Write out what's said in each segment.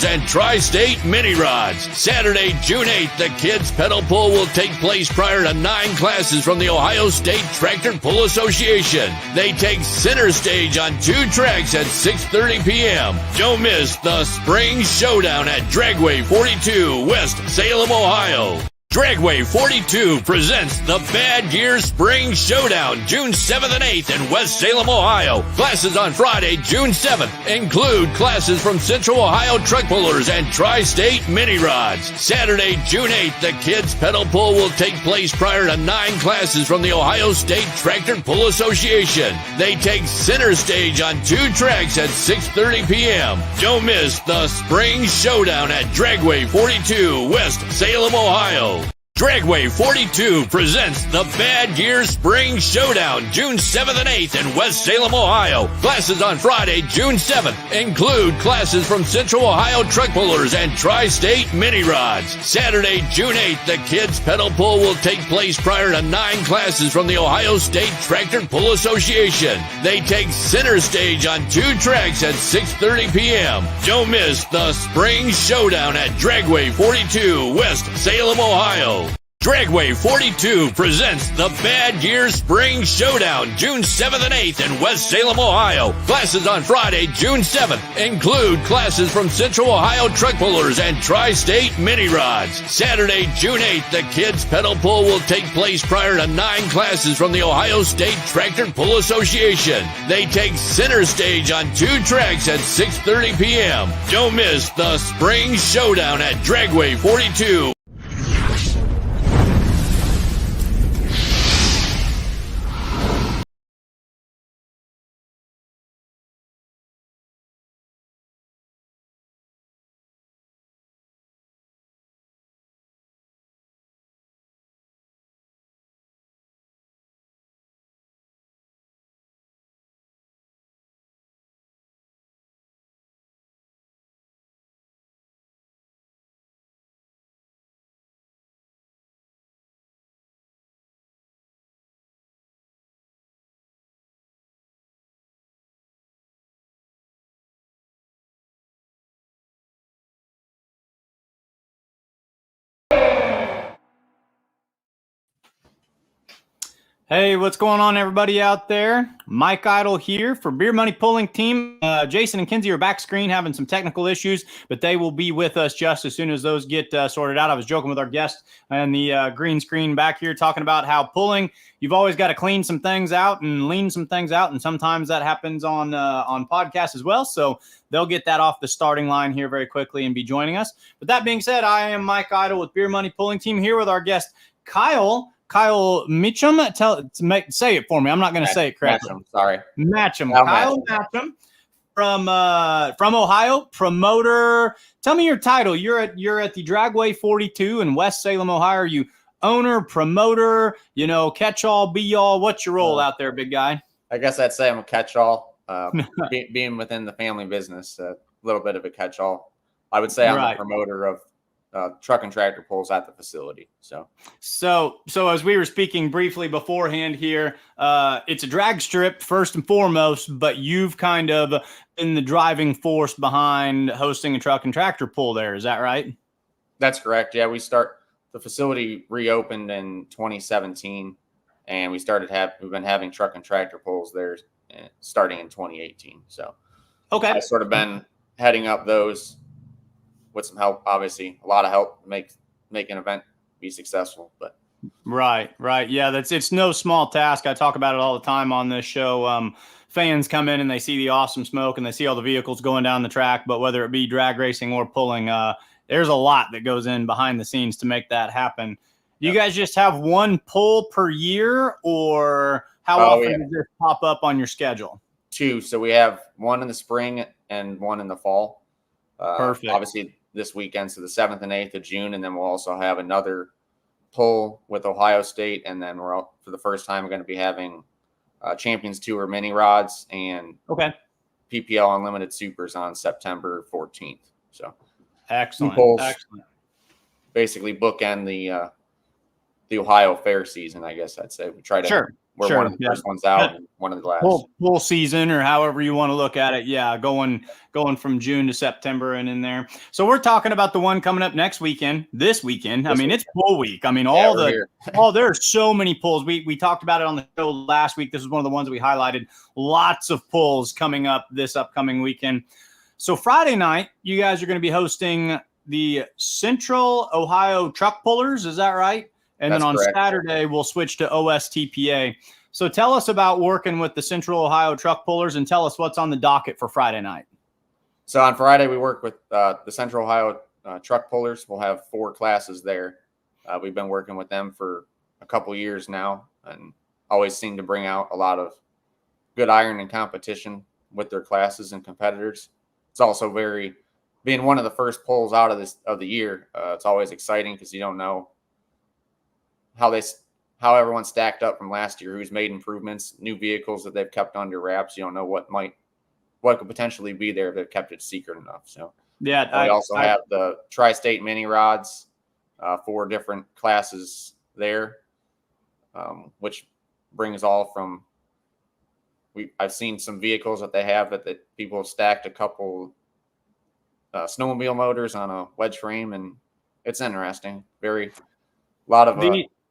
pullers, and tri-state mini rods. Saturday, June 8th, the kids pedal pull will take place prior to 9 classes from the Ohio State Tractor Pull Association. They take center stage on 2 tracks at 6:30 p.m. Don't miss the Spring Showdown at Dragway 42, West Salem, Ohio. Dragway 42 presents the Bad Gear Spring Showdown, June 7th and 8th in West Salem, Ohio. Classes on Friday, June 7th include classes from Central Ohio truck pullers and tri-state mini rods. Saturday, June 8th, the kids pedal pull will take place prior to 9 classes from the Ohio State Tractor Pull Association. They take center stage on 2 tracks at 6:30 p.m. Don't miss the Spring Showdown at Dragway 42, West Salem, Ohio. Dragway 42 presents the Bad Gear Spring Showdown, June 7th and 8th in West Salem, Ohio. Classes on Friday, June 7th include classes from Central Ohio truck pullers and tri-state mini rods. Saturday, June 8th, the kids pedal pull will take place prior to 9 classes from the Ohio State Tractor Pull Association. They take center stage on 2 tracks at 6:30 p.m. Don't miss the Spring Showdown at Dragway 42, West Salem, Ohio. Dragway 42 presents the Bad Gear Spring Showdown, June 7th and 8th in West Salem, Ohio. Classes on Friday, June 7th include classes from Central Ohio truck pullers and tri-state mini rods. Saturday, June 8th, the kids pedal pull will take place prior to 9 classes from the Ohio State Tractor Pull Association. They take center stage on 2 tracks at 6:30 p.m. Don't miss the Spring Showdown at Dragway 42. Hey, what's going on, everybody out there? Mike Idle here for Beer Money Pulling Team. Jason and Kinsey are back screen having some technical issues, but they will be with us just as soon as those get sorted out. I was joking with our guest and the green screen back here talking about how pulling, you've always got to clean some things out and lean some things out, and sometimes that happens on podcasts as well. So they'll get that off the starting line here very quickly and be joining us. But that being said, I am Mike Idle with Beer Money Pulling Team here with our guest Kyle Mitchum. Say it for me. I'm not going to say it correctly. Matcham. Kyle Matcham from Ohio, promoter. Tell me your title. You're at the Dragway 42 in West Salem, Ohio. Are you owner, promoter, catch-all, be-all? What's your role out there, big guy? I guess I'd say I'm a catch-all. Being within the family business, a little bit of a catch-all. I would say I'm a promoter of truck and tractor pulls at the facility. So as we were speaking briefly beforehand here, it's a drag strip first and foremost, but you've kind of been the driving force behind hosting a truck and tractor pull there. Is that right? That's correct. Yeah, the facility reopened in 2017, and we've been having truck and tractor pulls there starting in 2018. So okay, I've sort of been heading up those with some help, obviously, a lot of help to make an event be successful. But right, yeah, it's no small task. I talk about it all the time on this show. Fans come in and they see the awesome smoke and they see all the vehicles going down the track, but whether it be drag racing or pulling, there's a lot that goes in behind the scenes to make that happen. You guys just have one pull per year, or how often does this pop up on your schedule? 2. So we have one in the spring and one in the fall. Perfect. Obviously, this weekend, so the 7th and 8th of June, and then we'll also have another pull with Ohio State, and then we're for the first time going to be having Champions Tour mini rods and PPL Unlimited Supers on September 14th. So excellent, excellent. Basically bookend the Ohio Fair season, I guess I'd say. We try to we're one of the first ones out and one of the last. Full season, or however you want to look at it. Yeah, going from June to September and in there. So we're talking about the one coming up next weekend, this weekend. It's pool week. There are so many pulls. We talked about it on the show last week. This is one of the ones we highlighted. Lots of pulls coming up this upcoming weekend. So Friday night, you guys are going to be hosting the Central Ohio Truck Pullers. Is that right? And then on Saturday, we'll switch to OSTPA. So tell us about working with the Central Ohio Truck Pullers, and tell us what's on the docket for Friday night. So on Friday, we work with the Central Ohio Truck Pullers. We'll have 4 classes there. We've been working with them for a couple years now and always seem to bring out a lot of good iron and competition with their classes and competitors. It's also being one of the first pulls out of the year. It's always exciting because you don't know how everyone stacked up from last year, who's made improvements, new vehicles that they've kept under wraps. You don't know what could potentially be there if they've kept it secret enough. So yeah, we also have the Tri-State mini rods, 4 different classes there, which brings all from. I've seen some vehicles that they have that people have stacked a couple snowmobile motors on a wedge frame, and it's interesting. A lot of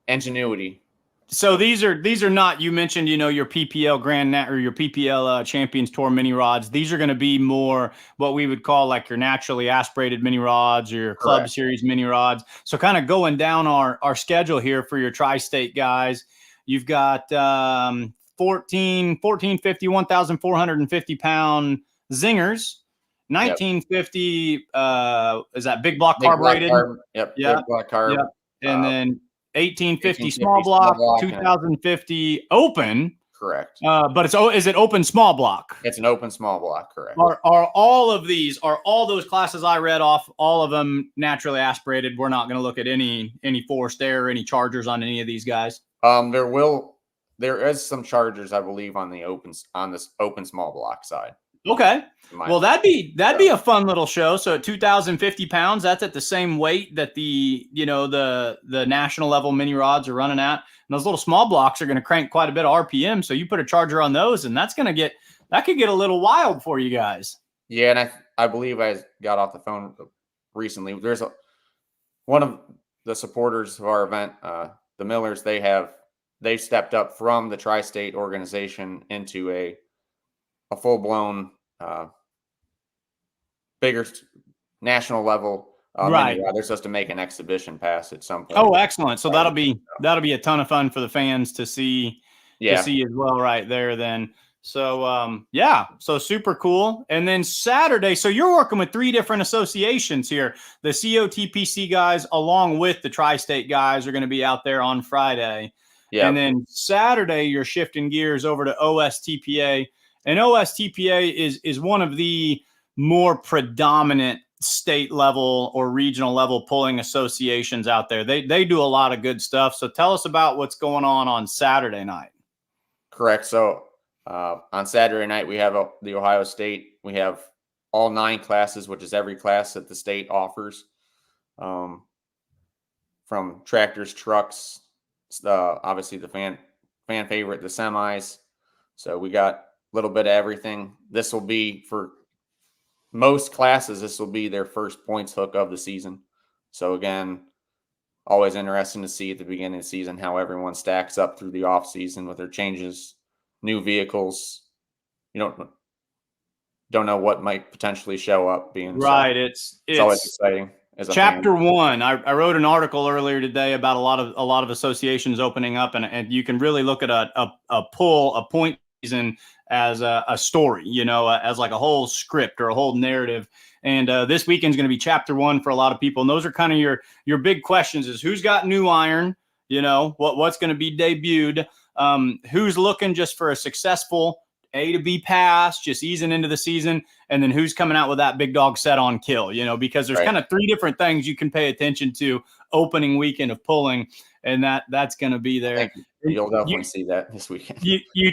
ingenuity. So these are not, you mentioned, your PPL or your PPL Champions Tour mini rods. These are going to be more what we would call like your naturally aspirated mini rods or your Club Series mini rods. So kind of going down our schedule here for your Tri-State guys, you've got 1450, 1,450 pound zingers, 1950, is that big block carbureted? Yep. Yeah. Big block carb. Yep. And then 1850 small block, 2050 open. Correct. But is it open small block? It's an open small block. Correct. Are all those classes I read off, all of them naturally aspirated? We're not going to look at any forced air or any chargers on any of these guys. There is some chargers, I believe, on this open small block side. Okay. Well, that'd be a fun little show. So at 2,050 pounds, that's at the same weight that the national level mini rods are running at. And those little small blocks are going to crank quite a bit of RPM. So you put a charger on those, and that could get a little wild for you guys. Yeah, and I believe I got off the phone recently. There's one of the supporters of our event, the Millers. They've stepped up from the Tri-State organization into a full-blown, bigger national level. Right. They're supposed to make an exhibition pass at some point. Oh, excellent. So that'll be a ton of fun for the fans to see as well right there then. So, so super cool. And then Saturday, so you're working with 3 different associations here. The COTPC guys, along with the Tri-State guys, are going to be out there on Friday. Yeah. And then Saturday, you're shifting gears over to OSTPA. And OSTPA is one of the more predominant state level or regional level pulling associations out there. They do a lot of good stuff. So tell us about what's going on Saturday night. Correct. So on Saturday night, we have the Ohio State. We have all 9 classes, which is every class that the state offers, from tractors, trucks, obviously the fan favorite, the semis. So we got little bit of everything. This will be for most classes. This will be their first points hook of the season. So again, always interesting to see at the beginning of the season how everyone stacks up through the off season with their changes, new vehicles. You don't know what might potentially show up being right. So it's always exciting. Chapter 1. I wrote an article earlier today about a lot of associations opening up, and you can really look at a point season as a story, as like a whole script or a whole narrative. And this weekend's going to be chapter 1 for a lot of people. And those are kind of your big questions: is who's got new iron, what's going to be debuted, who's looking just for a successful A to B pass, just easing into the season, and then who's coming out with that big dog set on kill, because there's kind of 3 different things you can pay attention to opening weekend of pulling, and that's going to be there. You'll definitely see that this weekend.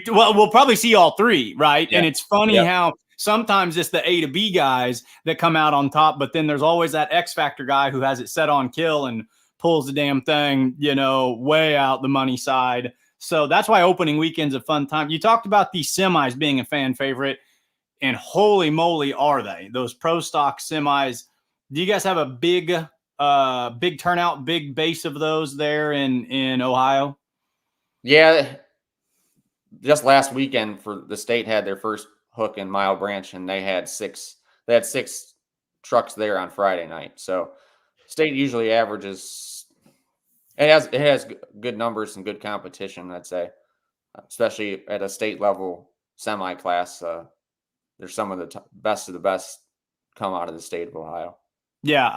We'll probably see all 3, right? Yeah. And it's funny how sometimes it's the A to B guys that come out on top, but then there's always that X factor guy who has it set on kill and pulls the damn thing, way out the money side. So that's why opening weekend's a fun time. You talked about the semis being a fan favorite, and holy moly, are they? Those pro stock semis. Do you guys have a big turnout, big base of those there in Ohio? Yeah, just last weekend for the state had their first hook in Mile Branch, and they had six trucks there on Friday night. So state usually averages. It has good numbers and good competition, I'd say, especially at a state level semi class. There's some of the best of the best come out of the state of Ohio. Yeah,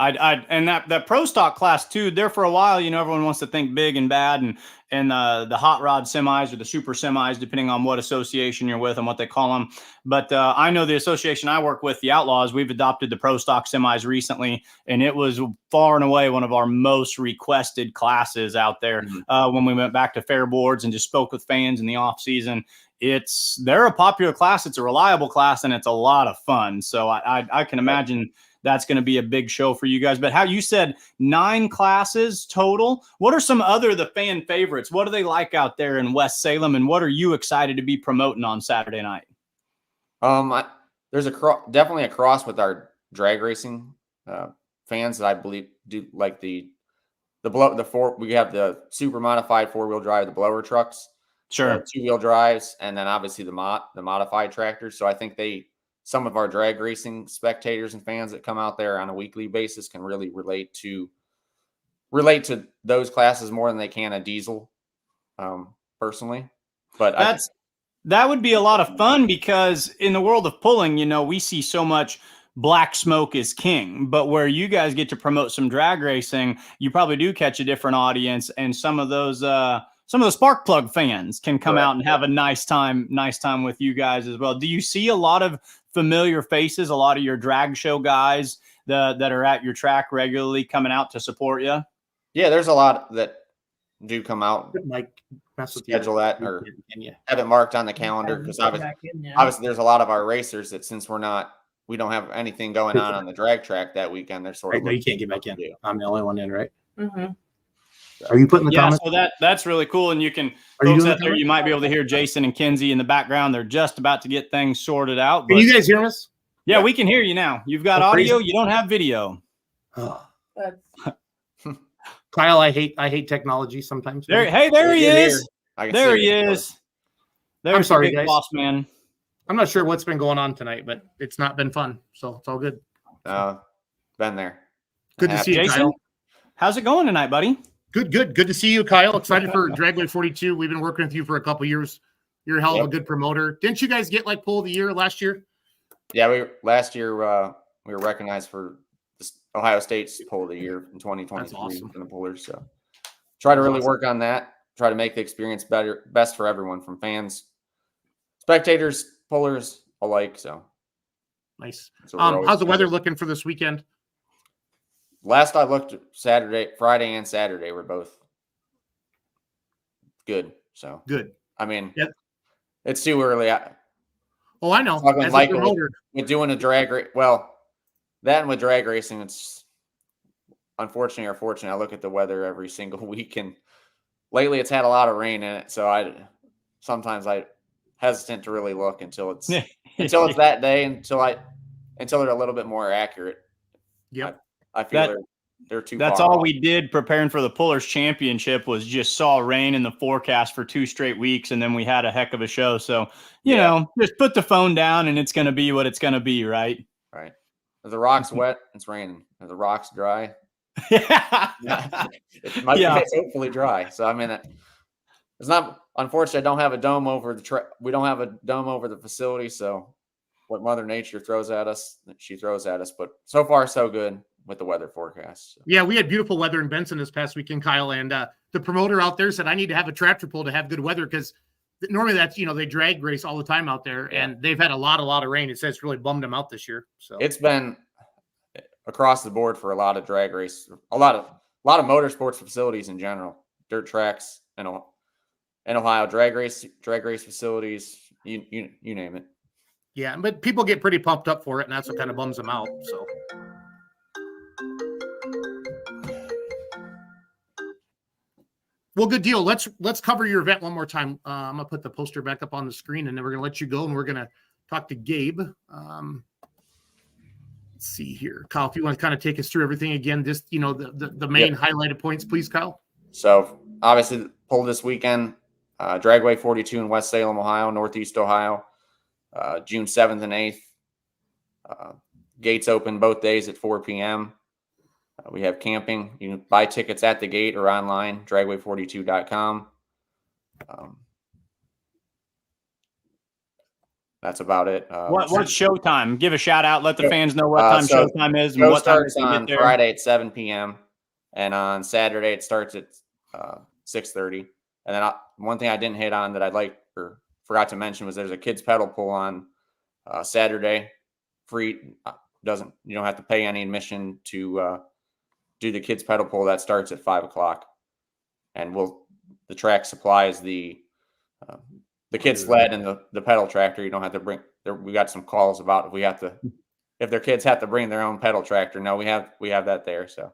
and that pro stock class too. There for a while, everyone wants to think big and bad, and the hot rod semis or the super semis, depending on what association you're with and what they call them. But I know the association I work with, the Outlaws, we've adopted the pro stock semis recently, and it was far and away one of our most requested classes out there. When we went back to fair boards and just spoke with fans in the off season. They're a popular class. It's a reliable class, and it's a lot of fun. So I can imagine that's going to be a big show for you guys. But how you said 9 classes total, what are some the fan favorites? What do they like out there in West Salem, and what are you excited to be promoting on Saturday night? There's definitely a cross with our drag racing fans that I believe do like we have the super modified 4-wheel drive, the blower trucks, sure, 2-wheel drives, and then obviously the modified tractors. So I think some of our drag racing spectators and fans that come out there on a weekly basis can really relate to those classes more than they can a diesel, personally. But that would be a lot of fun, because in the world of pulling, we see so much black smoke is king, but where you guys get to promote some drag racing, you probably do catch a different audience, and some of the spark plug fans can come out and have a nice time with you guys as well. Do you see a lot of familiar faces, a lot of your drag show guys that are at your track regularly coming out to support you? Yeah, there's a lot that do come out, schedule that or have it marked on the calendar, because obviously there's a lot of our racers that, since we don't have anything going on the drag track that weekend, they're sort of no, you can't get back in. I'm the only one in, right? Mm-hmm. Are you putting the comments? So that's really cool, and you can folks out there, you might be able to hear Jason and Kinsey in the background. They're just about to get things sorted out. Can you guys hear us? Yeah, we can hear you now. You've got audio, you don't have video. Kyle, I hate technology sometimes. There he is. There he is. There's I'm sorry, big guys. boss man. I'm not sure what's been going on tonight, but it's not been fun, so it's all good. Been there. Good to see you, Jason, Kyle. how's it going tonight, buddy? Good to see you, Kyle. Excited for Dragway 42. We've been working with you for a couple years. You're a hell of a good promoter. Didn't you guys get pull of the year last year? Yeah, last year we were recognized for Ohio State's pull of the year in 2023 awesome. from the pullers. So try to really work on that. Try to make the experience best for everyone, from fans, spectators, pullers alike. So nice. How's the weather looking for this weekend? Last I looked, Friday and Saturday were both good. So good. I mean, it's too early. I know. As a promoter, with doing a drag race, that and with drag racing, it's unfortunately or fortunate. I look at the weather every single week, and lately it's had a lot of rain in it. So sometimes I hesitant to really look until it's that day, until they're a little bit more accurate. Yep. I feel they're too. That's far all off. we did preparing for the Pullers Championship, was just saw rain in the forecast for 2 straight weeks, and then we had a heck of a show. So you know, just put the phone down, and it's going to be what it's going to be, right? Right. If the rock's wet, it's raining. If the rock's dry, it might be hopefully dry. So I mean, it's not. Unfortunately, I don't have a dome over we don't have a dome over the facility. So what Mother Nature throws at us, she throws at us. But so far, so good with the weather forecast. So. Yeah, we had beautiful weather in Benson this past weekend, Kyle, and the promoter out there said I need to have a tractor pull to have good weather, because normally that's they drag race all the time out there, and they've had a lot of rain. It says it's really bummed them out this year. So it's been across the board for a lot of drag race, a lot of motorsports facilities in general, dirt tracks and Ohio drag race facilities, you name it. Yeah, but people get pretty pumped up for it, and that's what kind of bums them out. So. Well, good deal. Let's cover your event one more time. I'm gonna put the poster back up on the screen, and then we're gonna let you go, and we're gonna talk to Gabe. Let's see here, Kyle. If you want to kind of take us through everything again, just the main highlighted points, please, Kyle. So obviously, pull this weekend, Dragway 42 in West Salem, Ohio, Northeast Ohio, June 7th and 8th. Gates open both days at 4 p.m. We have camping. You can buy tickets at the gate or online, dragway42.com. That's about it. What's showtime? Give a shout out. Let the fans know what time showtime is. And what time starts on Friday at 7 p.m. And on Saturday it starts at 6:30. And then one thing I didn't hit on that forgot to mention was there's a kids pedal pull on Saturday. Free. You don't have to pay any admission to do the kids pedal pull. That starts at 5 o'clock, and the track supplies the kids sled and the pedal tractor. You don't have to bring. We got some calls about if their kids have to bring their own pedal tractor. No, we have that there. So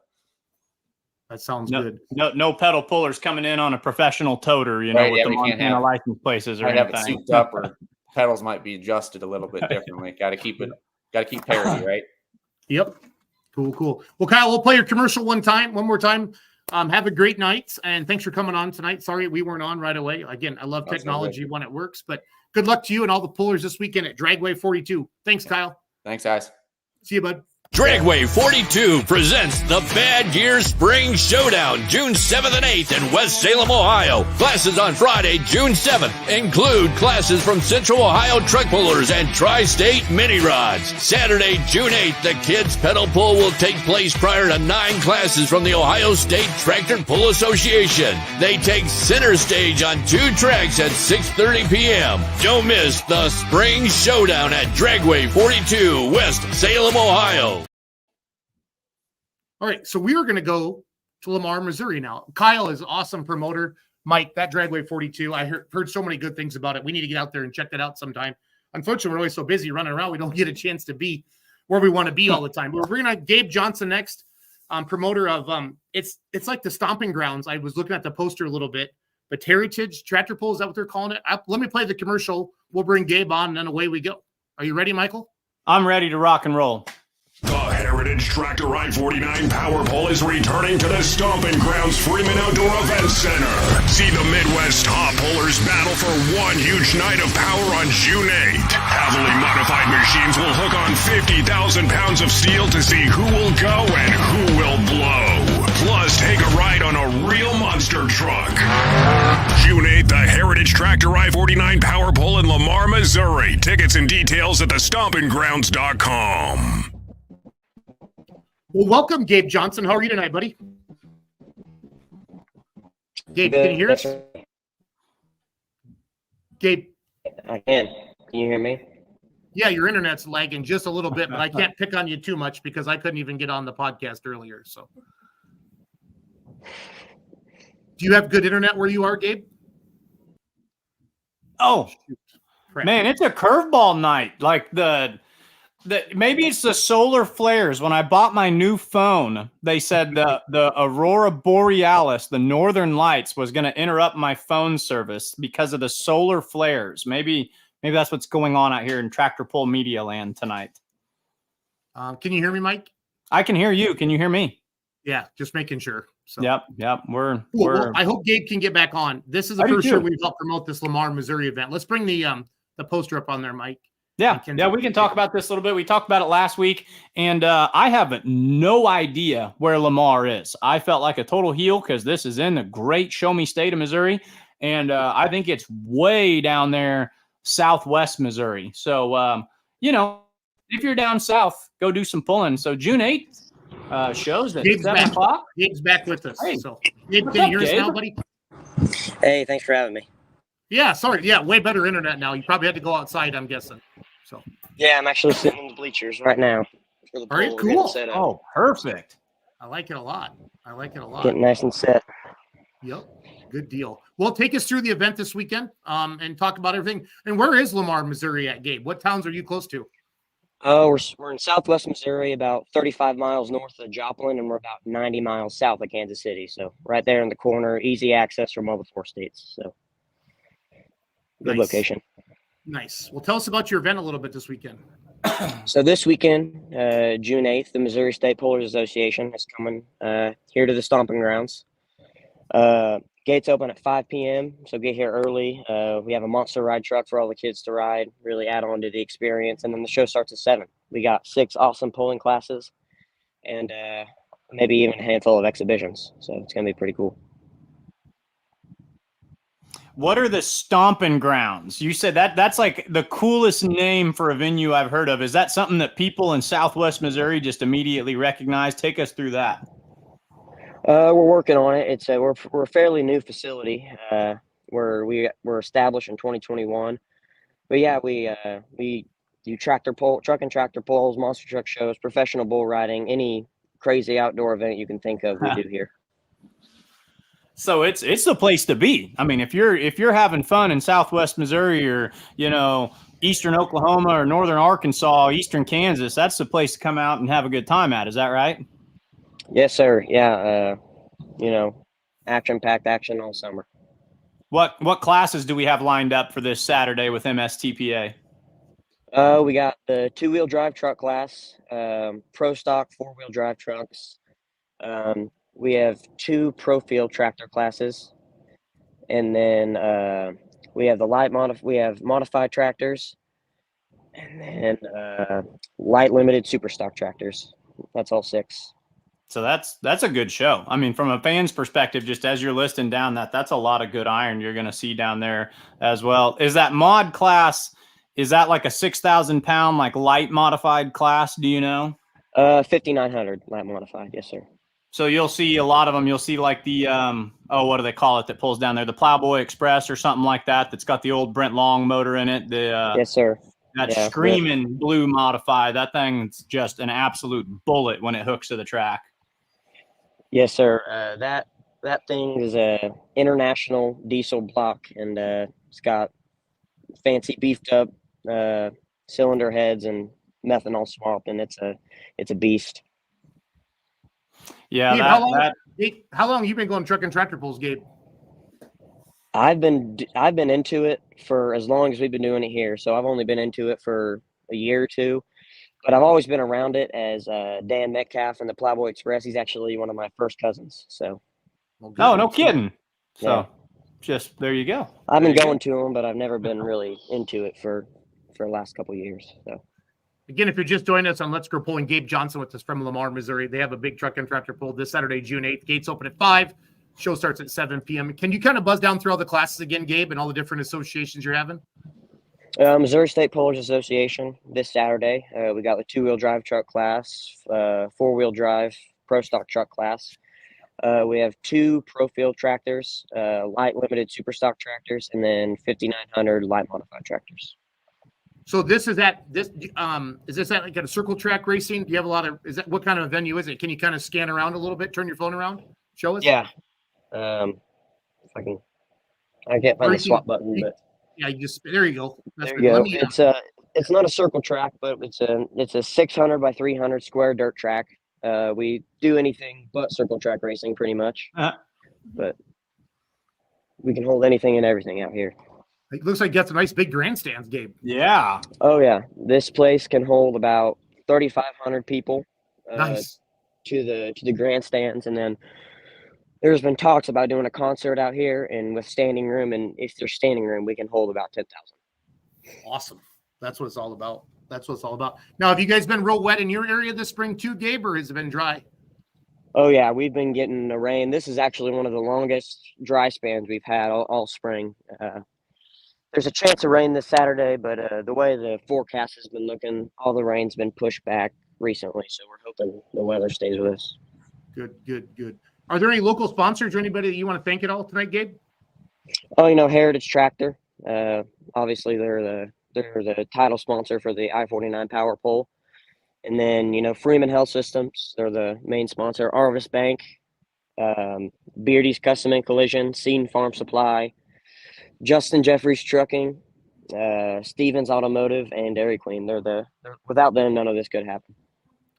that sounds good. No pedal pullers coming in on a professional toter. With the Montana license places or anything. Have it souped up, or pedals might be adjusted a little bit differently. Got to keep parity, right? Yep. Cool. Well, Kyle, we'll play your commercial one more time. Have a great night, and thanks for coming on tonight. Sorry we weren't on right away. Again, I love technology when it works, but good luck to you and all the pullers this weekend at Dragway 42. Thanks, Kyle. Thanks, guys. See you, bud. Dragway 42 presents the Bad Gear Spring Showdown, June 7th and 8th in West Salem, Ohio. Classes on Friday, June 7th include classes from Central Ohio Truck Pullers and Tri-State Mini Rods. Saturday, June 8th, the kids pedal pull will take place prior to 9 classes from the Ohio State Tractor Pull Association. They take center stage on 2 tracks at 6:30 p.m. Don't miss the Spring Showdown at Dragway 42, West Salem, Ohio. All right, so we are going to go to Lamar, Missouri now. Kyle is an awesome promoter. Mike, that Dragway 42, I heard so many good things about it. We need to get out there and check that out sometime. Unfortunately, we're always so busy running around, we don't get a chance to be where we want to be all the time. But we're bringing on Gabe Johnson next, promoter of it's like the stomping grounds. I was looking at the poster a little bit, but Heritage Tractor Pull, is that what they're calling it? Let me play the commercial. We'll bring Gabe on, and then away we go. Are you ready, Michael? I'm ready to rock and roll. The Heritage Tractor I-49 Power Pole is returning to the Stomping Grounds Freeman Outdoor Event Center. See the Midwest top pullers battle for one huge night of power on June 8th. Heavily modified machines will hook on 50,000 pounds of steel to see who will go and who will blow. Plus, take a ride on a real monster truck. June 8th, the Heritage Tractor I-49 Power Pole in Lamar, Missouri. Tickets and details at thestompinggrounds.com. Well, welcome, Gabe Johnson. How are you tonight, buddy? Gabe, can you hear us? Gabe? I can. Can you hear me? Yeah, your internet's lagging just a little bit, but I can't pick on you too much because I couldn't even get on the podcast earlier. So, do you have good internet where you are, Gabe? Oh, man, it's a curveball night. Like maybe it's the solar flares. When I bought my new phone, they said the Aurora Borealis, the northern lights, was going to interrupt my phone service because of the solar flares. Maybe that's what's going on out here in Tractor Pull Media Land tonight. Can you hear me, Mike? I can hear you. Can you hear me? Yeah, just making sure. So. Yep. We're. I hope Gabe can get back on. This is the first year we've helped promote this Lamar, Missouri event. Let's bring the poster up on there, Mike. Yeah, we can talk about this a little bit. We talked about it last week, and I have no idea where Lamar is. I felt like a total heel because this is in the great Show Me state of Missouri, and I think it's way down there, southwest Missouri. So, if you're down south, go do some pulling. So June 8th shows at 7 o'clock. Gabe's back with us. Hey. So, Gabe, can you hear us now, buddy? Hey, thanks for having me. Yeah, sorry. Yeah, way better internet now. You probably had to go outside, I'm guessing. So. Yeah, I'm actually sitting in the bleachers right now. All right, cool. Oh, perfect. I like it a lot. Getting nice and set. Yep, good deal. Well, take us through the event this weekend and talk about everything. And where is Lamar, Missouri at, Gabe? What towns are you close to? We're in Southwest Missouri, about 35 miles north of Joplin, and we're about 90 miles south of Kansas City. So right there in the corner, easy access from all the 4 states. So good location. Nice. Well, tell us about your event a little bit this weekend. So this weekend, June 8th, the Missouri State Pullers Association is coming here to the stomping grounds. Gates open at 5 p.m., so get here early. We have a monster ride truck for all the kids to ride, really add on to the experience. And then the show starts at 7. We got 6 awesome pulling classes and maybe even a handful of exhibitions. So it's going to be pretty cool. What are the stomping grounds? You said that's like the coolest name for a venue I've heard of. Is that something that people in Southwest Missouri just immediately recognize? Take us through that. We're working on it. It's we're a fairly new facility. We're established in 2021. But yeah, we do truck and tractor pulls, monster truck shows, professional bull riding, any crazy outdoor event you can think of, we do here. So it's the place to be. I mean, if you're having fun in Southwest Missouri or, Eastern Oklahoma or Northern Arkansas, Eastern Kansas, that's the place to come out and have a good time at. Is that right? Yes, sir. Yeah. Action-packed action all summer. What classes do we have lined up for this Saturday with MSTPA? We got the 2-wheel drive truck class, pro stock 4-wheel drive trucks. We have 2 pro field tractor classes, and then we have we have modified tractors, and then light limited super stock tractors. That's all 6. So that's a good show. I mean, from a fan's perspective, just as you're listing down that's a lot of good iron you're going to see down there as well. Is that mod class? Is that like a 6,000 pound like light modified class? Do you know? 5,900 light modified. Yes, sir. So you'll see a lot of them. You'll see like the what do they call it that pulls down there? The Plowboy Express or something like that. That's got the old Brent Long motor in it. Yes, sir. That screaming blue modified. That thing's just an absolute bullet when it hooks to the track. Yes, sir. That thing is a international diesel block, and it's got fancy beefed up cylinder heads and methanol swap, and it's a beast. Yeah, Gabe, how long have you been going truck and tractor pulls, Gabe? I've been into it for as long as we've been doing it here. So I've only been into it for a year or 2, but I've always been around it as Dan Metcalf and the Plowboy Express. He's actually one of my first cousins. So. Oh, no kidding. So just there you go. I've been going to them, but I've never been really into it for the last couple of years. So. Again, if you're just joining us on Let's Go Pulling, Gabe Johnson with us from Lamar, Missouri. They have a big truck and tractor pull this Saturday, June 8th. Gates open at 5. Show starts at 7 p.m. Can you kind of buzz down through all the classes again, Gabe, and all the different associations you're having? Missouri State Pullers Association this Saturday. We got the 2-wheel drive truck class, 4-wheel drive pro stock truck class. We have 2 pro field tractors, light limited super stock tractors, and then 5,900 light modified tractors. So is this at like at a circle track racing? Do you have a lot of, what kind of venue is it? Can you kind of scan around a little bit, turn your phone around, show us? Yeah. If I can't find the swap button, but yeah, there you go. There you go. It's not a circle track, but it's a 600 by 300 square dirt track. We do anything but circle track racing pretty much, but we can hold anything and everything out here. It looks like you got some nice big grandstands, Gabe. Yeah. Oh yeah, this place can hold about 3,500 people. Nice. To the grandstands, and then there's been talks about doing a concert out here, and with standing room, and if there's standing room, we can hold about 10,000. Awesome. That's what it's all about. Now, have you guys been real wet in your area this spring too, Gabe, or has it been dry? Oh yeah, we've been getting the rain. This is actually one of the longest dry spans we've had all spring. There's a chance of rain this Saturday, but the way the forecast has been looking, all the rain's been pushed back recently, so we're hoping the weather stays with us. Good. Are there any local sponsors or anybody that you want to thank at all tonight, Gabe? Oh, Heritage Tractor. Obviously, they're the title sponsor for the I-49 Power Pole. And then, Freeman Health Systems, they're the main sponsor. Arvis Bank, Beardy's Custom and Collision, Seton Farm Supply, Justin Jeffries Trucking, Stevens Automotive, and Dairy Queen. Without them, none of this could happen.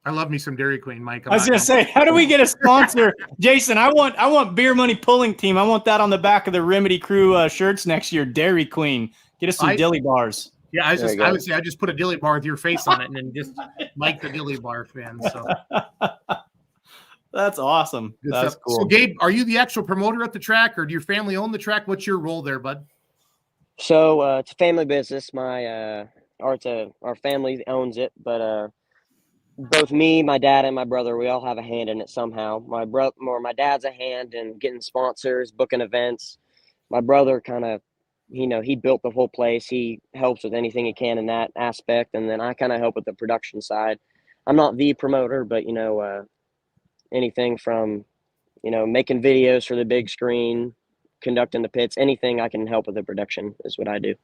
I love me some Dairy Queen, Mike. I was gonna say, how do we get a sponsor, Jason? I want Beer Money Pulling Team. I want that on the back of the Remedy Crew shirts next year. Dairy Queen, get us some dilly bars. Yeah, I would say I just put a dilly bar with your face on it, and then just Mike the dilly bar fan. So that's awesome. Good That's stuff. cool. So, Gabe, are you the actual promoter at the track, or do your family own the track? What's your role there, bud? So it's a family business. Our family owns it, but both me, my dad, and my brother, we all have a hand in it somehow. My dad's a hand in getting sponsors, booking events. My brother kind of, he built the whole place. He helps with anything he can in that aspect, and then I kind of help with the production side. I'm not the promoter, but anything from making videos for the big screen, conducting the pits, anything I can help with the production is what I do.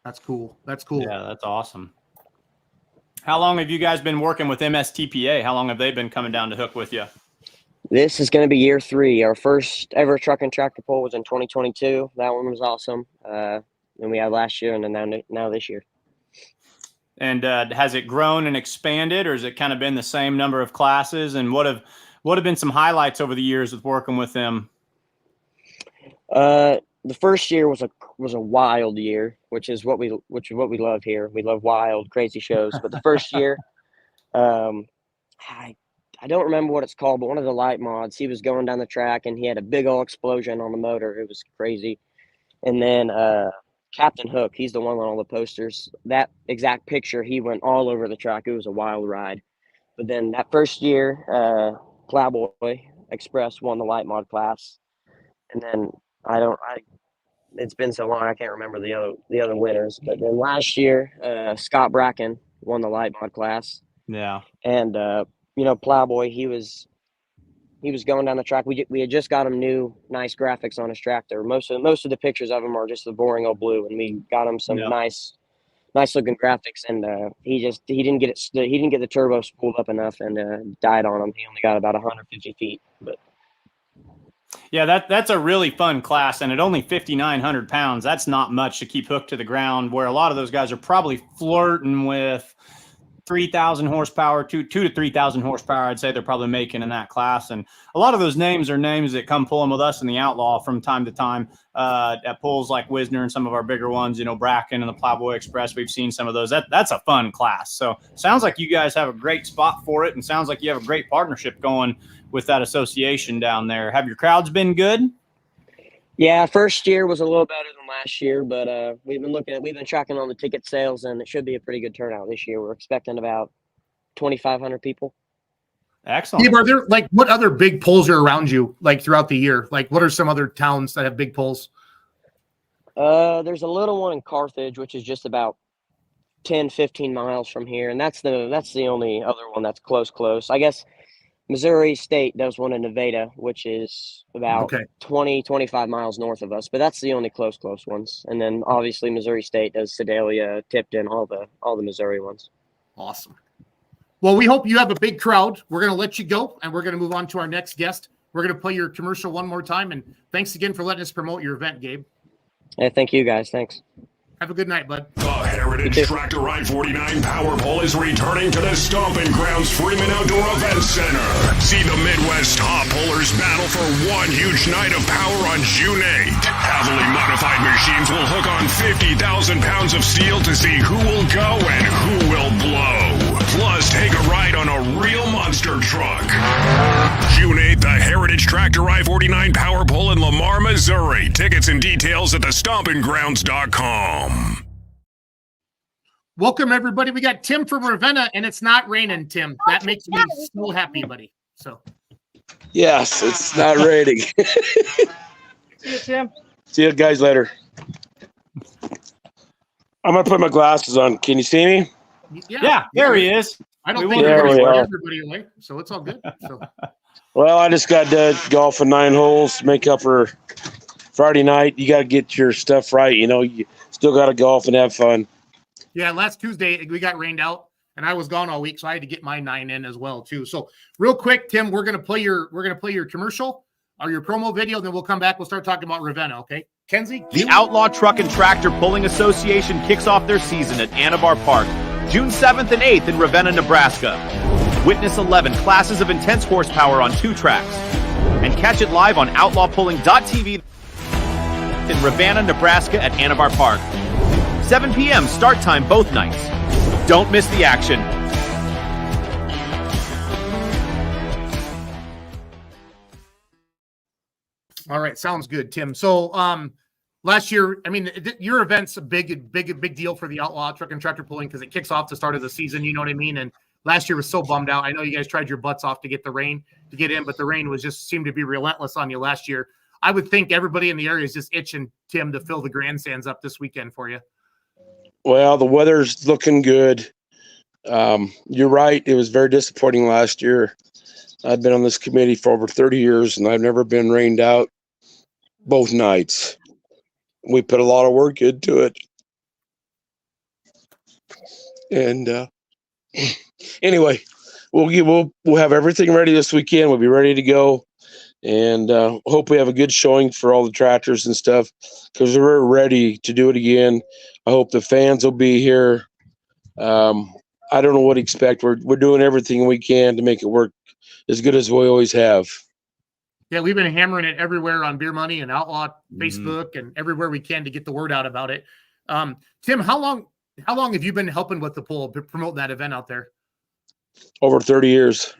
That's cool. That's cool. Yeah, that's awesome. How long have you guys been working with MSTPA? How long have they been coming down to hook with you? This is going to be year 3. Our first ever truck and tractor pull was in 2022. That one was awesome. And we had last year and then now this year. And has it grown and expanded, or has it kind of been the same number of classes? And what have been some highlights over the years with working with them? The first year was a wild year, which is what we love here. We love wild, crazy shows. But the first year, I don't remember what it's called, but one of the light mods, he was going down the track and he had a big old explosion on the motor. It was crazy. And then Captain Hook, he's the one on all the posters. That exact picture, he went all over the track. It was a wild ride. But then that first year, Plowboy Express won the light mod class. And then it's been so long I can't remember the other winners. But then last year, Scott Bracken won the light mod class. Yeah. And Plowboy, he was going down the track. We had just got him new nice graphics on his tractor. Most of the pictures of him are just the boring old blue, and we got him some nice looking graphics. And he didn't get the turbo spooled up enough and died on him. He only got about 150 feet, but. Yeah, that's a really fun class, and at only 5,900 pounds, that's not much to keep hooked to the ground, where a lot of those guys are probably flirting with 3,000 horsepower, 2,000 to 3,000 horsepower. I'd say they're probably making in that class. And a lot of those names are names that come pulling with us in the Outlaw from time to time at pulls like Wisner and some of our bigger ones, Bracken and the Plowboy Express. We've seen some of those. That's a fun class. So sounds like you guys have a great spot for it, and sounds like you have a great partnership going with that association down there. Have your crowds been good? Yeah, first year was a little better than last year, but we've been tracking on the ticket sales, and it should be a pretty good turnout this year. We're expecting about 2,500 people. Excellent. Steve, are there what other big pulls are around you throughout the year? What are some other towns that have big pulls? There's a little one in Carthage, which is just about 10, 15 miles from here, and that's the only other one that's close. I guess Missouri State does one in Nevada, which is about 20, 25 miles north of us, but that's the only close ones. And then obviously Missouri State does Sedalia, Tipton, all the Missouri ones. Awesome. Well, we hope you have a big crowd. We're going to let you go, and we're going to move on to our next guest. We're going to play your commercial one more time, and thanks again for letting us promote your event, Gabe. Hey, thank you guys. Thanks. Have a good night, bud. The Heritage Tractor I-49 Power Pole is returning to the Stomping Grounds Freeman Outdoor Event Center. See the Midwest top pullers battle for one huge night of power on June 8th. Heavily modified machines will hook on 50,000 pounds of steel to see who will go and who will blow. Plus, take a ride on a real monster truck. June 8th, the Heritage Tractor I-49 Power Pole in Lamar, Missouri. Tickets and details at thestompinggrounds.com. Welcome, everybody. We got Tim from Ravenna, and it's not raining, Tim. That makes me so happy, buddy. So, yes, it's not raining. See you, Tim. See you guys later. I'm going to put my glasses on. Can you see me? Yeah, there he is. I don't think everybody away, so it's all good. So, well, I just got done golfing 9 holes to make up for Friday night. You got to get your stuff right. You still got to golf and have fun. Yeah, last Tuesday we got rained out, and I was gone all week, so I had to get my 9 in as well too. So, real quick, Tim, we're gonna play your commercial or your promo video, then we'll come back. We'll start talking about Ravenna. Okay. Kenzie? The Outlaw Truck and Tractor Pulling Association kicks off their season at Anabar Park, June 7th and 8th in Ravenna, Nebraska. Witness 11 classes of intense horsepower on 2 tracks. And catch it live on outlawpulling.tv in Ravenna, Nebraska at Anabar Park. 7 p.m. start time both nights. Don't miss the action. All right, sounds good, Tim. So last year, I mean, your event's a big deal for the Outlaw Truck and Tractor Pulling because it kicks off the start of the season, you know what I mean? And last year was so bummed out. I know you guys tried your butts off to get the rain to get in, but the rain was just seemed to be relentless on you last year. I would think everybody in the area is just itching, Tim, to fill the grandstands up this weekend for you. Well, the weather's looking good. You're right. It was very disappointing last year. I've been on this committee for over 30 years, and I've never been rained out both nights. We put a lot of work into it. And anyway, we'll have everything ready this weekend. We'll be ready to go. And hope we have a good showing for all the tractors and stuff because we're ready to do it again. I hope the fans will be here. I don't know what to expect. We're doing everything we can to make it work as good as we always have. Yeah, we've been hammering it everywhere on Beer Money and Outlaw Facebook and everywhere we can to get the word out about it. Tim, how long have you been helping with the pull, promoting that event out there? Over 30 years.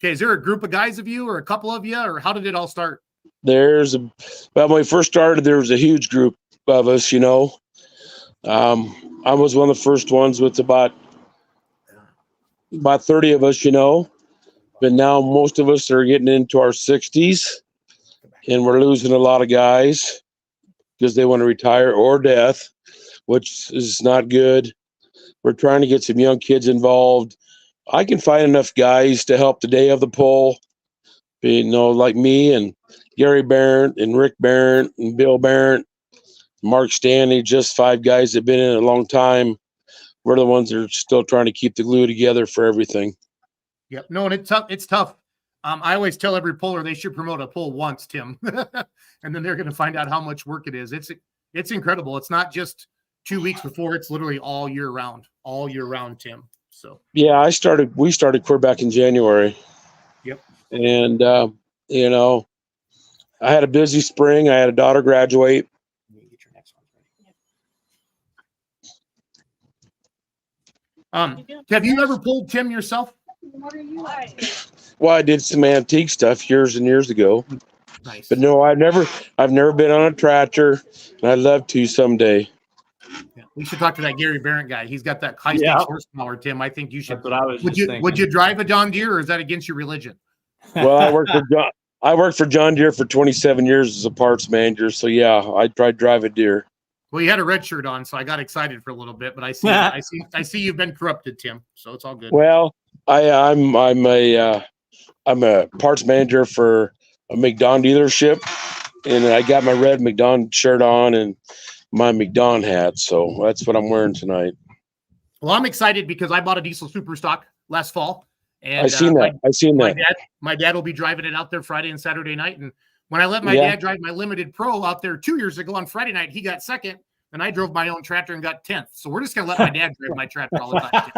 Okay, is there a group of guys of you or a couple of you, or how did it all start? Well, when we first started, there was a huge group of us, you know. I was one of the first ones with about 30 of us, you know. But now most of us are getting into our 60s, and we're losing a lot of guys because they want to retire or death, which is not good. We're trying to get some young kids involved. I can find enough guys to help the day of the poll, you know, like me and Gary Barrett and Rick Barrett and Bill Barrett, Mark Stanley, just 5 guys that have been in it a long time. We're the ones that are still trying to keep the glue together for everything. Yep. No, and it's tough. I always tell every puller they should promote a pull once, Tim, and then they're going to find out how much work it is. It's incredible. It's not just 2 weeks before; it's literally all year round, Tim. So yeah, we started clear back in January. Yep. And you know, I had a busy spring. I had a daughter graduate. Get your next one ready. Have you ever pulled, Tim, yourself? Well, I did some antique stuff years and years ago. Nice. But no, I've never been on a tractor, and I'd love to someday. Yeah. We should talk to that Gary Barrett guy. He's got that high stakes horsepower, Tim. I think you should. That's what I was thinking. Would you drive a John Deere, or is that against your religion? Well, I worked for John Deere for 27 years as a parts manager. So yeah, I tried to drive a Deere. Well, you had a red shirt on, so I got excited for a little bit. But I see you've been corrupted, Tim. So it's all good. Well, I'm a parts manager for a McDonald dealership, and I got my red McDonald shirt on and my McDonald hat. So that's what I'm wearing tonight. Well, I'm excited because I bought a diesel super stock last fall. And I seen that. My dad will be driving it out there Friday and Saturday night. And when I let my dad drive my Limited Pro out there 2 years ago on Friday night, he got second. And I drove my own tractor and got 10th. So we're just going to let my dad drive my tractor all the time.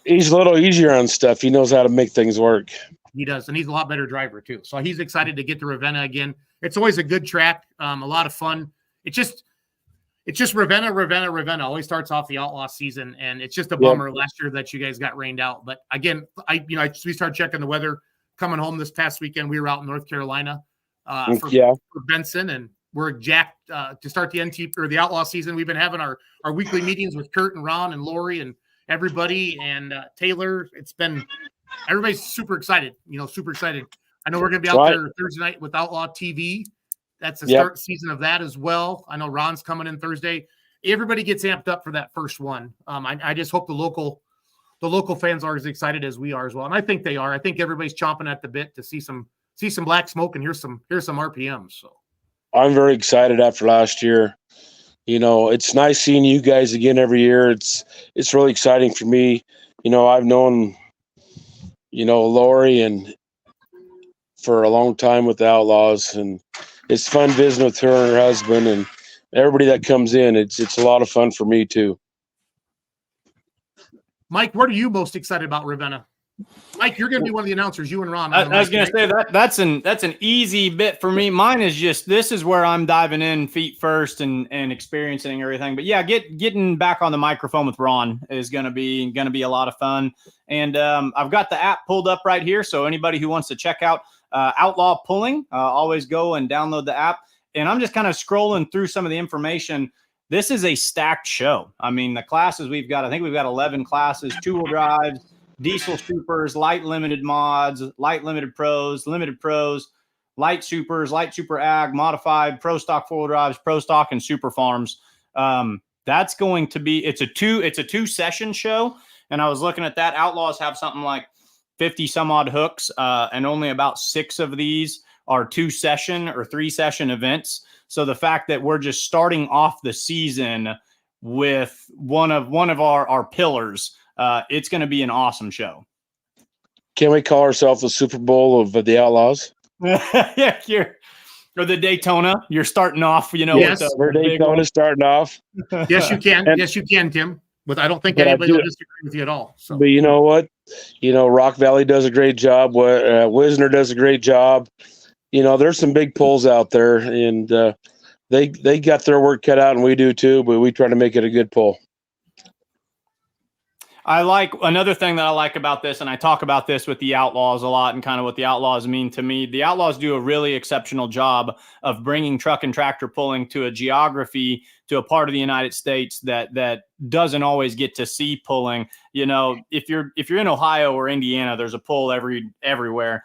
He's a little easier on stuff. He knows how to make things work. He does. And he's a lot better driver too. So he's excited to get to Ravenna again. It's always a good track. A lot of fun. It's just Ravenna always starts off the outlaw season. And it's just a bummer last year that you guys got rained out. But again, we started checking the weather coming home this past weekend. We were out in North Carolina for Benson, and we're jacked to start the NT or the outlaw season. We've been having our weekly meetings with Kurt and Ron and Lori and everybody and Taylor. Everybody's super excited, super excited. I know we're going to be out there Thursday night with Outlaw TV. That's the start season of that as well. I know Ron's coming in Thursday. Everybody gets amped up for that first one. I just hope the local fans are as excited as we are as well. And I think they are. I think everybody's chomping at the bit to see some black smoke and hear some RPMs. So I'm very excited after last year. It's nice seeing you guys again every year. It's really exciting for me. I've known, Lori and for a long time with the Outlaws, and it's fun visiting with her and her husband and everybody that comes in. It's a lot of fun for me too. Mike, what are you most excited about Ravenna? Mike, you're going to be one of the announcers. You and Ron. I was going to say that's an easy bit for me. Mine is just this is where I'm diving in feet first and experiencing everything. But yeah, getting back on the microphone with Ron is going to be a lot of fun. And I've got the app pulled up right here, so anybody who wants to check out Outlaw Pulling, always go and download the app. And I'm just kind of scrolling through some of the information. This is a stacked show. I mean, the classes we've got, I think we've got 11 classes, 2-wheel drives, diesel supers, light limited mods, light limited pros, light supers, light super ag, modified, pro stock 4-wheel drives, pro stock, and super farms. That's going to be, it's a 2-session show. And I was looking at that. Outlaws have something like 50 some odd hooks, and only about 6 of these are 2-session or 3-session events. So the fact that we're just starting off the season with one of our pillars, it's going to be an awesome show. Can we call ourselves the Super Bowl of the Outlaws? Yeah, or the Daytona. You're starting off, Yes, we're Daytona starting off. Yes, you can. Yes, you can, Tim. But I don't think anybody will disagree with you at all. So. But you know what? Rock Valley does a great job. Wisner does a great job. There's some big pulls out there, and they got their work cut out, and we do too. But we try to make it a good pull. I like another thing that I like about this, and I talk about this with the Outlaws a lot and kind of what the Outlaws mean to me. The Outlaws do a really exceptional job of bringing truck and tractor pulling to a geography, to a part of the United States that doesn't always get to see pulling. If you're in Ohio or Indiana, there's a pull everywhere.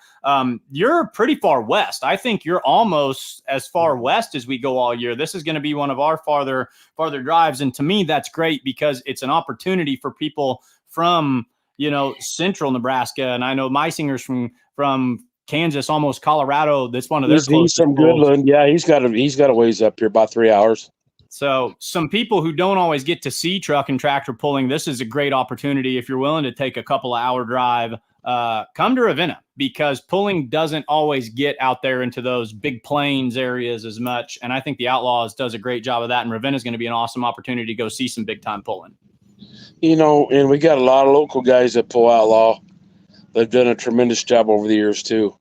You're pretty far west. I think you're almost as far west as we go all year. This is going to be one of our farther drives, and to me, that's great because it's an opportunity for people from central Nebraska, and I know Meisinger's from Kansas, almost Colorado. That's one of their closest. He's from Goodland. Yeah, he's got a ways up here, about 3 hours. So some people who don't always get to see truck and tractor pulling, this is a great opportunity. If you're willing to take a couple of hour drive, come to Ravenna, because pulling doesn't always get out there into those big plains areas as much. And I think the Outlaws does a great job of that. And Ravenna is going to be an awesome opportunity to go see some big time pulling. And we got a lot of local guys that pull Outlaw. They've done a tremendous job over the years too.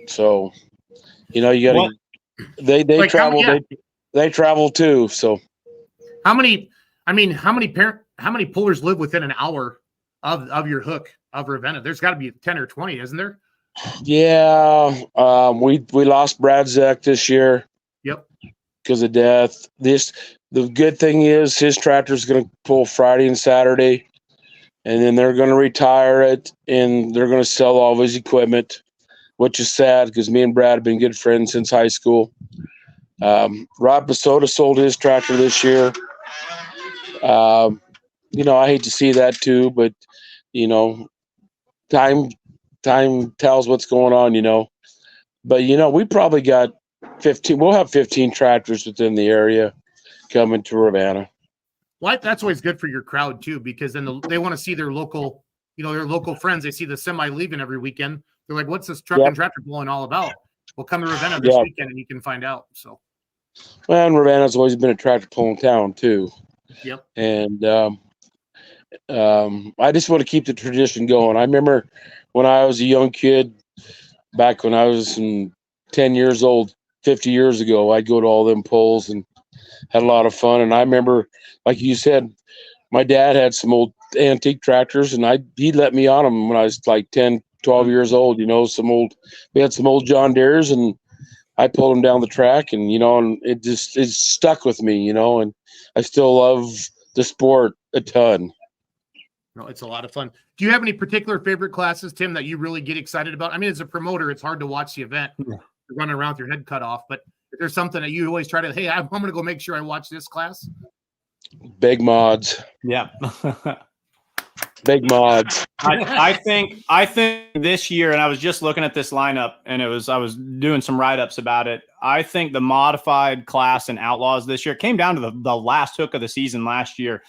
So, you got to. They travel. They travel too. So, how many pullers live within an hour of your hook of Ravenna? There's got to be 10 or 20, isn't there? Yeah. We lost Brad Zeck this year. Yep. Because of death. The good thing is his tractor's going to pull Friday and Saturday, and then they're going to retire it, and they're going to sell all of his equipment, which is sad because me and Brad have been good friends since high school. Rob Basota sold his tractor this year. I hate to see that too, but time tells what's going on. But we probably got 15. We'll have 15 tractors within the area coming to Ravenna. Well, that's always good for your crowd too, because then they want to see their local, their local friends. They see the semi leaving every weekend. They're like, "What's this truck and tractor pulling all about?" Well, come to Ravenna this weekend and you can find out. So, well, and Ravenna's always been a tractor pulling town too. Yep. And I just want to keep the tradition going. I remember when I was a young kid, back when I was 10 years old, 50 years ago, I'd go to all them pulls and had a lot of fun. And I remember, like you said, my dad had some old antique tractors, and he'd let me on them when I was like 10, 12 years old. We had some old John Deeres, and I pulled them down the track, and and it stuck with me, and I still love the sport a ton. No, it's a lot of fun. Do you have any particular favorite classes, Tim, that you really get excited about? I mean, as a promoter, it's hard to watch the event. You're running around with your head cut off, but if there's something that you always try to, hey, I'm going to go make sure I watch this class. Big mods. Yeah. Big mods. I think this year, and I was just looking at this lineup, and I was doing some write-ups about it. I think the modified class and Outlaws this year came down to the last hook of the season last year.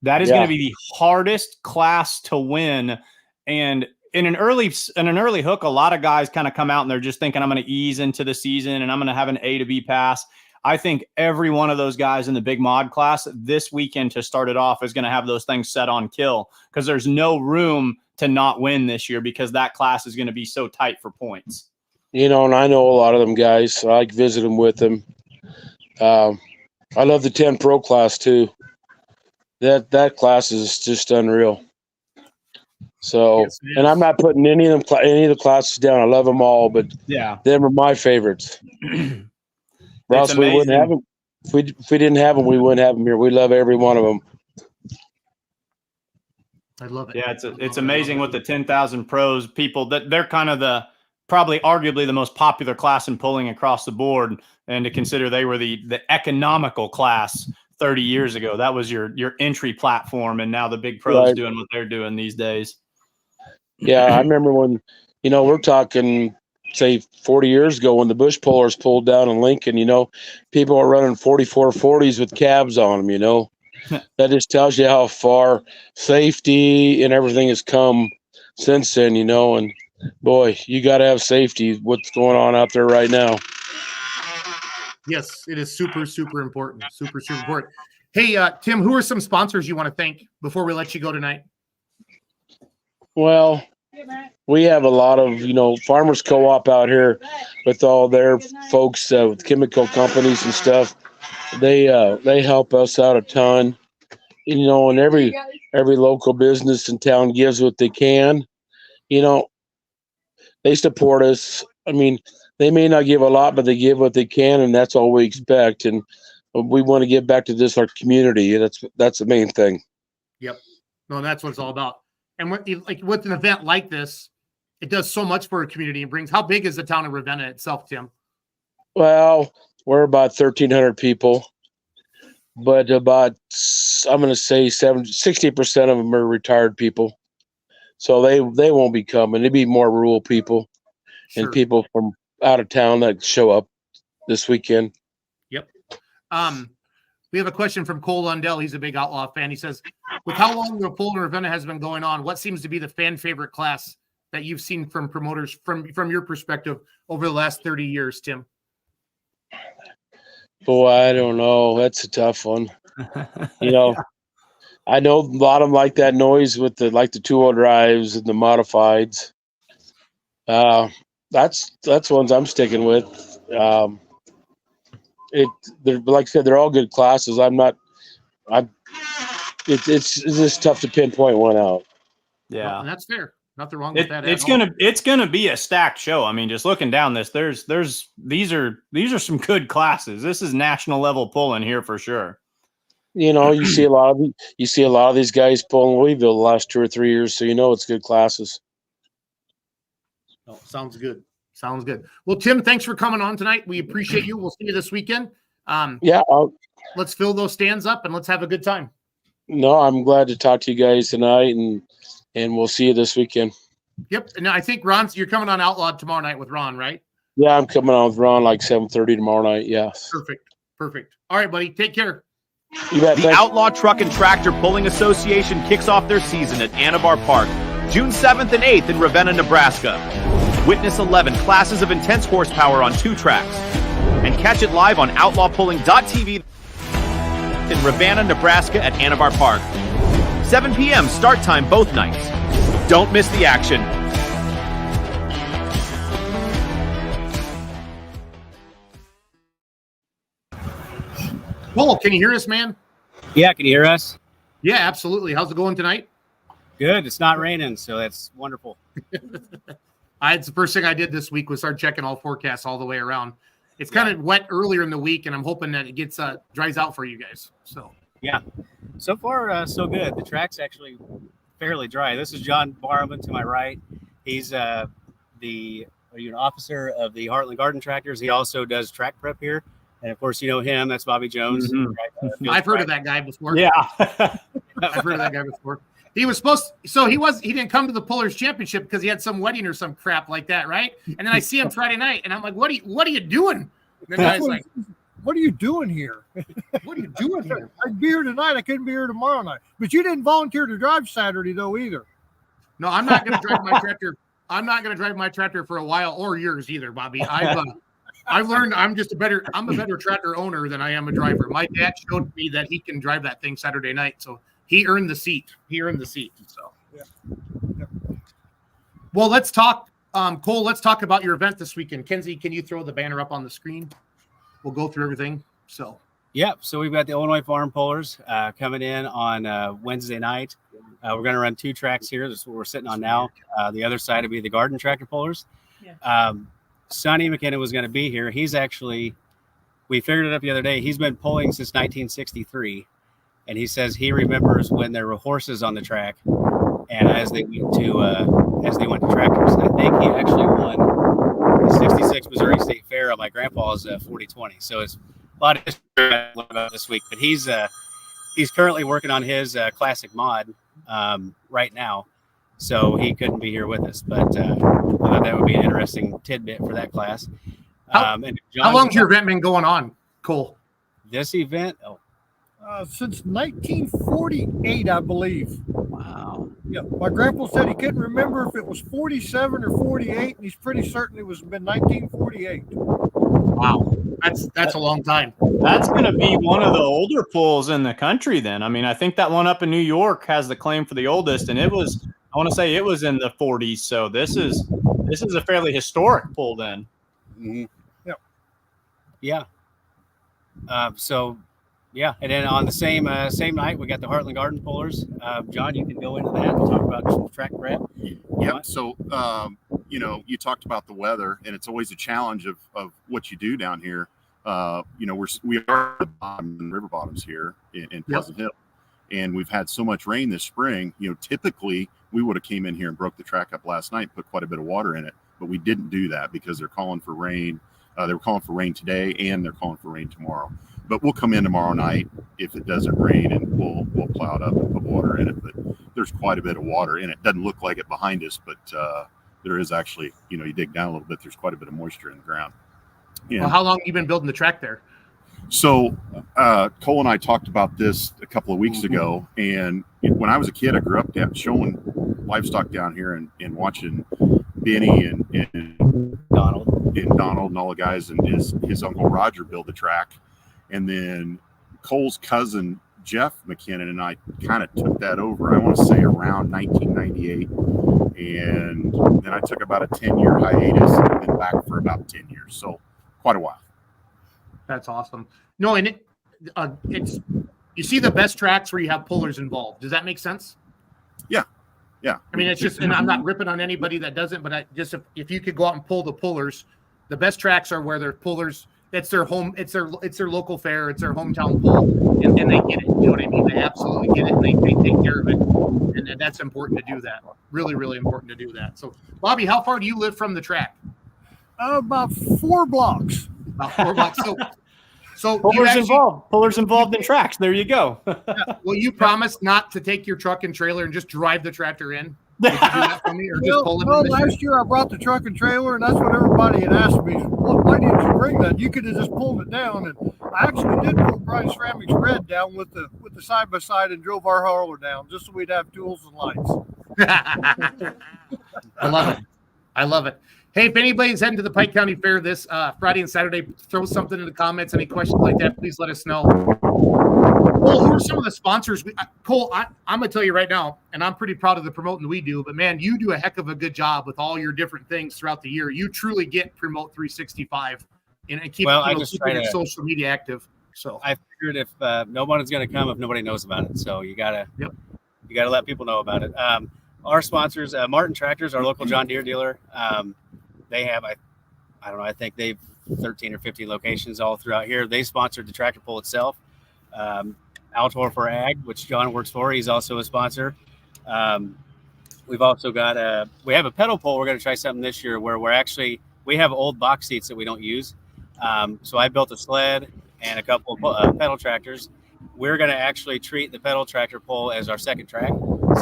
That is going to be the hardest class to win. And in an early hook, a lot of guys kind of come out and they're just thinking, I'm going to ease into the season and I'm going to have an A to B pass. I think every one of those guys in the big mod class this weekend to start it off is going to have those things set on kill, because there's no room to not win this year because that class is going to be so tight for points. And I know a lot of them guys, so I visit them with them. I love the 10 Pro class too. That class is just unreal. So, Yes, and I'm not putting any of the classes down. I love them all, but Yeah, them are my favorites. Or else we wouldn't have them. If we didn't have them, we wouldn't have them here. We love every one of them. I love it. Yeah, it's amazing with the 10,000 pros people that they're kind of probably arguably the most popular class in pulling across the board. And to consider they were the economical class 30 years ago, that was your entry platform. And now the big pros doing what they're doing these days. Yeah, I remember when, we're talking, say, 40 years ago when the bush pullers pulled down in Lincoln, people are running 4440s with cabs on them, That just tells you how far safety and everything has come since then, and boy, you got to have safety. What's going on out there right now? Yes, it is super, super important. Super, super important. Hey, Tim, who are some sponsors you want to thank before we let you go tonight? Well, we have a lot of, farmers co-op out here with all their folks with chemical companies and stuff. They help us out a ton, and every local business in town gives what they can. They support us. I mean, they may not give a lot, but they give what they can, and that's all we expect. And we want to give back to our community. That's the main thing. Yep. No, that's what it's all about. And with an event like this, it does so much for a community. It brings. How big is the town of Ravenna itself, Tim? Well, we're about 1,300 people, but about, I'm going to say 60% of them are retired people. So they won't be coming. It'd be more rural people and people from out of town that show up this weekend. Yep. We have a question from Cole Lundell. He's a big Outlaw fan. He says, with how long the pull in Ravenna has been going on, what seems to be the fan favorite class that you've seen from promoters from your perspective over the last 30 years, Tim? Boy, I don't know. That's a tough one. I know a lot of them like that noise with the 2-wheel drives and the modifieds. That's ones I'm sticking with. Like I said, they're all good classes. It's just tough to pinpoint one out. Yeah, well, and that's fair. Nothing wrong with that. It's gonna be a stacked show. I mean, just looking down this, these are some good classes. This is national level pulling here for sure. You see a lot of these guys pulling Louisville the last 2 or 3 years, so it's good classes. Oh, sounds good. Sounds good. Well, Tim, thanks for coming on tonight. We appreciate you. We'll see you this weekend. Yeah. Let's fill those stands up and let's have a good time. No, I'm glad to talk to you guys tonight, and we'll see you this weekend. Yep. And I think you're coming on Outlawed tomorrow night with Ron, right? Yeah, I'm coming on with Ron like 7:30 tomorrow night. Yes. Perfect. All right, buddy. Take care. You bet. The Outlaw Truck and Tractor Pulling Association kicks off their season at Anabar Park, June 7th and 8th in Ravenna, Nebraska. Witness 11 classes of intense horsepower on 2 tracks. And catch it live on outlawpulling.tv in Ravenna, Nebraska at Anabar Park. 7 p.m. start time both nights. Don't miss the action. Cole, can you hear us, man? Yeah, can you hear us? Yeah, absolutely. How's it going tonight? Good. It's not raining, so that's wonderful. It's the first thing I did this week was start checking all forecasts all the way around. It's kind of wet earlier in the week, and I'm hoping that it gets dries out for you guys. So yeah, so far so good. The track's actually fairly dry. This is John Barman to my right. He's the officer of the Heartland Garden Tractors. He also does track prep here, and of course you know him. That's Bobby Jones. Mm-hmm. I've heard of that guy before. Yeah, I've heard of that guy before. He was supposed to, so he didn't come to the Pullers Championship because he had some wedding or some crap like that, right? And then I see him Friday night, and I'm like, "What are you doing?" And the guy's like, "What are you doing here? What are you doing here? I'd be here tonight. I couldn't be here tomorrow night. But you didn't volunteer to drive Saturday though either." No, I'm not going to drive my tractor. I'm not going to drive my tractor for a while, or yours either, Bobby. I've learned I'm a better tractor owner than I am a driver. My dad showed me that he can drive that thing Saturday night, so he earned the seat. So, yeah. Well, let's talk, Cole. Let's talk about your event this weekend. Kenzie, can you throw the banner up on the screen? We'll go through everything. So, Yep. So we've got the Illinois Farm Pullers coming in on Wednesday night. We're going to run 2 tracks here. This is what we're sitting on now. The other side will be the Garden Tractor Pullers. Sonny McKinnon was going to be here. He's actually, we figured it up the other day. He's been pulling since 1963. And he says he remembers when there were horses on the track. And as they went to tractors, I think he actually won the 66 Missouri State Fair on my grandpa's 40-20. So it's a lot of history about this week, but he's currently working on his classic mod right now, so he couldn't be here with us. But I thought that would be an interesting tidbit for that class. How long's your event been going on, Cole? This event, Since 1948, I believe. wow, Yeah, my grandpa said he couldn't remember if it was 47 or 48, and he's pretty certain it was been 1948. Wow, that's a long time. That's going to be one of the older pulls in the country then. I mean, I think that one up in New York has the claim for the oldest, and I want to say it was in the 40s. So this is a fairly historic pull then. mm-hmm. Yeah. And then on the same night, we got the Heartland Garden Pullers. John, you can go into that and talk about some track prep. Yep. So, you talked about the weather, and it's always a challenge of what you do down here. We are at the river bottoms here in Pleasant Hill, and we've had so much rain this spring. Typically we would have came in here and broke the track up last night, put quite a bit of water in it, but we didn't do that because they're calling for rain. They were calling for rain today, and they're calling for rain tomorrow. But we'll come in tomorrow night if it doesn't rain, and we'll plow it up and put water in it. But there's quite a bit of water in it. Doesn't look like it behind us, but there is actually, you dig down a little bit, there's quite a bit of moisture in the ground. Well, how long have you been building the track there? So Cole and I talked about this a couple of weeks ago, and when I was a kid, I grew up showing livestock down here and watching Benny and Donald and all the guys, and his uncle Roger build the track. And then Cole's cousin Jeff McKinnon and I kind of took that over, I want to say around 1998. And then I took about a 10-year hiatus and been back for about 10 years. So quite a while. That's awesome. No, and it's you see the best tracks where you have pullers involved. Does that make sense? Yeah. I mean, it's just, and I'm not ripping on anybody that doesn't, but if you could go out and pull the pullers, the best tracks are where they're pullers. It's their home. It's their local fair. It's their hometown pull, and they get it. You know what I mean? They absolutely get it. And they take care of it, and that's important to do that. Really, really important to do that. So, Bobby, how far do you live from the track? About 4 blocks. About 4 blocks. So pullers involved in tracks. There you go. Will you promise not to take your truck and trailer and just drive the tractor in? Would you do that for me, or just pull it in? Last year I brought the truck and trailer, and that's what everybody had asked me. Why didn't you bring that? You could have just pulled it down. And I actually did pull Brian Ceramic's red down with the side by side and drove our hauler down just so we'd have tools and lights. I love it. Hey, if anybody's heading to the Pike County Fair this Friday and Saturday, throw something in the comments. Any questions like that, please let us know. Well, who are some of the sponsors? Cole, I'm going to tell you right now, and I'm pretty proud of the promoting we do, but man, you do a heck of a good job with all your different things throughout the year. You truly get Promote 365 and keep keeping your social media active. So I figured if nobody's going to come if nobody knows about it, so you gotta let people know about it. Our sponsors, Martin Tractors, our local John Deere dealer, they have I don't know, I think they've 13 or 15 locations all throughout here. They sponsored the tractor pull itself. Altor for Ag, which John works for, he's also a sponsor. We've also got we have a pedal pull. We're going to try something this year where we have old box seats that we don't use. So I built a sled and a couple of pedal tractors. We're going to actually treat the pedal tractor pull as our second track.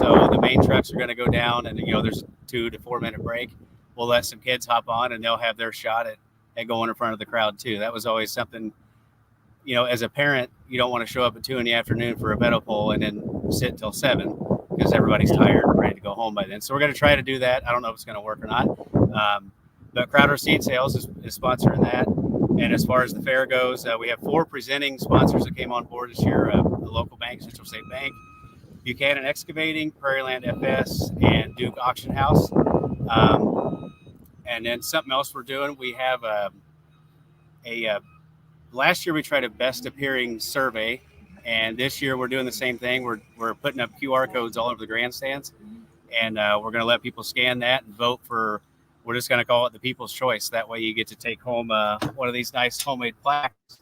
So the main trucks are going to go down, and there's a 2 to 4 minute break. We'll let some kids hop on, and they'll have their shot at going in front of the crowd too. That was always something. As a parent, you don't want to show up at 2 p.m. for a pedal pull and then sit till 7, because because everybody's tired and ready to go home by then. So we're going to try to do that. I don't know if it's going to work or not. But Crowder Seed Sales is sponsoring that. And as far as the fair goes, we have 4 presenting sponsors that came on board this year: the local bank, Central State Bank, Buchanan Excavating, Prairie Land FS, and Duke Auction House. And then something else we're doing, we have last year we tried a best appearing survey, and this year we're doing the same thing. We're putting up QR codes all over the grandstands, and we're going to let people scan that and vote for. We're just going to call it the People's Choice. That way you get to take home one of these nice homemade plaques,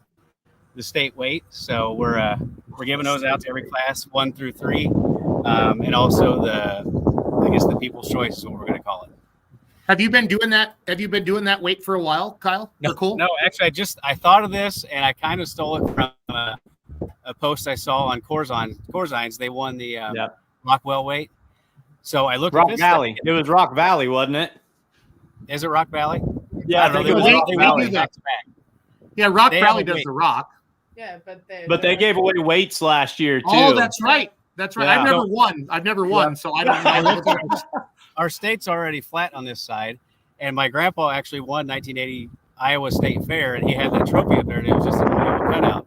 the state weight. So we're giving those out to every class 1 through 3, and also the People's Choice is what we're going to call it. Have you been doing that? Have you been doing that weight for a while, Kyle? No, cool. No, actually, I thought of this, and I kind of stole it from a post I saw on Corzines. They won the Rockwell weight. So I looked Rock at this Valley. It was Rock Valley, wasn't it? Is it Rock Valley? Yeah, I don't know. Rock Valley. Yeah, Rock They Valley have a does weight. the rock. Yeah, But they gave away weights last year too. Oh, that's right. That's right. Yeah. I've never won, so I don't know. Our state's already flat on this side, and my grandpa actually won 1980 Iowa State Fair, and he had that trophy up there, and it was just an Iowa cutout.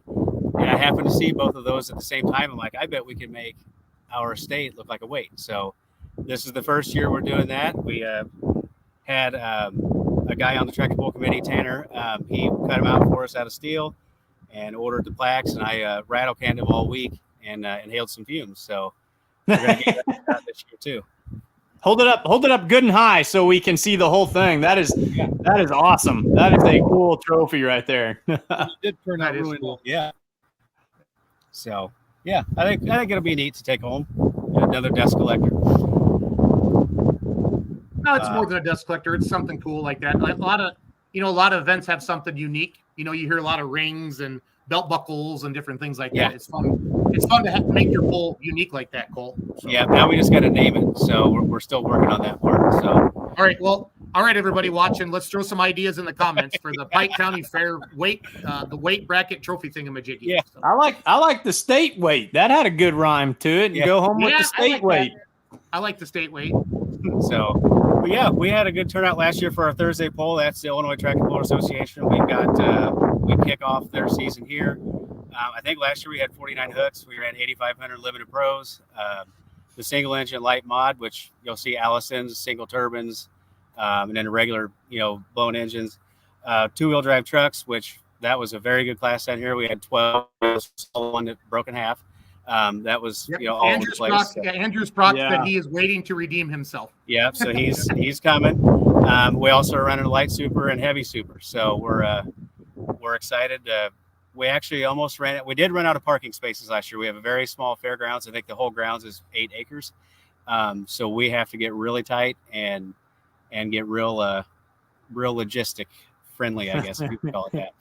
And I happened to see both of those at the same time. I'm like, I bet we can make our state look like a weight. So this is the first year we're doing that. We had a guy on the tractor pull committee, Tanner. He cut them out for us out of steel and ordered the plaques, and I rattle canned them all week and inhaled some fumes. So we're going to get that this year too. Hold it up good and high so we can see the whole thing. That is awesome. That is a cool trophy right there. It did turn out really cool. Yeah. So yeah, I think it'll be neat to take home another dust collector. No, it's more than a dust collector. It's something cool like that. A lot of events have something unique. You hear a lot of rings and belt buckles and different things like that. It's fun. It's fun to make your pull unique like that, Cole. So. Yeah, now we just got to name it. So we're still working on that part. So all right, everybody watching, let's throw some ideas in the comments for the Pike County Fair weight, the weight bracket trophy thingamajiggy. Yeah, so. I like the state weight. That had a good rhyme to it. And go home with the state weight. I like the state weight. So, but yeah, we had a good turnout last year for our Thursday poll. That's the Illinois Tractor Puller Association. We kick off their season here. I think last year we had 49 hooks. We ran 8,500 limited pros. The single engine light mod, which you'll see Allison's, single turbines, and then the regular, blown engines. 2-wheel drive trucks, which that was a very good class down here. We had 12, one that broke in half. That was, all over the place. Andrew's Brock said he is waiting to redeem himself. Yeah, so he's coming. We also are running a light super and heavy super. So we're excited. We actually almost ran it. We did run out of parking spaces last year. We have a very small fairgrounds. I think the whole grounds is 8 acres. So we have to get really tight and get real logistic friendly, I guess if you could call it that.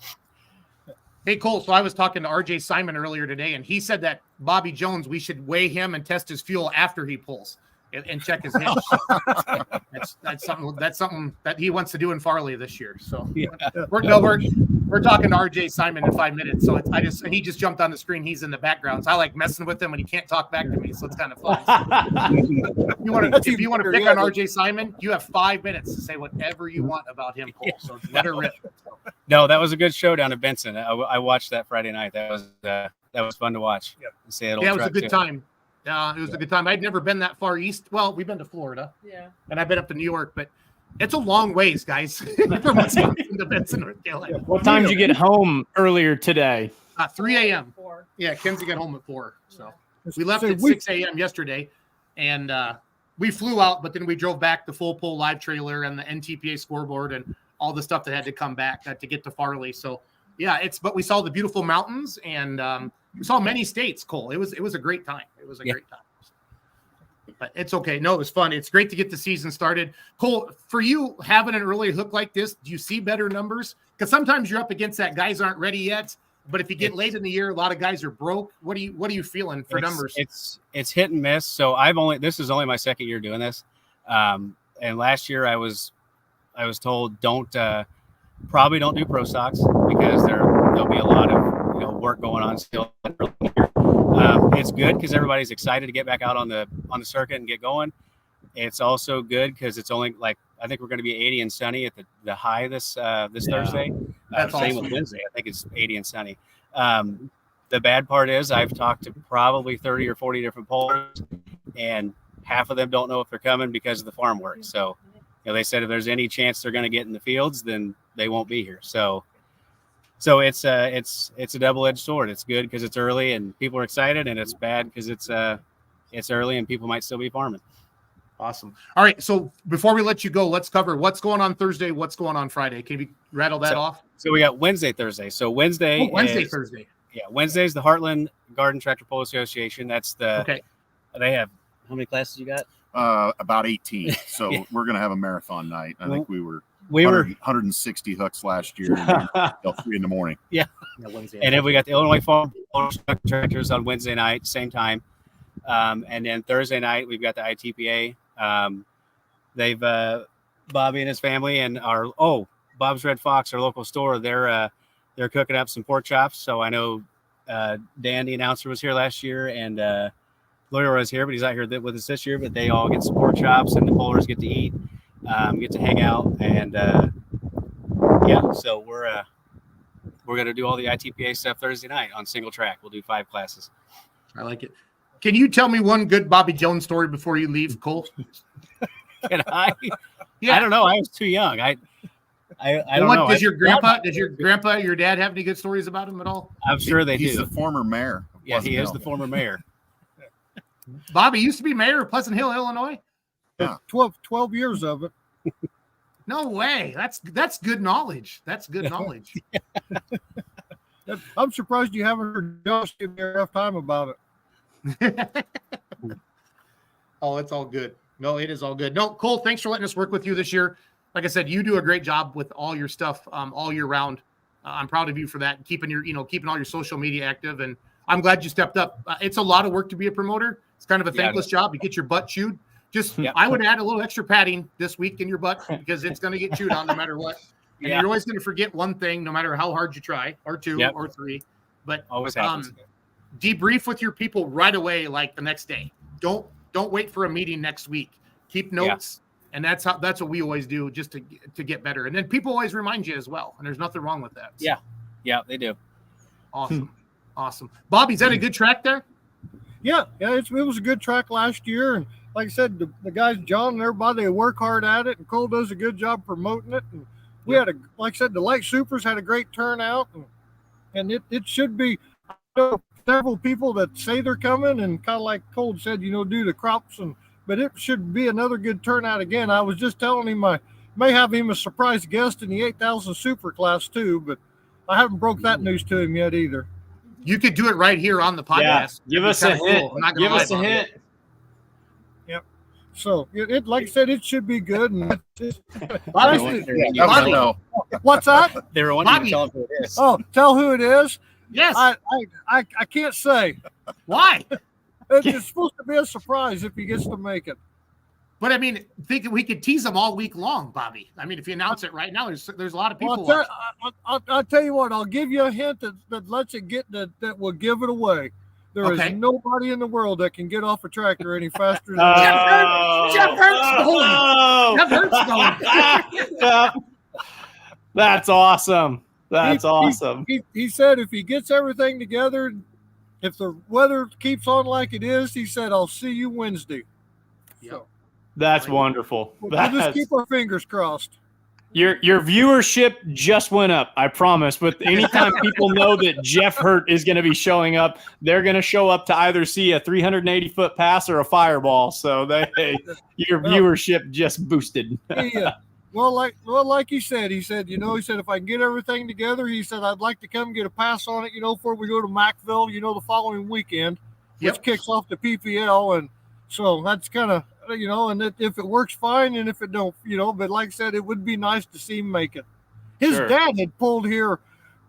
Hey, Cole, so I was talking to RJ Simon earlier today, and he said that Bobby Jones, we should weigh him and test his fuel after he pulls and check his hitch. That's something that he wants to do in Farley this year. So we're talking to RJ Simon in 5 minutes. So he just jumped on the screen. He's in the background. So I like messing with him when he can't talk back to me. So it's kind of fun. If you want to pick on RJ Simon, you have 5 minutes to say whatever you want about him, Cole. So let her rip. No, that was a good show down in Benson. I watched that Friday night. That was fun to watch. It was a good time. It was a good time. I'd never been that far east. Well, we've been to Florida. Yeah. And I've been up to New York, but it's a long ways, guys, from Wisconsin to Benson, North Carolina. What time did you get home earlier today? 3 a.m. 4. Yeah, Kenzie got home at 4. So we left at 6 a.m. yesterday, and we flew out, but then we drove back the full pull live trailer and the NTPA scoreboard and all the stuff that had to come back to get to Farley. So yeah, but we saw the beautiful mountains and we saw many states, Cole. It was a great time. It was a great time. But it's okay. No, it was fun. It's great to get the season started. Cole, for you having an early hook like this, do you see better numbers? Because sometimes you're up against that guys aren't ready yet. But if you get late in the year, a lot of guys are broke. What are you feeling for numbers? It's hit and miss. So this is only my second year doing this. And last year I was told probably don't do pro stocks because there'll be a lot of work going on still. it's good because everybody's excited to get back out on the circuit and get going. It's also good because it's only like I think we're going to be 80 and sunny at the high this Thursday. That's same awesome. with Wednesday. I think it's 80 and sunny. The bad part is I've talked to probably 30 or 40 different pullers, and half of them don't know if they're coming because of the farm work. So, they said if there's any chance they're going to get in the fields, then they won't be here. So it's a double-edged sword. It's good because it's early and people are excited, and it's bad because it's early and people might still be farming. Awesome. All right. So before we let you go, let's cover what's going on Thursday, what's going on Friday. Can you rattle that off? So we got Wednesday, Thursday. So Wednesday, Thursday. Yeah, Wednesday is the Heartland Garden Tractor Pole Association. That's Okay. They have how many classes you got? About 18. So Yeah. we're going to have a marathon night. I think we were 160 hooks last year until 3 in the morning. Yeah. And then we got the Illinois Farm Tractors on Wednesday night, same time. And then Thursday night, we've got the ITPA. They've Bobby and his family and Bob's Red Fox, our local store, they're cooking up some pork chops. So I know Dan, the announcer, was here last year, and Lawyer was here, but he's not here with us this year. But they all get some pork chops, and the pullers get to eat, get to hang out, and so we're gonna do all the ITPA stuff Thursday night on single track. We'll do 5 classes. I like it. Can you tell me one good Bobby Jones story before you leave, Cole? Can I? Yeah. I don't know. I was too young. I don't know. Does your grandpa, your dad have any good stories about him at all? I'm sure they He's do. the former mayor. of Yeah, he Pleasant is Hill. the former mayor. Bobby used to be mayor of Pleasant Hill, Illinois. Yeah. 12 years of it. No way. That's good knowledge. That's good knowledge. I'm surprised you haven't heard Josh give me a rough time about it. Oh, it's all good. No, it is all good. No, Cole, thanks for letting us work with you this year. Like I said, you do a great job with all your stuff all year round. I'm proud of you for that, keeping all your social media active, and I'm glad you stepped up. It's a lot of work to be a promoter. It's kind of a thankless job. You get your butt chewed. I would add a little extra padding this week in your butt because it's going to get chewed on no matter what. And you're always going to forget one thing, no matter how hard you try, or 2 or 3. But Always happens. Debrief with your people right away, like the next day. Don't wait for a meeting next week. Keep notes, and that's what we always do, just to get better. And then people always remind you as well, and there's nothing wrong with that. So. Yeah, they do. Awesome. Bobby, is that a good track there? Yeah, it was a good track last year, and like I said, the guys, John and everybody, they work hard at it, and Cole does a good job promoting it. And we had like I said, the Light Supers had a great turnout, and it should be. I know several people that say they're coming, and kind of like Cole said, do the crops, but it should be another good turnout again. I was just telling him I may have him a surprise guest in the 8,000 Super class too, but I haven't broke that news to him yet either. You could do it right here on the podcast. Yeah. Give us a hint. Give us a hint. Yep. So it like I said, it should be good. And Bobby, what's that? They were wanting to tell who it is. Oh, tell who it is. Yes. I can't say. Why? It's supposed to be a surprise if he gets to make it. But I mean, think we could tease them all week long, Bobby. I mean, if you announce it right now, there's a lot of people. Well, I'll tell you what. I'll give you a hint that lets it get that will give it away. There is nobody in the world that can get off a tractor any faster than Jeff Hurt's going. That's awesome. That's awesome. He said if he gets everything together, if the weather keeps on like it is, he said, I'll see you Wednesday. So, that's wonderful. We'll just keep our fingers crossed. Your viewership just went up, I promise. But anytime people know that Jeff Hurt is going to be showing up, they're going to show up to either see a 380-foot pass or a fireball. So your viewership just boosted. Well, like he said, he said if I can get everything together, he said I'd like to come get a pass on it, before we go to Mackville, the following weekend, which kicks off the PPL, and so that's kind of and if it works, fine, and if it don't, but like I said, it would be nice to see him make it. His dad had pulled here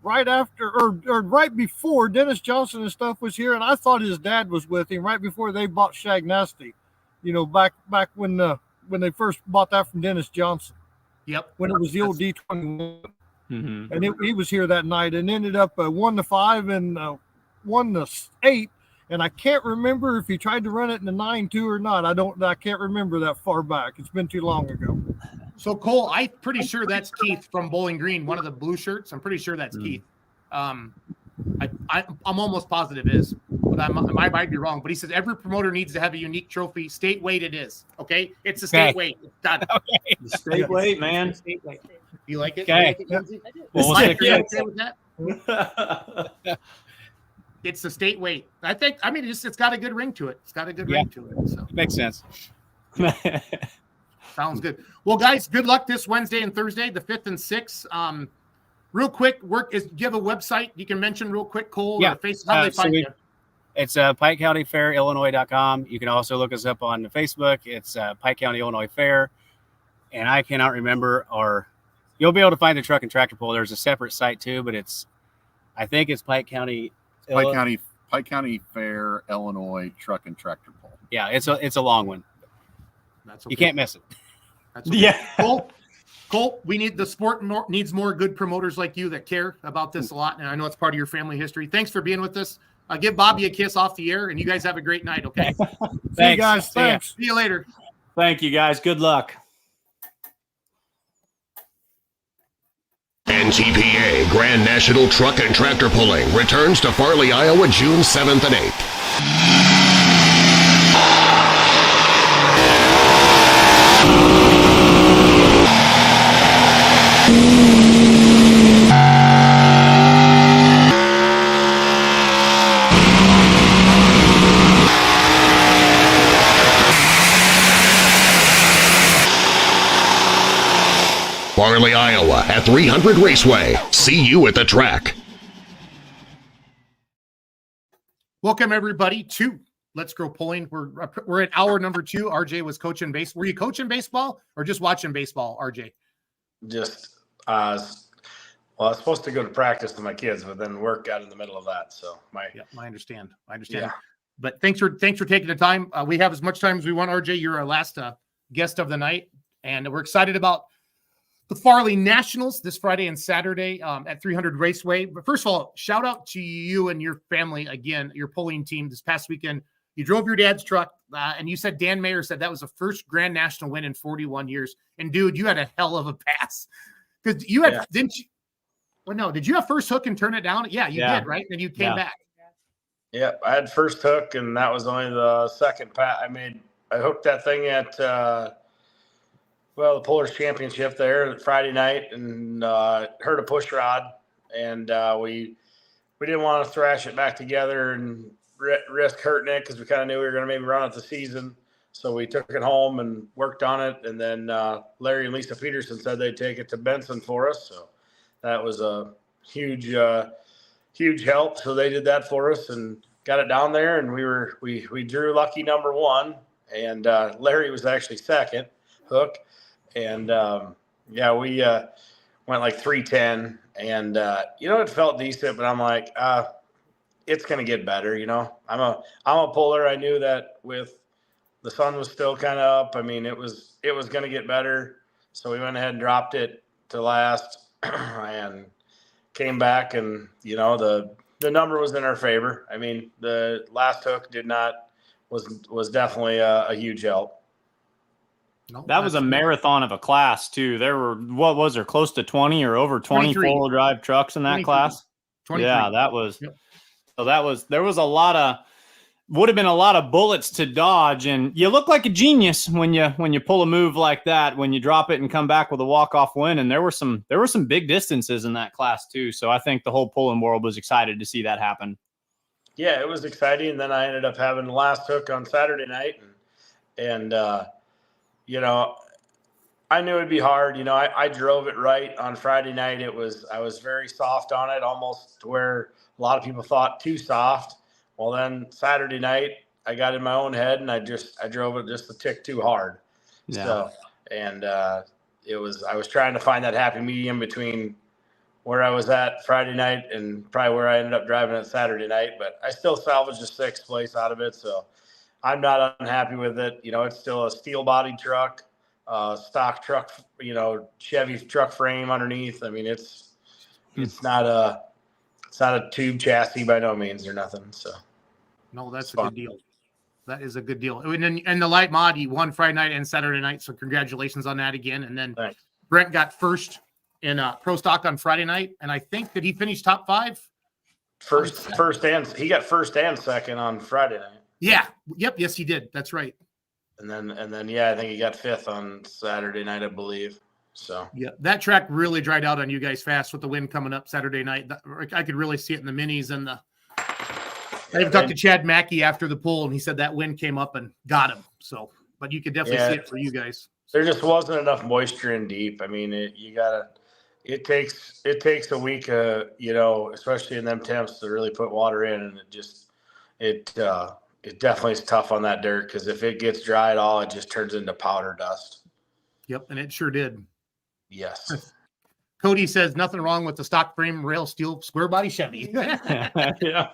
right after or right before Dennis Johnson and stuff was here, and I thought his dad was with him right before they bought Shag Nasty, back when they first bought that from Dennis Johnson. Yep. When it was the old D21. Mm-hmm. And he was here that night and ended up 1-5 and 1-8. And I can't remember if he tried to run it in the 9.2 or not. I can't remember that far back. It's been too long ago. So Cole, I'm pretty sure that's Keith from Bowling Green, one of the blue shirts. I'm pretty sure that's Keith. I'm almost positive it is, but I might be wrong. But he says every promoter needs to have a unique trophy. State weight it is. Okay, it's a state weight. It's done. Okay. The state weight, man. State weight. You like it? Okay. You like it, well, Mike, okay with that? It's the state weight. It's got a good ring to it. It's got a good ring to it. So makes sense. Sounds good. Well, guys, good luck this Wednesday and Thursday, the 5th and 6th. Real quick, do you have a website you can mention real quick, Cole? Yeah. Or Facebook? How do they find you? It's PikeCountyFairIllinois.com. You can also look us up on Facebook. It's Pike County Illinois Fair. And I cannot remember, or you'll be able to find the truck and tractor pull. There's a separate site too, but I think it's Pike County Fair, Illinois Truck and Tractor Pull. Yeah, it's a long one. That's okay. You can't miss it. That's okay. Yeah. Cole, we need the sport needs more good promoters like you that care about this a lot. And I know it's part of your family history. Thanks for being with us. Give Bobby a kiss off the air, and you guys have a great night. Okay. See you guys. Thanks. See you later. Thank you, guys. Good luck. NTPA Grand National Truck and Tractor Pulling returns to Farley, Iowa, June 7th and 8th. Farley, Iowa at 300 Raceway. See you at the track. Welcome, everybody, to Let's Grow Pulling. We're at hour number 2. RJ was coaching baseball. Were you coaching baseball or just watching baseball, RJ? Just, I was supposed to go to practice with my kids, but then work got in the middle of that. So I understand. Yeah. But thanks for taking the time. We have as much time as we want, RJ. You're our last guest of the night, and we're excited about the Farley Nationals this Friday and Saturday at 300 Raceway. But first of all, shout out to you and your family again, your pulling team this past weekend. You drove your dad's truck, and you said Dan Mayer said that was the first Grand National win in 41 years. And dude, you had a hell of a pass because you had didn't you? Well, no, did you have first hook and turn it down? Yeah, you did, right? And you came back. Yeah, I had first hook, and that was only the second pat I made. I hooked that thing at the Pullers Championship there Friday night, and heard a push rod, and we didn't want to thrash it back together and risk hurting it because we kind of knew we were going to maybe run it the season. So we took it home and worked on it, and then Larry and Lisa Peterson said they'd take it to Benson for us. So that was a huge help. So they did that for us and got it down there, and we drew lucky number 1, and Larry was actually second hook. And, we went like 310, and, it felt decent, but I'm like, it's going to get better. I'm a puller. I knew that with the sun was still kind of up. I mean, it was going to get better. So we went ahead and dropped it to last and came back, and, the number was in our favor. I mean, the last hook was definitely a huge help. No, that was a marathon of a class too. There were close to 20 or over 20 four-wheel drive trucks in that class. 23. Yeah, that was. Yep. So there was would have been a lot of bullets to dodge, and you look like a genius when you pull a move like that, when you drop it and come back with a walk-off win. And there were some big distances in that class too. So I think the whole pulling world was excited to see that happen. Yeah, it was exciting. And then I ended up having the last hook on Saturday night, and I knew it'd be hard. I drove it right on Friday night. I was very soft on it, almost to where a lot of people thought too soft. Well, then Saturday night I got in my own head and I drove it just a tick too hard. Yeah. So, and I was trying to find that happy medium between where I was at Friday night and probably where I ended up driving it Saturday night, but I still salvaged a 6th place out of it. So I'm not unhappy with it. It's still a steel body truck, stock truck, Chevy truck frame underneath. I mean, it's not a tube chassis by no means or nothing. So No, that's a good deal. That is a good deal. And the light mod, he won Friday night and Saturday night. So congratulations on that again. And then Thanks. Brent got first in pro stock on Friday night. And I think that he finished top 5. He got first and second on Friday night. Yeah. Yep. Yes, he did. That's right. And then, yeah, I think he got 5th on Saturday night, I believe. So yeah, that track really dried out on you guys fast with the wind coming up Saturday night. I could really see it in the minis and the. I even talked to Chad Mackey after the pull, and he said that wind came up and got him. So, but you could definitely see it for you guys. There just wasn't enough moisture in deep. I mean, it takes a week, especially in them temps to really put water in, and it definitely is tough on that dirt because if it gets dry at all, it just turns into powder dust. Yep, and it sure did. Yes. Cody says nothing wrong with the stock frame rail steel square body Chevy. Yeah.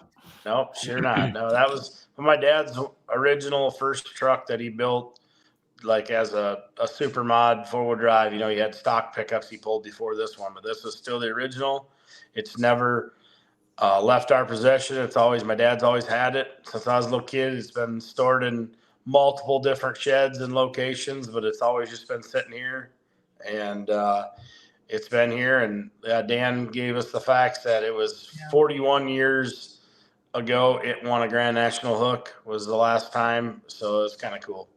Nope, sure not. No, that was my dad's original first truck that he built, like as a super mod 4-wheel drive. He had stock pickups he pulled before this one, but this is still the original. It's never left our possession. It's always, my dad's always had it since I was a little kid. It's been stored in multiple different sheds and locations, but it's always just been sitting here. And it's been here. And Dan gave us the facts that it was 41 years ago it won a Grand National Hook was the last time, so it's kind of cool.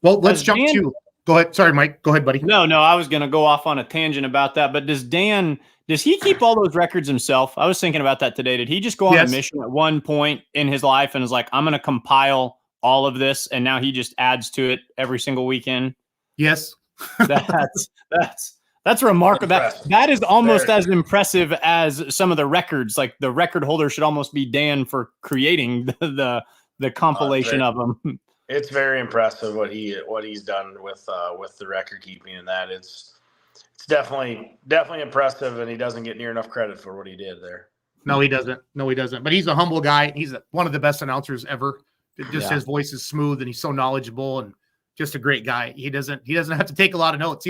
Well, let's jump to go ahead. Sorry, Mike, go ahead, buddy. No, I was going to go off on a tangent about that, but does he keep all those records himself? I was thinking about that today. Did he just go on a mission at one point in his life and is like, I'm going to compile all of this, and now he just adds to it every single weekend? Yes. That's remarkable. That is almost as impressive as some of the records. Like the record holder should almost be Dan for creating the compilation of them. It's very impressive what he's done with the record keeping, and that it's definitely impressive, and he doesn't get near enough credit for what he did there. No, he doesn't. But he's a humble guy. He's one of the best announcers ever. His voice is smooth, and he's so knowledgeable, and just a great guy. He doesn't have to take a lot of notes.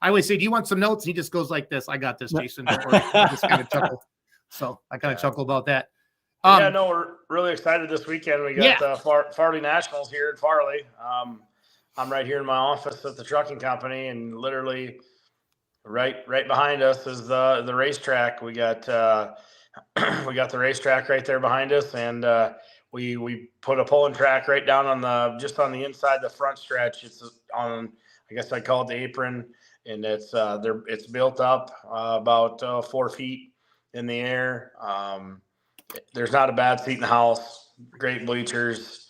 I always say, do you want some notes? And he just goes like this. I got this, Jason. Don't worry. I just kind of chuckle. So I kind of chuckle about that. We're really excited this weekend. We got the Farley Nationals here in Farley. I'm right here in my office at the trucking company, and literally right behind us is the racetrack. We got the racetrack right there behind us, and we put a pulling track right down on the inside the front stretch. It's on, I guess I call it the apron. And it's built up about 4 feet in the air. There's not a bad seat in the house. Great bleachers,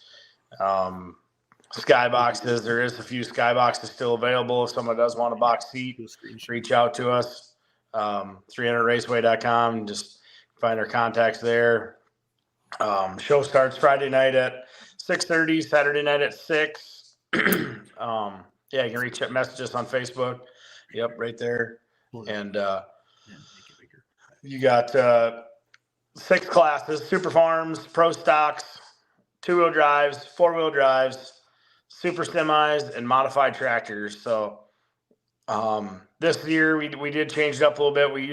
sky boxes. There is a few sky boxes still available. If someone does want a box seat, reach out to us. 300raceway.com. Just find our contacts there. Show starts Friday night at 6:30. Saturday night at 6. You can message us on Facebook. Yep, right there. And you got 6 classes: Super Farms, Pro Stocks, 2-wheel drives, 4-wheel drives, Super Semis, and modified tractors. So this year we did change it up a little bit. We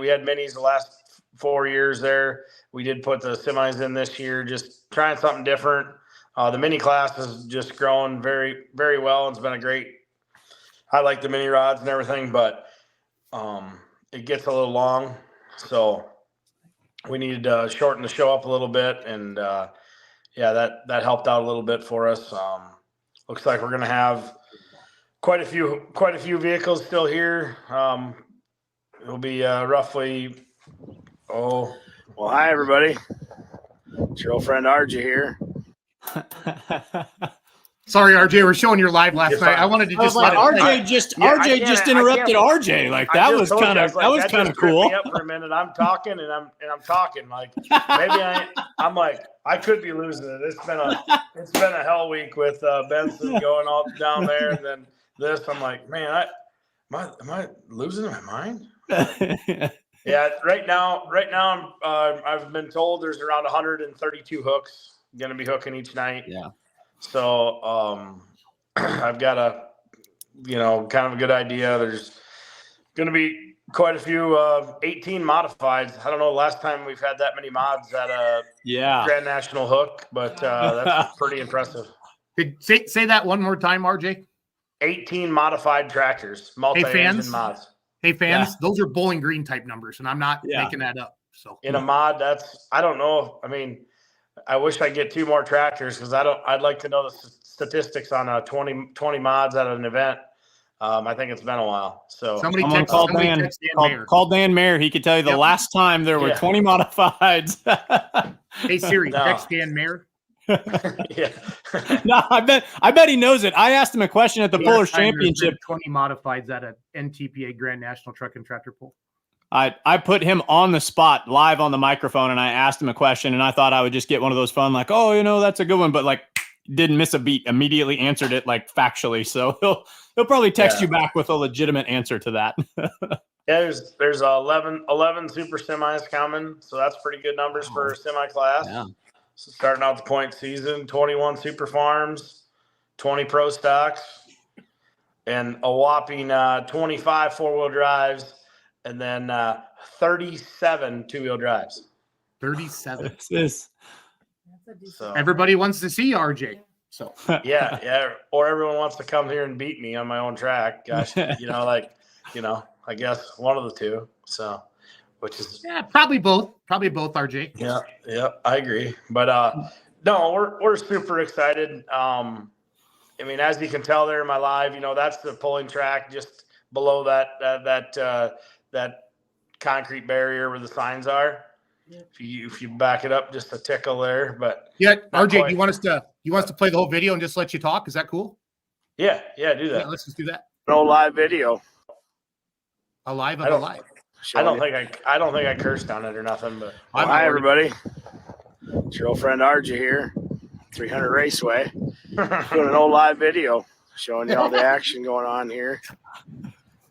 had minis the last 4 years there. We did put the semis in this year, just trying something different. The mini class has just grown very, very well. It's been a great. I like the mini rods and everything, but it gets a little long, so we needed to shorten the show up a little bit, and that helped out a little bit for us. Looks like we're going to have quite a few vehicles still here. It'll be roughly. Hi everybody. It's your old friend RJ here. Sorry, RJ, we're showing your live last night. I wanted to just let RJ just interrupted RJ. Like that was kind of cool. Me up for a minute. I'm talking and I'm talking like maybe I'm like I could be losing it. It's been a hell week with Benson going all down there, and then this. I'm like, man, am I losing my mind? Yeah, right now I've been told there's around 132 hooks going to be hooking each night. Yeah. So I've got kind of a good idea. There's going to be Quite a few 18 modifieds. I don't know the last time we've had that many mods at a Grand National hook, but that's pretty impressive. Say that one more time, RJ. 18 modified tractors, multi-engine mods. Hey fans, those are Bowling Green type numbers, and I'm not making that up. So in a mod, I don't know. I mean, I wish I get 2 more tractors because I'd like to know the statistics on 20 mods at an event. I think it's been a while. So somebody call Dan Mayer. He could tell you the last time there were 20 modifieds. Hey Siri, text Dan Mayer. No, I bet he knows it. I asked him a question at the Pullers Championship. 20 modifieds at an NTPA Grand National Truck and Tractor Pull. I put him on the spot live on the microphone, and I asked him a question, and I thought I would just get one of those fun, like, oh, you know, that's a good one, but like didn't miss a beat. Immediately answered it like factually. So he'll probably text you back with a legitimate answer to that. There's 11 super semis coming, so that's pretty good numbers for a semi class. Yeah. So starting out the point season, 21 super farms, 20 pro stocks, and a whopping 25 4-wheel drives, and then 37 2-wheel drives. 37. So everybody wants to see RJ. So yeah, or everyone wants to come here and beat me on my own track. Gosh, I guess one of the two. So, which is probably both. Probably both, RJ. Yeah, I agree. But no, we're super excited. I mean, as you can tell there in my live, that's the pulling track just below that concrete barrier where the signs are. Yeah. If you back it up just a tickle there, but RJ, do you want us to play the whole video and just let you talk? Is that cool? Yeah, do that. Yeah, let's just do that. No live video. A live. I don't think I cursed on it or nothing. But hi everybody, it's your old friend RJ here, 300 Raceway, doing an old live video showing you all the action going on here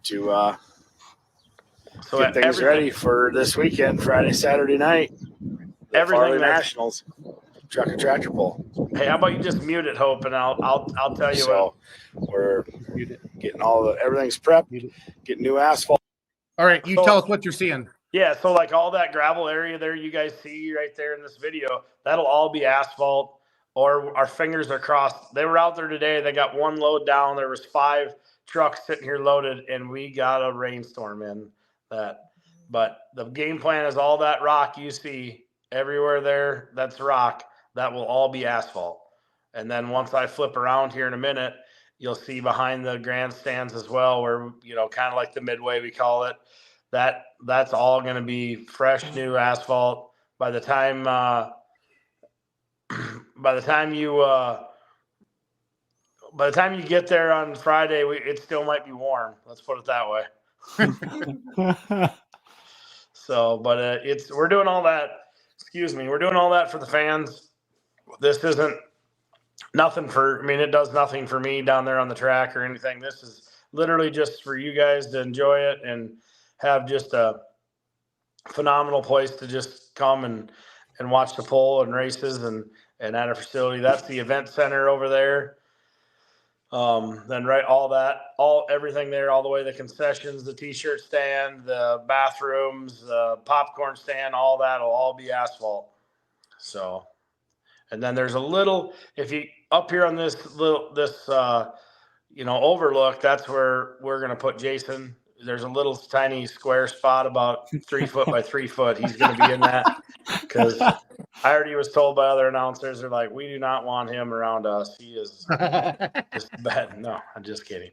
to get things ready for this weekend, Friday, Saturday night. Everything Nationals, truck and tractor pull. Hey, how about you just mute it, Hope, and I'll tell you what. We're getting everything's prepped, getting new asphalt. All right, tell us what you're seeing. Yeah, so like all that gravel area there you guys see right there in this video, that'll all be asphalt, or our fingers are crossed. They were out there today. They got one load down. There was 5 trucks sitting here loaded, and we got a rainstorm in that. But the game plan is all that rock you see everywhere there, that's rock, that will all be asphalt. And then once I flip around here in a minute, you'll see behind the grandstands as well, where, kind of like the midway, we call it, that's all going to be fresh new asphalt. By the time you get there on Friday, it still might be warm. Let's put it that way. So, but we're doing all that. We're doing all that for the fans. This isn't nothing it does nothing for me down there on the track or anything. This is literally just for you guys to enjoy it and have just a phenomenal place to just come and watch the pull and races and at our facility. That's the event center over there. Then everything there, all the way, the concessions, the t-shirt stand, the bathrooms, the popcorn stand, all that will all be asphalt. So, and then there's a little, if you up here on this overlook, that's where we're going to put Jason. There's a little tiny square spot about 3 foot by 3 foot. He's going to be in that because I already was told by other announcers, they're like, we do not want him around us. He is just bad. No, I'm just kidding.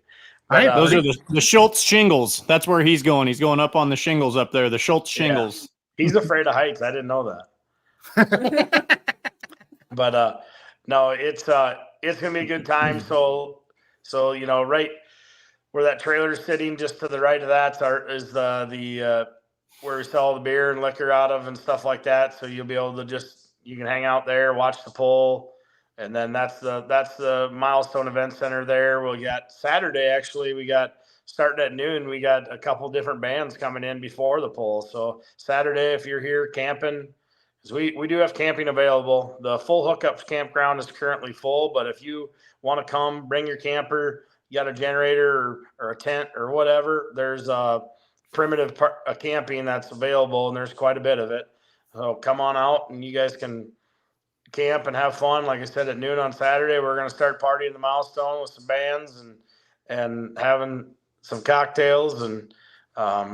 But, those are the Schultz shingles. That's where he's going. He's going up on the shingles up there, the Schultz shingles. Yeah. He's afraid of heights. I didn't know that. But no, it's going to be a good time. So right where that trailer is sitting, just to the right of that is the where we sell the beer and liquor out of and stuff like that. So you'll be able to you can hang out there, watch the pull, and then that's the Milestone Event Center there. We got Saturday, actually, we got starting at noon. We got a couple different bands coming in before the pull. So Saturday, if you're here camping, because we do have camping available. The full hookup campground is currently full, but if you want to come, bring your camper, you got a generator or a tent or whatever, there's primitive camping that's available, and there's quite a bit of it. So come on out, and you guys can camp and have fun. Like I said, at noon on Saturday, we're going to start partying the Milestone with some bands and having some cocktails, and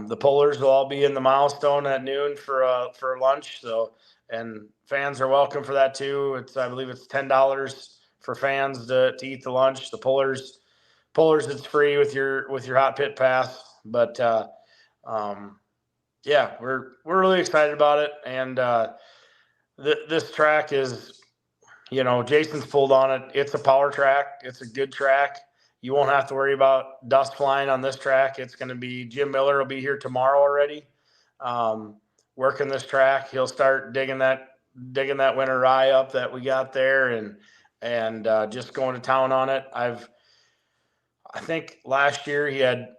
the pullers will all be in the Milestone at noon for lunch. So, and fans are welcome for that too. I believe it's $10 for fans to eat the lunch. The pullers, it's free with your hot pit pass. But yeah, we're really excited about it. And this track is, Jason's pulled on it. It's a power track. It's a good track. You won't have to worry about dust flying on this track. It's going to be Jim Miller will be here tomorrow already, working this track. He'll start digging that winter rye up that we got there, and just going to town on it. I think last year he had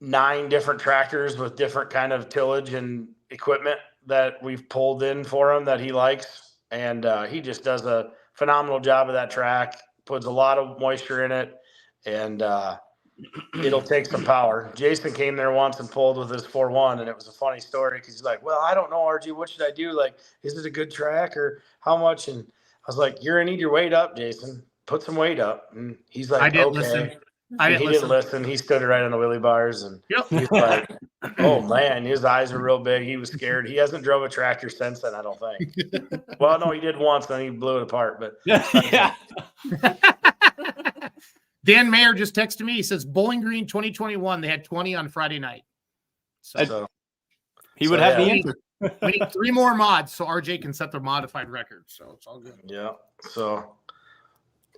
9 different tractors with different kind of tillage and equipment that we've pulled in for him that he likes, and he just does a phenomenal job of that track. Puts a lot of moisture in it. And it'll take some power. Jason came there once and pulled with his 4.1, and it was a funny story because he's like, well, I don't know, RG, what should I do? Like, is it a good track or how much? And I was like, you're going to need your weight up, Jason. Put some weight up. And he's like, I didn't okay. listen. He didn't listen. He stood right on the wheelie bars, and he's like, oh, man, his eyes are real big. He was scared. He hasn't drove a tractor since then, I don't think. Well, no, he did once, then he blew it apart. But yeah. Dan Mayer just texted me. He says Bowling Green 2021. They had 20 on Friday night. So he would have the answer. We need 3 more mods so RJ can set the modified record. So it's all good. Yeah. So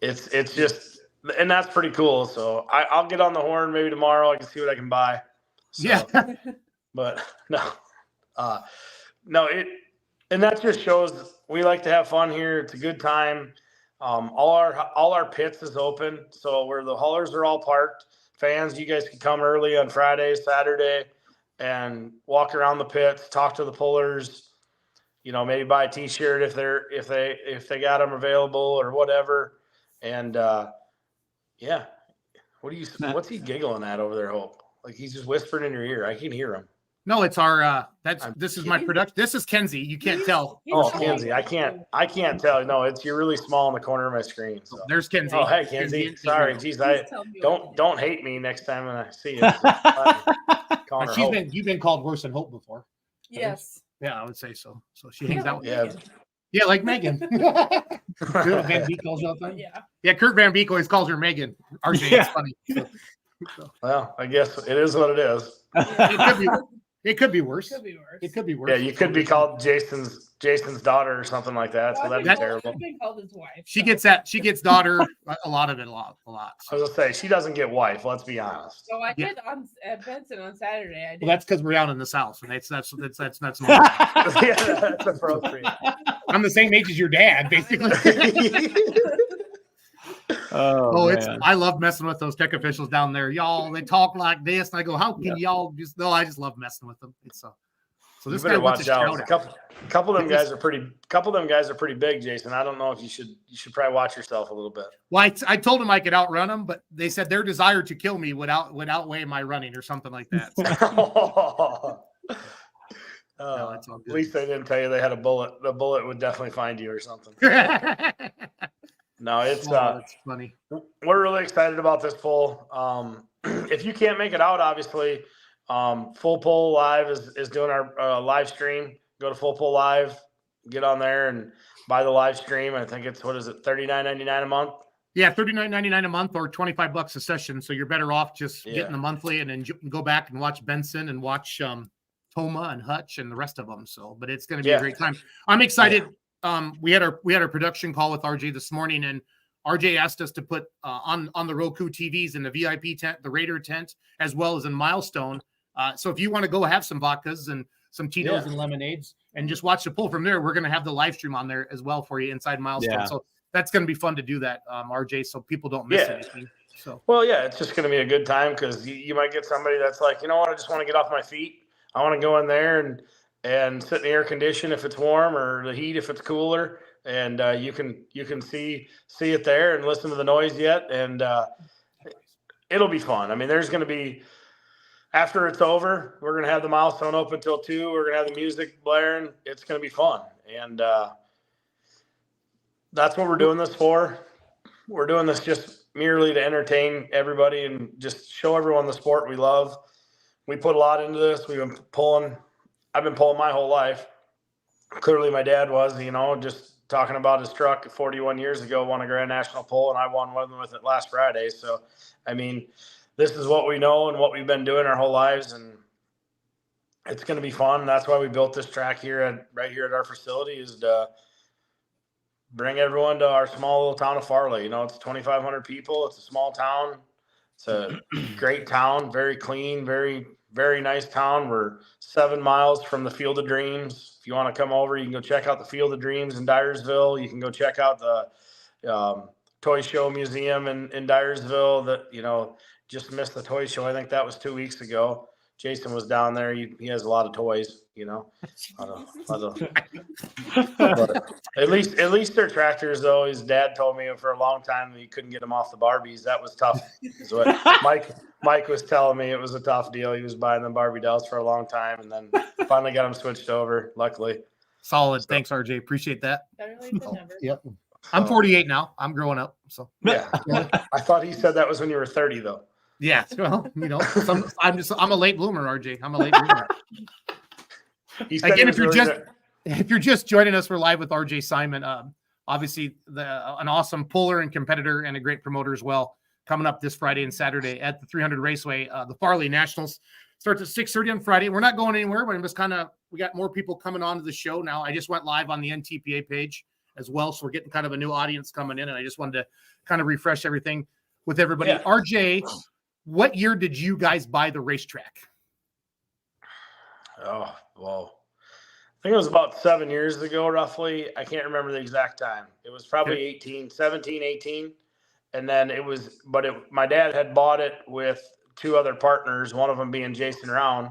it's just, and that's pretty cool. So I'll get on the horn maybe tomorrow. I can see what I can buy. So, yeah. But and that just shows we like to have fun here. It's a good time. All our pits is open, so where the haulers are all parked. Fans, you guys can come early on Friday, Saturday, and walk around the pits, talk to the pullers. Maybe buy a T-shirt if they got them available or whatever. And yeah, what's he giggling at over there, Hope? Like he's just whispering in your ear. I can hear him. No, it's our this is my production. This is Kenzie. You can't tell. Oh, Kenzie, I can't tell. No, you're really small in the corner of my screen. So. There's Kenzie. Oh, hey, Kenzie. Sorry, geez, don't hate me next time when I see you. You've been called worse than Hope before. Yes. Yeah, I would say so. So she hangs out with you. Yeah, like Megan. Kurt Van Beek calls you all the time. Yeah, Kurt Van Beek always calls her Megan. RJ, it's funny. Well, I guess it is what it is. It could be worse. It could be worse. Yeah, you could be called Jason's daughter or something like that. So that'd be terrible. I've been called his wife. She gets that. She gets daughter. A lot of it. A lot. I was gonna say she doesn't get wife. Let's be honest. So I did at Benson on Saturday. I did. Well, that's because we're out in the South, and that's normal. Yeah, that's appropriate. I'm the same age as your dad, basically. I love messing with those tech officials down there. Y'all, they talk like this, and I go, "How can y'all just?" No, I just love messing with them. It's so this guy wants to shout out. Couple of them guys are pretty big, Jason. I don't know if you should probably watch yourself a little bit. Well, I told them I could outrun them, but they said their desire to kill me would outweigh my running or something like that. So. No, at least they didn't tell you they had a bullet. The bullet would definitely find you or something. No, it's funny. We're really excited about this poll. If you can't make it out, obviously, Full Poll Live is doing our live stream. Go to Full Poll Live, get on there and buy the live stream. I think it's $39.99 a month. Yeah, $39.99 a month or $25 a session. So you're better off just getting the monthly and then go back and watch Benson and watch Toma and Hutch and the rest of them. So, but it's going to be a great time. I'm excited. Yeah. We had our production call with RJ this morning, and RJ asked us to put on the Roku TVs in the VIP tent, the Raider tent, as well as in Milestone. So if you want to go have some vodkas and some Tito's and lemonades and just watch the poll from there, we're going to have the live stream on there as well for you inside Milestone. Yeah. So that's going to be fun to do that, RJ, so people don't miss anything. So it's just going to be a good time because you might get somebody that's like, you know what, I just want to get off my feet. I want to go in there and sit in the air condition if it's warm or the heat if it's cooler, and you can see it there and listen to the noise yet, and it'll be fun. I mean, there's going to be after it's over, we're going to have the milestone open till 2. We're going to have the music blaring. It's going to be fun. And that's what we're doing this for. We're doing this just merely to entertain everybody and just show everyone the sport we love. We put a lot into this. I've been pulling my whole life. Clearly my dad was, just talking about his truck 41 years ago, won a Grand National pull, and I won one with it last Friday. So, I mean, this is what we know and what we've been doing our whole lives, and it's going to be fun. That's why we built this track right here at our facility, is to bring everyone to our small little town of Farley. It's 2,500 people. It's a small town. It's a great town, very clean, very, very nice town. We're 7 miles from the Field of Dreams. If you want to come over, you can go check out the Field of Dreams in Dyersville. You can go check out the Toy Show Museum in Dyersville that, just missed the toy show. I think that was 2 weeks ago. Jason was down there. He has a lot of toys, But at least their tractors, though. His dad told me for a long time that he couldn't get them off the Barbies. That was tough. Is what Mike was telling me. It was a tough deal. He was buying them Barbie dolls for a long time, and then finally got them switched over. Luckily, solid. Thanks, RJ. Appreciate that. Better late than never. Yep. I'm 48 now. I'm growing up. So yeah. I thought he said that was when you were 30, though. Yeah, well, I'm a late bloomer, RJ. I'm a late bloomer. Again, if you're just joining us, we're live with RJ Simon. Obviously, an awesome puller and competitor and a great promoter as well. Coming up this Friday and Saturday at the 300 Raceway, the Farley Nationals starts at 6:30 on Friday. We're not going anywhere, but I'm just we got more people coming on to the show now. I just went live on the NTPA page as well, so we're getting kind of a new audience coming in, and I just wanted to kind of refresh everything with everybody. Yeah. RJ, what year did you guys buy the racetrack? Oh, well, I think it was about 7 years ago, roughly. I can't remember the exact time. It was probably 17, 18. And then my dad had bought it with 2 other partners, one of them being Jason Round,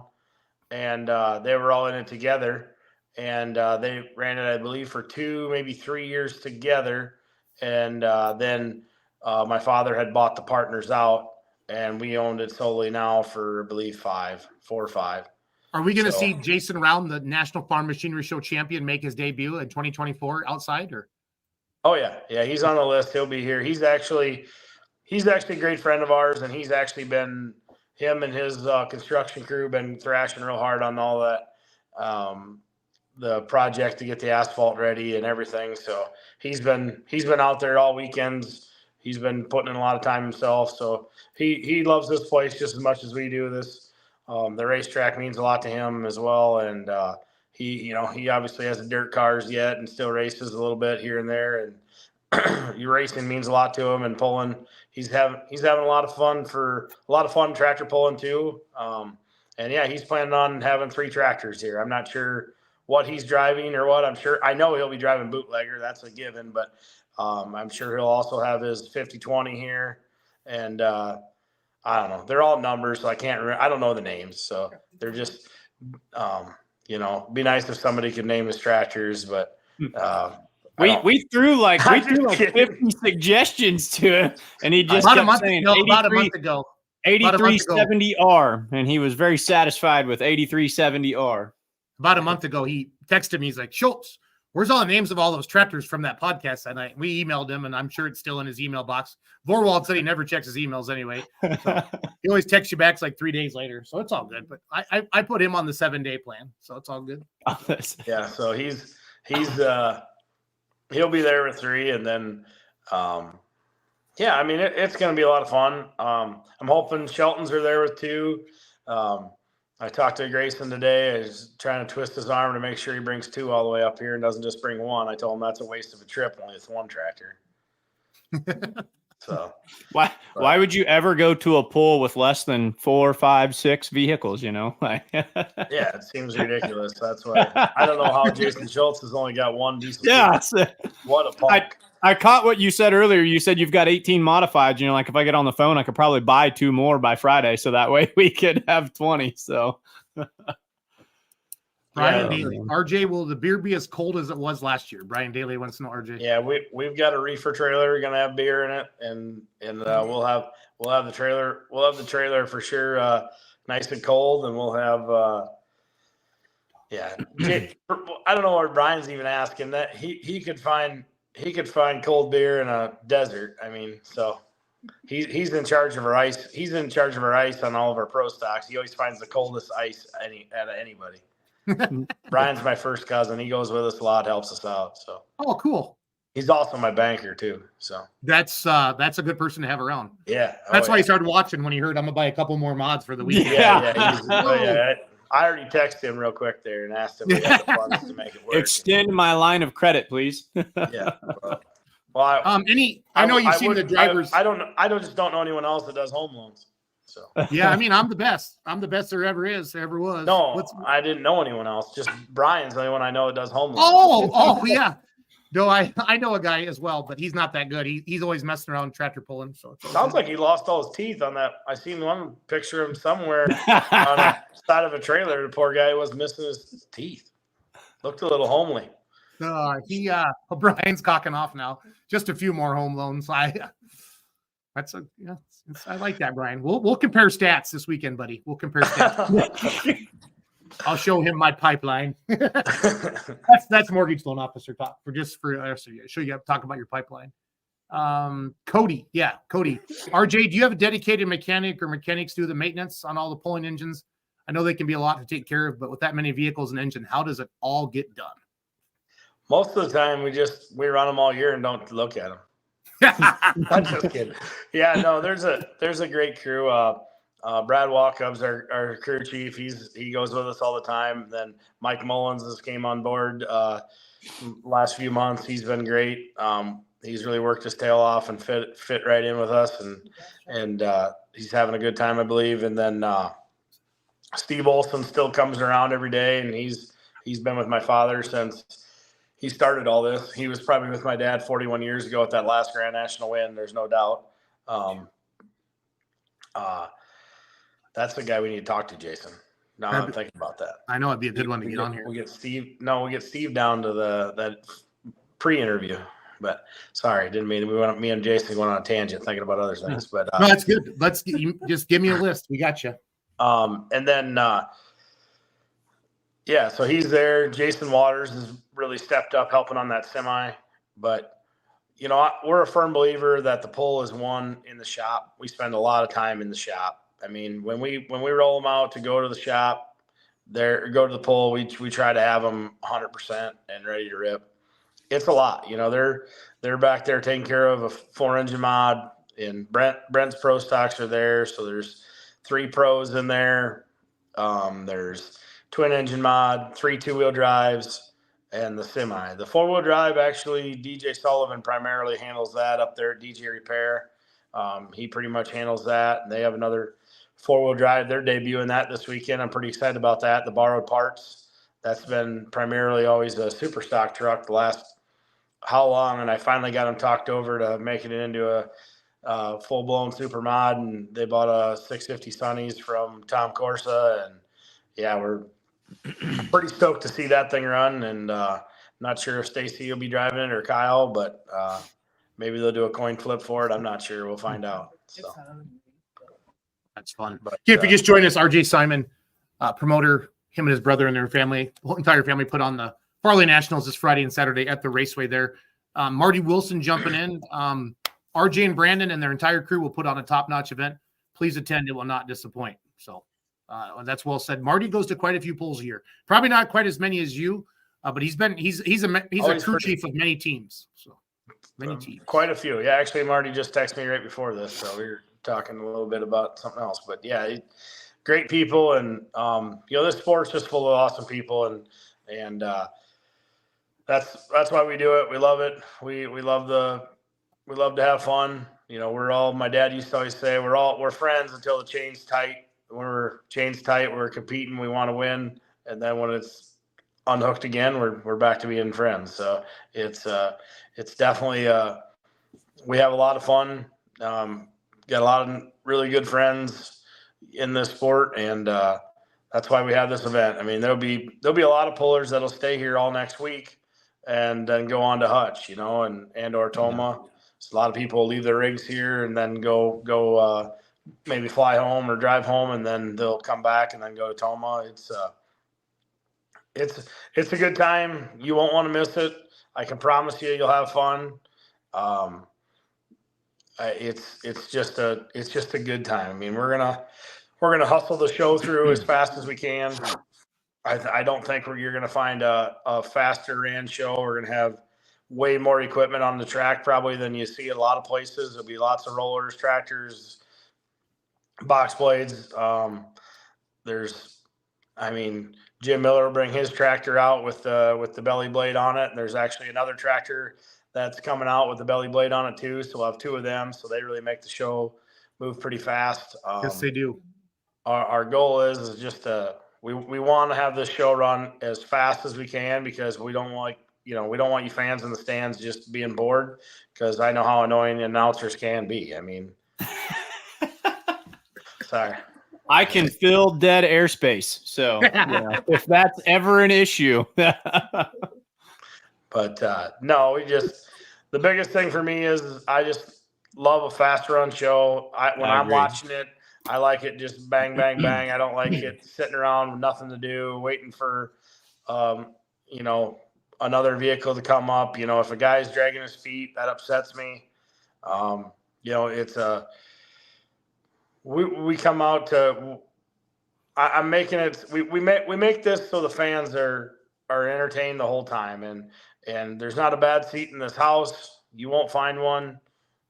and they were all in it together. And they ran it, I believe, for 2, maybe 3 years together. And then my father had bought the partners out, and we owned it solely now for, I believe, 4 or 5. Are we going to see Jason Round, the National Farm Machinery Show champion, make his debut in 2024 outside? Or? Oh yeah, he's on the list. He'll be here. He's actually a great friend of ours, and he's actually been, him and his construction crew been thrashing real hard on all that, the project to get the asphalt ready and everything. So he's been out there all weekends. He's been putting in a lot of time himself. So he loves this place just as much as we do. The racetrack means a lot to him as well. And he obviously has the dirt cars yet and still races a little bit here and there. And your racing means a lot to him, and pulling. He's having a lot of fun tractor pulling too. And yeah, he's planning on having 3 tractors here. I'm not sure what he's driving or what. I know he'll be driving bootlegger. That's a given, but I'm sure he'll also have his 50-20 here. And I don't know. They're all numbers, so I can't remember. I don't know the names. So they're just, be nice if somebody could name his tractors, but we threw like 50 suggestions to him, and he just kept saying about a month ago. 8370R, and he was very satisfied with 8370R. About a month ago, he texted me. He's like, Schultz, where's all the names of all those tractors from that podcast that night? We emailed him, and I'm sure it's still in his email box. Vorwald said he never checks his emails anyway. So he always texts you back like 3 days later. So it's all good. But I put him on the 7-day plan. So it's all good. Yeah. So he's he'll be there with 3. And then, yeah, I mean, it's going to be a lot of fun. I'm hoping Shelton's are there with 2. I talked to Grayson today. I was trying to twist his arm to make sure he brings 2 all the way up here and doesn't just bring 1. I told him that's a waste of a trip. Only it's 1 tractor. So why would you ever go to a pull with less than 4, 5, 6 vehicles? Yeah, it seems ridiculous. That's why I don't know how Jason Schultz has only got 1 diesel. Yeah, what a punk. I caught what you said earlier. You said you've got 18 modifieds. Like, if I get on the phone, I could probably buy 2 more by Friday, so that way we could have 20. So, Brian Daly, RJ, will the beer be as cold as it was last year? Brian Daly wants to know, RJ. Yeah, we've got a reefer trailer. We're gonna have beer in it, and we'll have the trailer. We'll have the trailer for sure. nice and cold, and we'll have I don't know what Brian's even asking. That he could find cold beer in a desert. I mean, so he's in charge of our ice. He's in charge of our ice on all of our pro stocks. He always finds the coldest ice out of anybody. Brian's my first cousin. He goes with us a lot, helps us out. So cool. He's also my banker too. So that's a good person to have around. Yeah. That's why he started watching when he heard I'm gonna buy a couple more mods for the weekend. Yeah. I already texted him real quick there and asked him if he had the funds to make it work. Extend my line of credit, please. Yeah. Well, I know you've seen the drivers. I just don't know anyone else that does home loans. So yeah, I mean, I'm the best. I'm the best there ever was. No, I didn't know anyone else. Just Brian's the only one I know that does home loans. Oh, yeah. No, I know a guy as well, but he's not that good. He's always messing around tractor pulling. So sounds like he lost all his teeth on that. I seen one picture of him somewhere on the side of a trailer. The poor guy was missing his teeth. Looked a little homely. Brian's cocking off now. Just a few more home loans. I like that, Brian. We'll compare stats this weekend, buddy. We'll compare stats. I'll show him my pipeline. that's mortgage loan officer talk show you talk about your pipeline. Cody. RJ, do you have a dedicated mechanic or mechanics do the maintenance on all the pulling engines? I know they can be a lot to take care of, but with that many vehicles and engine, how does it all get done? Most of the time we run them all year and don't look at them. I'm just kidding. Yeah, no, there's a great crew. Brad Walkup's our crew chief. He goes with us all the time. Then Mike Mullins has came on board last few months. He's been great. He's really worked his tail off and fit right in with us, and he's having a good time, I believe. And then Steve Olson still comes around every day, and he's been with my father since he started all this. He was probably with my dad 41 years ago at that last Grand National win. There's no doubt. That's the guy we need to talk to, Jason. Now I'm thinking about that. I know it'd be a good one to get on here. We get Steve down to that pre-interview. But sorry, didn't mean me and Jason went on a tangent thinking about other things. But no, that's good. Just give me a list. We got you. And then so he's there. Jason Waters has really stepped up helping on that semi. But we're a firm believer that the pull is won in the shop. We spend a lot of time in the shop. I mean, when we roll them out to go to the shop, go to the pull, we try to have them 100% and ready to rip. It's a lot, they're back there taking care of a 4-engine mod, and Brent's pro stocks are there. So there's 3 pros in there. There's twin engine mod, 3 2-wheel drives, and the semi. The 4-wheel drive, actually, DJ Sullivan primarily handles that up there at DJ Repair. He pretty much handles that. And they have another 4-wheel drive. They're debuting that this weekend. I'm pretty excited about that. The borrowed parts. That's been primarily always a super stock truck the last how long, and I finally got them talked over to making it into a full-blown super mod, and they bought a 650 Sunnies from Tom Corsa, and yeah, we're pretty stoked to see that thing run, and not sure if Stacy will be driving it or Kyle, but maybe they'll do a coin flip for it. I'm not sure. We'll find out. So. That's fun. But, if you just joined us, RJ Simon, promoter, him and his brother and their family, the whole entire family put on the Farley Nationals this Friday and Saturday at the Raceway there. Marty Wilson jumping in. RJ and Brandon and their entire crew will put on a top-notch event. Please attend. It will not disappoint. So that's well said. Marty goes to quite a few pulls a year. Probably not quite as many as you, but he's a crew chief of many teams. So many teams. Quite a few. Yeah, actually, Marty just texted me right before this, so we were talking a little bit about something else. But yeah, great people, and this sport's just full of awesome people, and that's why we do it. We love it. We love to have fun. My dad used to always say we're friends until the chain's tight. When we're chain's tight, we're competing, we want to win. And then when it's unhooked again, we're back to being friends. So it's definitely we have a lot of fun. Got a lot of really good friends in this sport, and that's why we have this event. I mean, there'll be a lot of pullers that'll stay here all next week and then go on to Hutch, and or Toma. So a lot of people leave their rigs here and then go maybe fly home or drive home, and then they'll come back and then go to Toma. It's a good time. You won't want to miss it. I can promise you'll have fun. It's just a good time. I mean, we're gonna hustle the show through as fast as we can. I don't think you're gonna find a faster ran show. We're gonna have way more equipment on the track probably than you see at a lot of places. There'll be lots of rollers, tractors, box blades. Jim Miller will bring his tractor out with the belly blade on it. And there's actually another tractor that's coming out with the belly blade on it too. So we'll have two of them. So they really make the show move pretty fast. Yes, they do. Our goal is just we want to have this show run as fast as we can, because we don't want you fans in the stands just being bored, because I know how annoying announcers can be. I mean, sorry. I can fill dead airspace. So if that's ever an issue. But no, the biggest thing for me is I just love a fast run show. When I'm watching it, I like it just bang, bang, bang. I don't like it sitting around with nothing to do, waiting for, another vehicle to come up. If a guy's dragging his feet, that upsets me. We come out to. I'm making it. We make this so the fans are entertained the whole time, and there's not a bad seat in this house. You won't find one.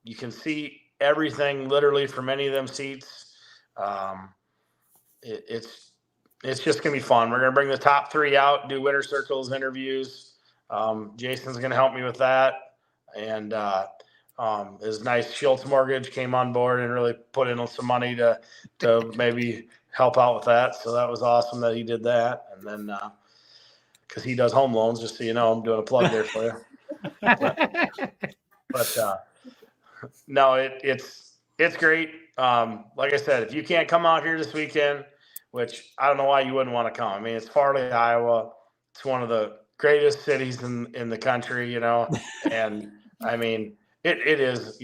You can see everything literally from any of them seats. It's just gonna be fun. We're gonna bring the top 3 out, do winter circles interviews. Jason's gonna help me with that, and his nice Schultz Mortgage came on board and really put in some money to maybe help out with that. So that was awesome that he did that. And then because he does home loans, just so you know, I'm doing a plug there for you. But no, it's great. Like I said, if you can't come out here this weekend, which I don't know why you wouldn't want to come. I mean, it's Farley, Iowa. It's one of the greatest cities in the country, and I mean, it is,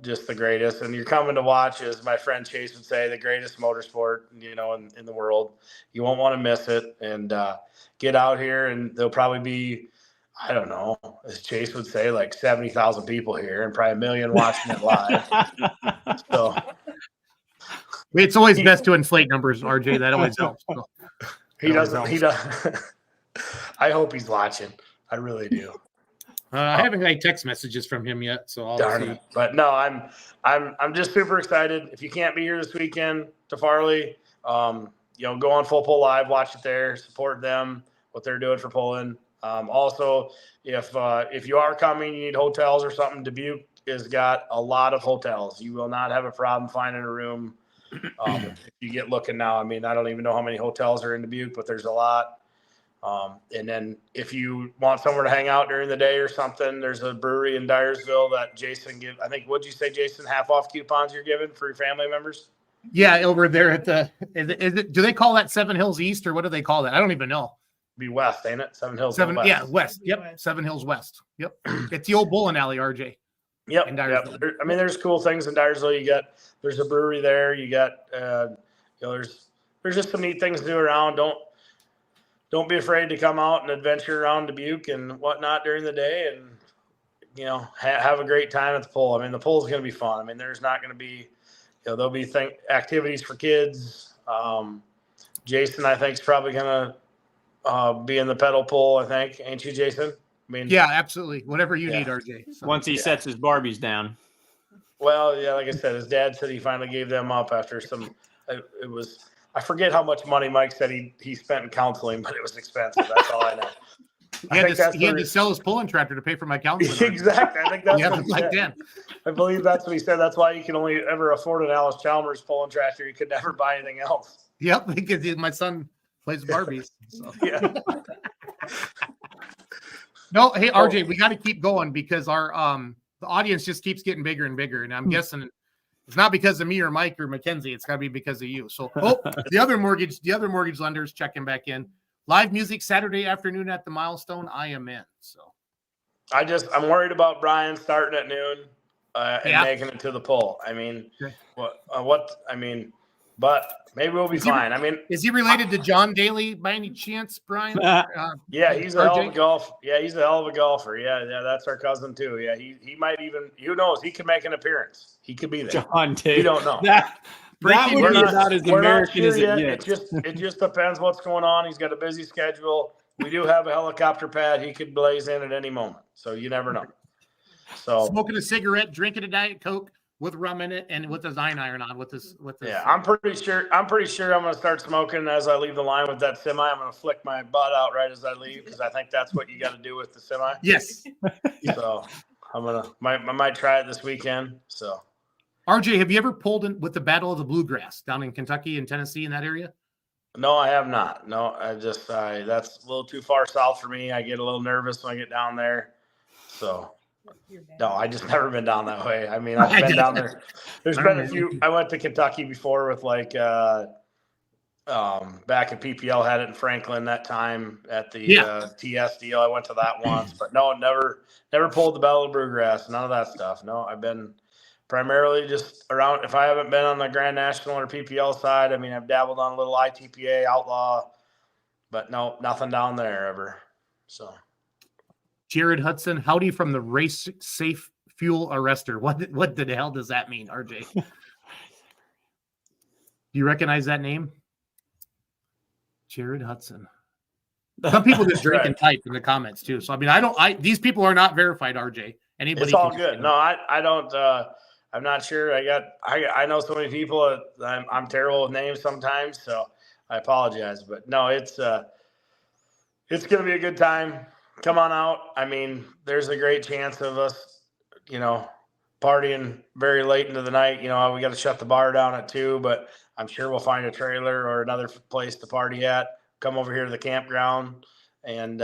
just the greatest. And you're coming to watch, as my friend Chase would say, the greatest motorsport, in the world. You won't want to miss it. And get out here, and there'll probably be, I don't know, as Chase would say, like 70,000 people here, and probably 1 million watching it live. So it's always best to inflate numbers, RJ. That always helps. So. He doesn't. I hope he's watching. I really do. I haven't got any text messages from him yet, so I'll darn see. It. But no, I'm just super excited. If you can't be here this weekend to Farley, go on Full Pull Live, watch it there, support them, what they're doing for pulling. Also, if you are coming, you need hotels or something. Dubuque has got a lot of hotels. You will not have a problem finding a room. If you get looking now, I mean, I don't even know how many hotels are in Dubuque, but there's a lot. And then if you want somewhere to hang out during the day or something, there's a brewery in Dyersville that Jason gives. I think, what'd you say, Jason, half off coupons you're giving for your family members? Yeah, over there at do they call that 7 Hills East, or what do they call that? I don't even know. Be West, ain't it? 7 Hills West. Yeah, West. Yep. 7 Hills West. Yep. It's the old bowling alley, RJ. Yep. I mean, there's cool things in Dyersville. There's a brewery there. You got, there's just some neat things to do around. Don't be afraid to come out and adventure around Dubuque and whatnot during the day, and have a great time at the pull. I mean, the pull is going to be fun. I mean, there's not going to be, there'll be activities for kids. Jason, I think, is probably going to be in the pedal pull. I think, ain't you, Jason? I mean, yeah, absolutely. Whatever you need, RJ. So, once he sets his Barbies down. Well, yeah, like I said, his dad said he finally gave them up after some. It was. I forget how much money Mike said he spent in counseling, but it was expensive. That's all I know. He had to sell his pulling tractor to pay for my counseling. Exactly. I think that's what he said. I believe that's what he said. That's why you can only ever afford an Alice Chalmers pulling tractor. You could never buy anything else. Yep, because my son plays Barbies. So. Yeah. No, hey RJ, we got to keep going because our the audience just keeps getting bigger and bigger, and I'm guessing it's not because of me or Mike or Mackenzie. It's got to be because of you. So, the other mortgage lenders checking back in. Live music Saturday afternoon at the Milestone. I am in. So, I'm worried about Brian starting at noon. and making it to the pole. I mean, but maybe we'll be fine. I mean, is he related to John Daly by any chance, Brian? Yeah, he's a hell of a golfer. Yeah, he's a hell of a golfer. Yeah, that's our cousin too. Yeah, he might even, who knows, he could make an appearance. He could be there. John Daly. You don't know. That would be about as American as it gets. It just depends what's going on. He's got a busy schedule. We do have a helicopter pad. He could blaze in at any moment. So you never know. So smoking a cigarette, drinking a Diet Coke with rum in it, and with his 9-iron on with this. Yeah, I'm pretty sure I'm going to start smoking as I leave the line with that semi. I'm going to flick my butt out right as I leave, because I think that's what you got to do with the semi. Yes. So I might try it this weekend. So RJ, have you ever pulled in with the Battle of the Bluegrass down in Kentucky and Tennessee in that area? No, I have not. No, that's a little too far south for me. I get a little nervous when I get down there. So no, I just never been down that way. I mean, I've been down there. There's been a few. I went to Kentucky before with back at PPL, had it in Franklin that time at the TS deal. I went to that once, but no, never pulled the Battle of Bluegrass. None of that stuff. No, I've been primarily just around. If I haven't been on the Grand National or PPL side, I mean, I've dabbled on a little ITPA Outlaw, but no, nothing down there ever. So. Jared Hudson, howdy from the Race Safe Fuel Arrestor. What the hell does that mean, RJ? Do you recognize that name? Jared Hudson. Some people just drink and type in the comments too. So I mean, these people are not verified, RJ. Anybody? It's all good. No, I don't. I'm not sure. I know so many people. I'm terrible with names sometimes, so I apologize. But no, it's going to be a good time. Come on out. I mean, there's a great chance of us, partying very late into the night. We got to shut the bar down at 2, but I'm sure we'll find a trailer or another place to party at. Come over here to the campground and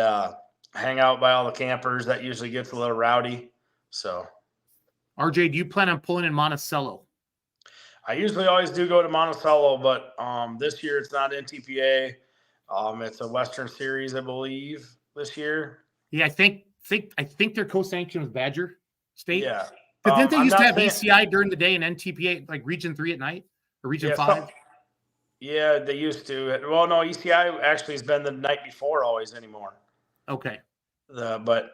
hang out by all the campers. That usually gets a little rowdy. So, RJ, do you plan on pulling in Monticello? I usually always do go to Monticello, but this year it's not NTPA. It's a Western Series, I believe, this year. Yeah, I think they're co-sanctioned with Badger State. Yeah. But didn't they used to have ACI during the day and NTPA, like Region 3 at night or Region 5? Yeah, they used to. Well, no, ECI actually has been the night before always anymore. Okay. But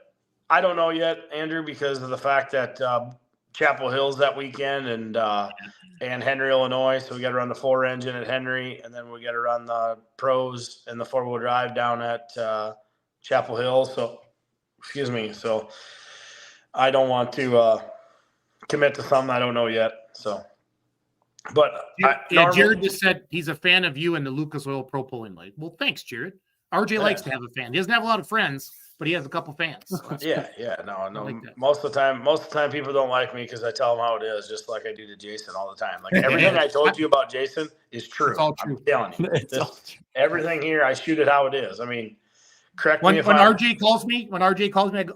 I don't know yet, Andrew, because of the fact that Chapel Hill's that weekend and Henry, Illinois. So we got to run the 4-engine at Henry, and then we got to run the pros and the 4-wheel drive down at Chapel Hill. So, So I don't want to commit to something I don't know yet. So, but Jared just said he's a fan of you and the Lucas Oil Pro Pulling League. Well, thanks, Jared. RJ likes to have a fan. He doesn't have a lot of friends, but he has a couple fans. So no. Like most of the time, people don't like me because I tell them how it is, just like I do to Jason all the time. Like everything I told you about Jason is true. It's all true. I'm telling you, everything here I shoot it how it is. I mean, correct me if when RJ calls me,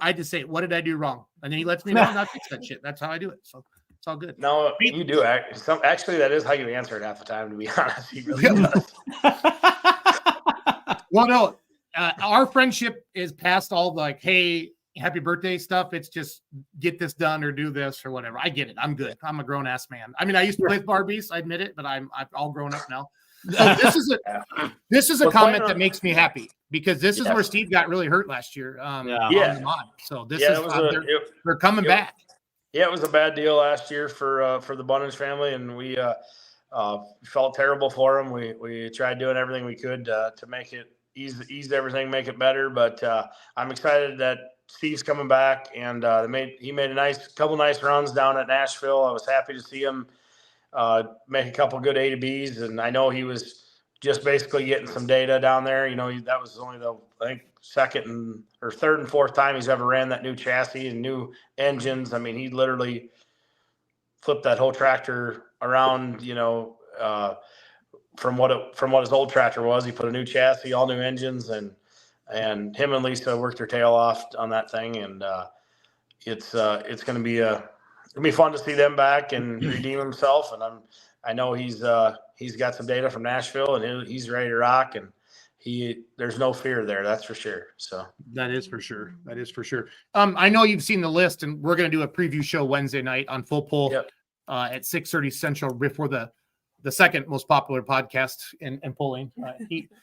I just say, "What did I do wrong?" And then he lets me know not fix that shit. That's how I do it. So it's all good. No, you do. Actually, that is how you answer it half the time. To be honest, he really does. Well, no, our friendship is past all like, hey, happy birthday stuff. It's just get this done or do this or whatever. I get it. I'm good. I'm a grown ass man. I mean, I used to play with Barbies. I admit it, but I'm all grown up now. So this is a comment that makes me happy because this is where Steve got really hurt last year. On the mod. So this is they're coming back. Yeah, it was a bad deal last year for the Bunnage family, and we felt terrible for them. We tried doing everything we could to make it ease everything, make it better. But I'm excited that Steve's coming back, and he made a couple nice runs down at Nashville. I was happy to see him make a couple good A to Bs, and I know he was just basically getting some data down there. That was only the second or third and fourth time he's ever ran that new chassis and new engines. I mean, he literally flipped that whole tractor around, from what his old tractor was. He put a new chassis, all new engines, and him and Lisa worked their tail off on that thing. And it's going to be fun to see them back and redeem himself. And I know he's got some data from Nashville, and he's ready to rock. And there's no fear there. That's for sure. So that is for sure. That is for sure. I know you've seen the list, and we're going to do a preview show Wednesday night on Full Pull at 6:30 Central before the second most popular podcast in pulling.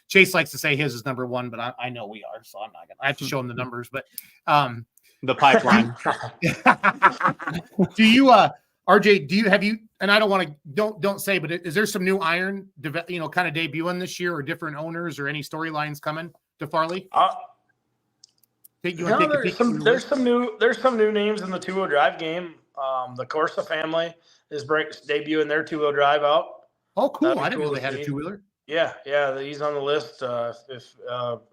Chase likes to say his is number one, but I know we are, so I'm not gonna. I have to show him the numbers, but the pipeline. Do you, RJ? Have you? And I don't want to don't say, but is there some new iron, kind of debuting this year, or different owners, or any storylines coming to Farley? There's some new names in the 2-wheel drive game. The Corsa family is debuting their 2-wheel drive out. Oh, cool! I didn't know they had a 2-wheeler. Yeah, he's on the list. If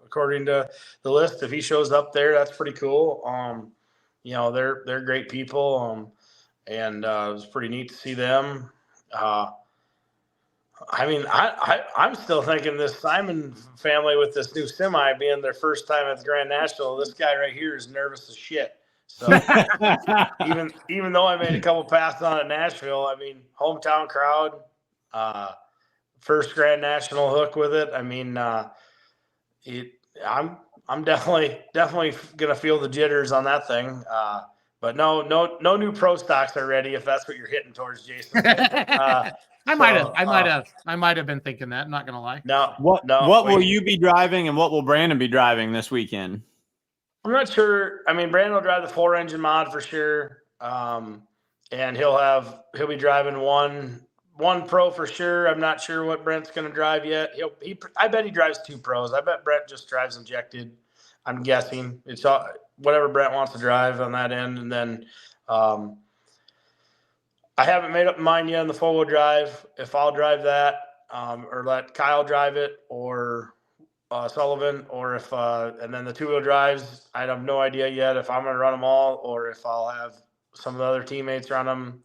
according to the list, if he shows up there, that's pretty cool. They're great people. And it was pretty neat to see them. I'm still thinking this Simon family with this new semi being their first time at the Grand National. This guy right here is nervous as shit. So even though I made a couple passes on at Nashville, hometown crowd, first Grand National hook with it. I'm definitely gonna feel the jitters on that thing. But no new pro stocks are ready if that's what you're hitting towards, Jason. I might have been thinking that. I'm not gonna lie. What will you be driving, and what will Brandon be driving this weekend? I'm not sure. Brandon will drive the 4-engine mod for sure, and he'll be driving one pro for sure. I'm not sure what Brent's going to drive yet. I bet he drives 2 pros. I bet Brent just drives injected. I'm guessing it's all, whatever Brent wants to drive on that end, and then I haven't made up my mind yet on the 4-wheel drive if I'll drive that or let Kyle drive it or Sullivan, or if and then the 2-wheel drives, I have no idea yet if I'm going to run them all or if I'll have some of the other teammates run them.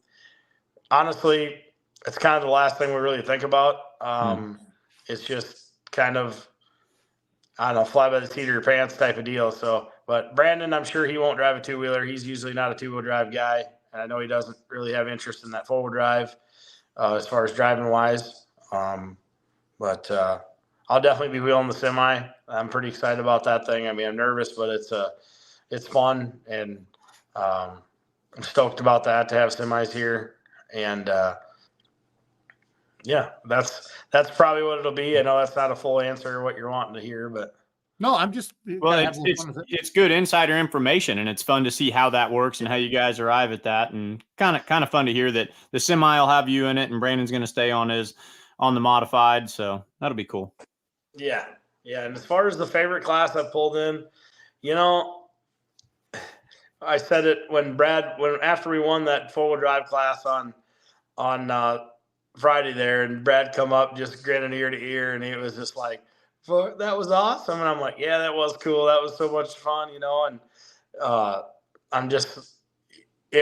Honestly, it's kind of the last thing we really think about. It's just kind of, I don't know, fly by the seat of your pants type of deal. So, but Brandon, I'm sure he won't drive a 2-wheeler. He's usually not a 2-wheel drive guy, and I know he doesn't really have interest in that 4-wheel drive as far as driving wise. But I'll definitely be wheeling the semi. I'm pretty excited about that thing. I'm nervous, but it's fun, and I'm stoked about that to have semis here. And that's probably what it'll be. I know that's not a full answer what you're wanting to hear, but no, I'm just it's good insider information, and it's fun to see how that works and how you guys arrive at that, and kind of fun to hear that the semi will have you in it, and Brandon's going to stay on the modified, so that'll be cool. Yeah. And as far as the favorite class I pulled in, I said it after we won that 4-wheel drive class on Friday there, and Brad come up just grinning ear to ear, and he was just like, that was awesome. And I'm like, yeah, that was cool. That was so much fun, and I'm just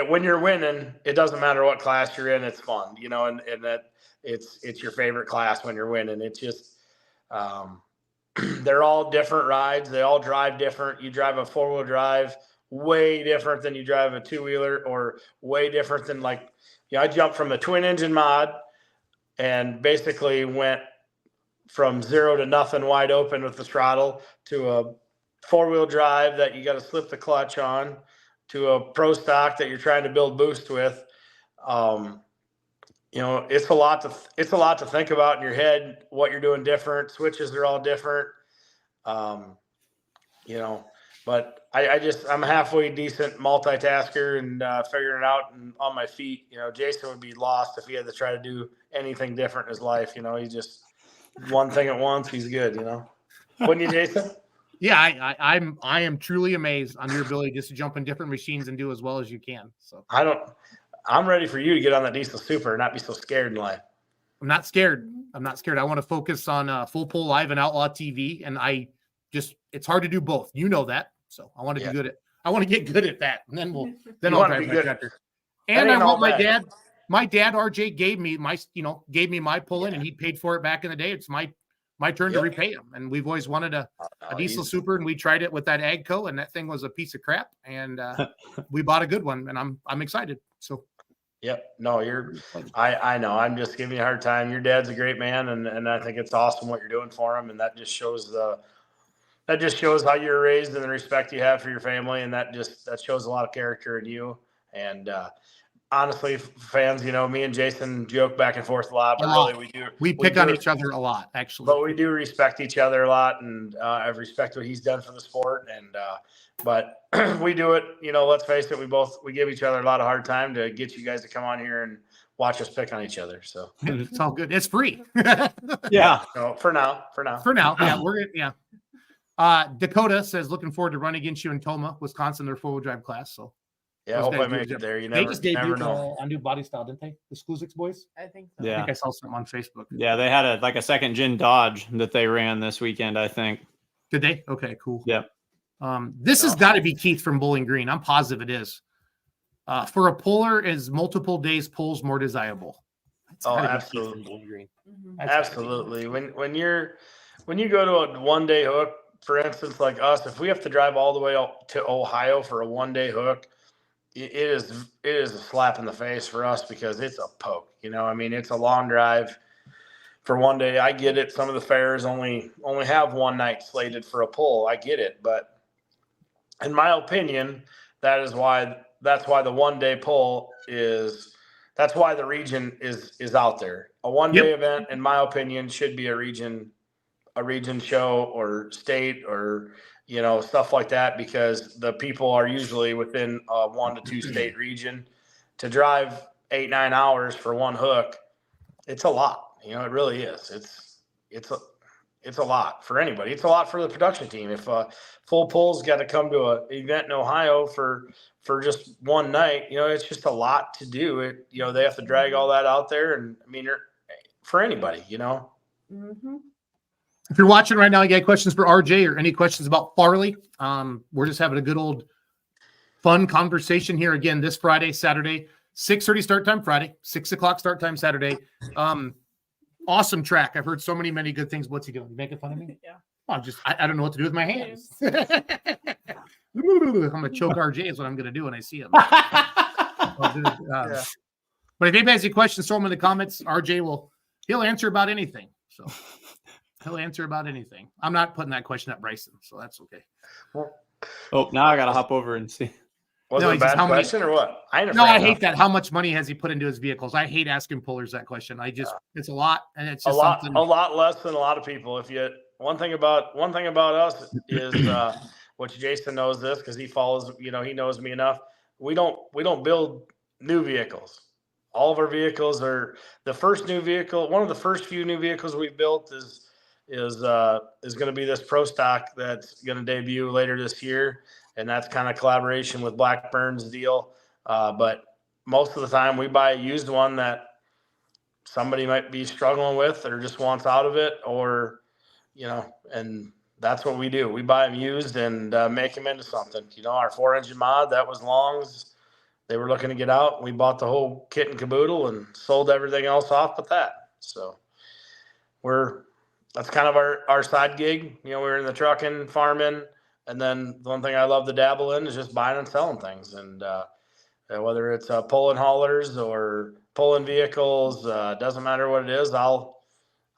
when you're winning, it doesn't matter what class you're in, it's fun, and that it's your favorite class when you're winning. It's just they're all different rides. They all drive different. You drive a 4-wheel drive way different than you drive a 2-wheeler, or way different than I jumped from a twin engine mod and basically went from 0 to nothing wide open with the throttle to a 4-wheel drive that you got to slip the clutch on to a pro stock that you're trying to build boost with. It's a lot to think about in your head, what you're doing different. Switches are all different. But I'm a halfway decent multitasker and figuring it out and on my feet. Jason would be lost if he had to try to do anything different in his life. He's just one thing at once. He's good, Wouldn't you, Jason? Yeah, I am truly amazed on your ability just to jump in different machines and do as well as you can. So I'm ready for you to get on that diesel super and not be so scared in life. I'm not scared. I want to focus on Full Pull Live and Outlaw TV, and it's hard to do both. You know that. So I want to be I want to get good at that, and then I'll drive my tractor. And I want my dad RJ gave me my pull-in, and he paid for it back in the day. It's my turn to repay him. And we've always wanted a diesel super, and we tried it with that Agco, and that thing was a piece of crap. And we bought a good one, and I'm excited. So Yep. No, I know. I'm just giving you a hard time. Your dad's a great man, and I think it's awesome what you're doing for him, and that just shows how you're raised and the respect you have for your family, and that shows a lot of character in you. And honestly, fans, me and Jason joke back and forth a lot, but really we pick on each other a lot, actually. But we do respect each other a lot, and I respect what he's done for the sport. And but we do it. Let's face it, we give each other a lot of hard time to get you guys to come on here and watch us pick on each other. So it's all good. It's free. Yeah. No, for now. Yeah. Dakota says looking forward to running against you in Toma, Wisconsin, their 4-wheel drive class. So. Yeah, I hope I make it there. They just never debuted know. a new body style, didn't they? The Skuzix boys? I think so. Yeah. I think I saw something on Facebook. Yeah, they had a second gen Dodge that they ran this weekend, I think. Did they? Okay, cool. Yep. This has got to be Keith from Bowling Green. I'm positive it is. For a puller, is multiple days pulls more desirable? Absolutely. Bowling Green. Absolutely. When you go to a 1-day hook, for instance, like us, if we have to drive all the way up to Ohio for a 1-day hook, it is a slap in the face for us because it's a poke. It's a long drive for 1 day. I get it. Some of the fairs only have one night slated for a pull. I get it, but in my opinion, that's why the 1-day pull that's why the region is out there. A 1-day event, in my opinion, should be a region show or state or stuff like that, because the people are usually within a 1 to 2 state region. To drive 8-9 hours for one hook, it's a lot. It really is. It's a lot for anybody. It's a lot for the production team. If full pull's got to come to an event in Ohio for just one night, it's just a lot to do. They have to drag all that out there, and for anybody, Mm-hmm. If you're watching right now, you got questions for RJ or any questions about Farley, we're just having a good old fun conversation here again this Friday, Saturday, 6:30 start time Friday, 6 o'clock start time Saturday. Awesome track. I've heard so many good things. What's he doing? You making fun of me? Yeah. I don't know what to do with my hands. I'm going to choke RJ is what I'm going to do when I see him. But if anybody has any questions, throw them in the comments. RJ he'll answer about anything. So he'll answer about anything. I'm not putting that question at Bryson, so that's okay. Oh, now I got to hop over and see. Was it a bad question or what? I hate that. How much money has he put into his vehicles? I hate asking pullers that question. It's a lot, and it's just a lot less than a lot of people. One thing about us is, which Jason knows this because he follows. He knows me enough. We don't build new vehicles. All of our vehicles are the first new vehicle. One of the first few new vehicles we built is going to be this Pro Stock that's going to debut later this year. And that's kind of collaboration with Blackburn's deal. But most of the time we buy a used one that somebody might be struggling with or just wants out of it, or, and that's what we do. We buy them used and make them into something. Our 4-engine mod, that was Long's. They were looking to get out. We bought the whole kit and caboodle and sold everything else off but that. So that's kind of our side gig. We're in the trucking, farming. And then the one thing I love to dabble in is just buying and selling things. And whether it's pulling haulers or pulling vehicles, doesn't matter what it is. I'll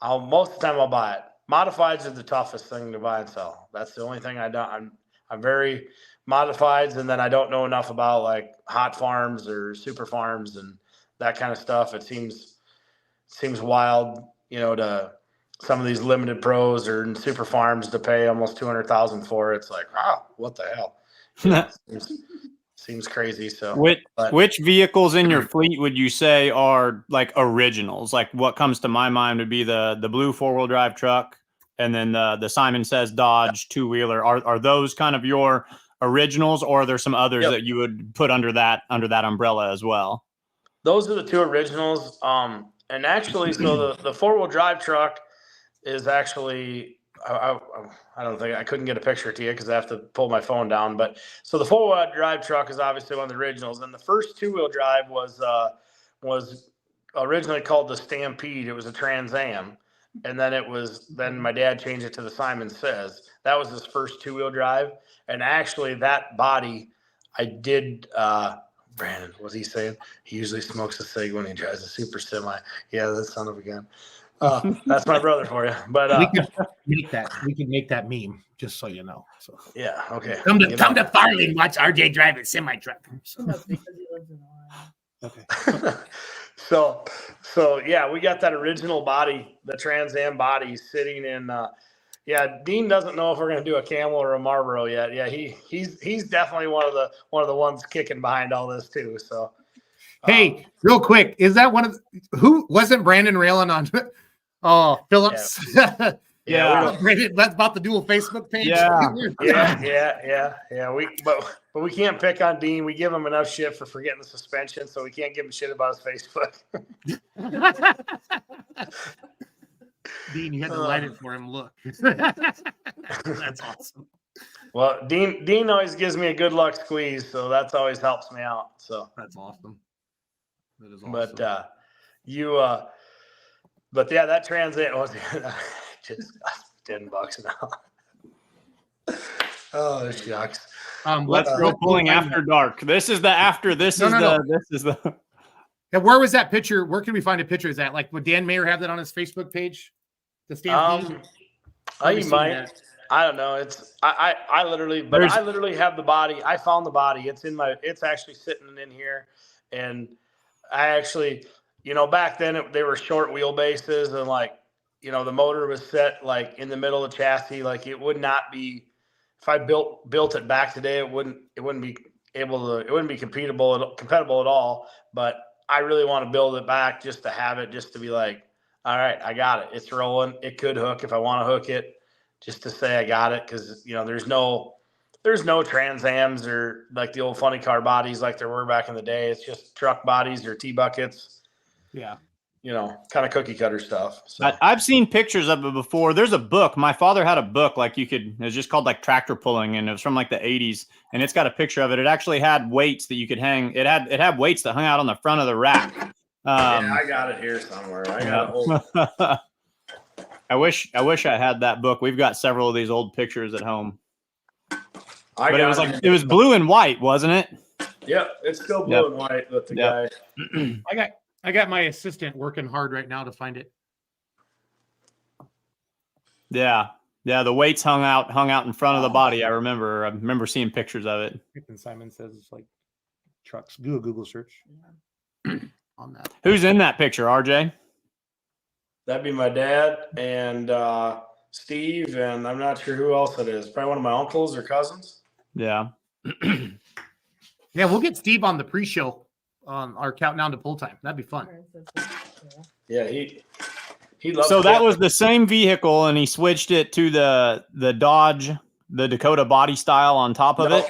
most of the time I'll buy it. Modifieds are the toughest thing to buy and sell. That's the only thing I don't. I'm very modifieds, and then I don't know enough about like hot farms or super farms and that kind of stuff. It seems wild, to some of these limited pros or super farms to pay almost $200,000 for it. It's like, wow, what the hell? Seems crazy. So which vehicles in your fleet would you say are like originals? Like what comes to my mind would be the blue 4-wheel drive truck, and then the Simon Says Dodge 2-wheeler. Are those kind of your originals, or are there some others that you would put under that umbrella as well? Those are the 2 originals. And actually, so the 4-wheel drive truck is actually, I don't think I couldn't get a picture to you because I have to pull my phone down. But so the 4-wheel drive truck is obviously one of the originals, and the first 2-wheel drive was originally called the Stampede. It was a Trans Am, and then my dad changed it to the Simon Says. That was his first 2-wheel drive, and actually that body I did Brandon, what's he saying? He usually smokes a cig when he drives a super semi. Yeah, that son of a gun. That's my brother for you. But we could make that. We can make that meme, just so you know. So yeah, okay. Come to Farley and watch RJ drive a semi truck. Okay. So yeah, we got that original body, the Trans Am body, sitting in. Yeah, Dean doesn't know if we're going to do a Camel or a Marlboro yet. Yeah, he's definitely one of the ones kicking behind all this too. So, hey, real quick, is that one of who wasn't Brandon railing on? Oh, Phillips. Yeah. That's about the dual Facebook page. Yeah. But we can't pick on Dean. We give him enough shit for forgetting the suspension, so we can't give him shit about his Facebook. Dean, you had to light it for him. Look. That's awesome. Well, Dean always gives me a good luck squeeze, so that's always helps me out. So that's awesome. That is awesome. But yeah, that transit was just $10 now. Oh, shucks. Let's go pulling after dark. This is the after. This is the. Yeah, where was that picture? Where can we find a picture? Is that like would Dan Mayer have that on his Facebook page? The Stampede? You might. I don't know. It's I literally have the body. I found the body. It's actually sitting in here, and I actually, back then they were short wheelbases, and the motor was set like in the middle of the chassis. Like it would not be, if I built it back today, it wouldn't be compatible at all. But I really want to build it back just to have it, just to be like, all right, I got it. It's rolling. It could hook if I want to hook it, just to say I got it. Cause there's no Trans Ams or like the old funny car bodies like there were back in the day. It's just truck bodies or T-buckets. Yeah. Kind of cookie cutter stuff. So. I've seen pictures of it before. There's a book. My father had a book it was just called like Tractor Pulling, and it was from like the 80s, and it's got a picture of it. It actually had weights that you could hang. It had weights that hung out on the front of the rack. Yeah, I got it here somewhere. I got it. I wish I had that book. We've got several of these old pictures at home. But it was blue and white, wasn't it? Yep, it's still blue and white with the guy. I got my assistant working hard right now to find it. Yeah. The weights hung out in front of the body. I remember seeing pictures of it. And Simon says it's like trucks. Do a Google search on that. Who's in that picture, RJ? That'd be my dad and Steve, and I'm not sure who else it is. Probably one of my uncles or cousins. Yeah. Yeah, we'll get Steve on the pre-show on our countdown to pull time. That'd be fun. Yeah, he loves. So that was the same vehicle, and he switched it to the Dodge, the Dakota body style on top of it.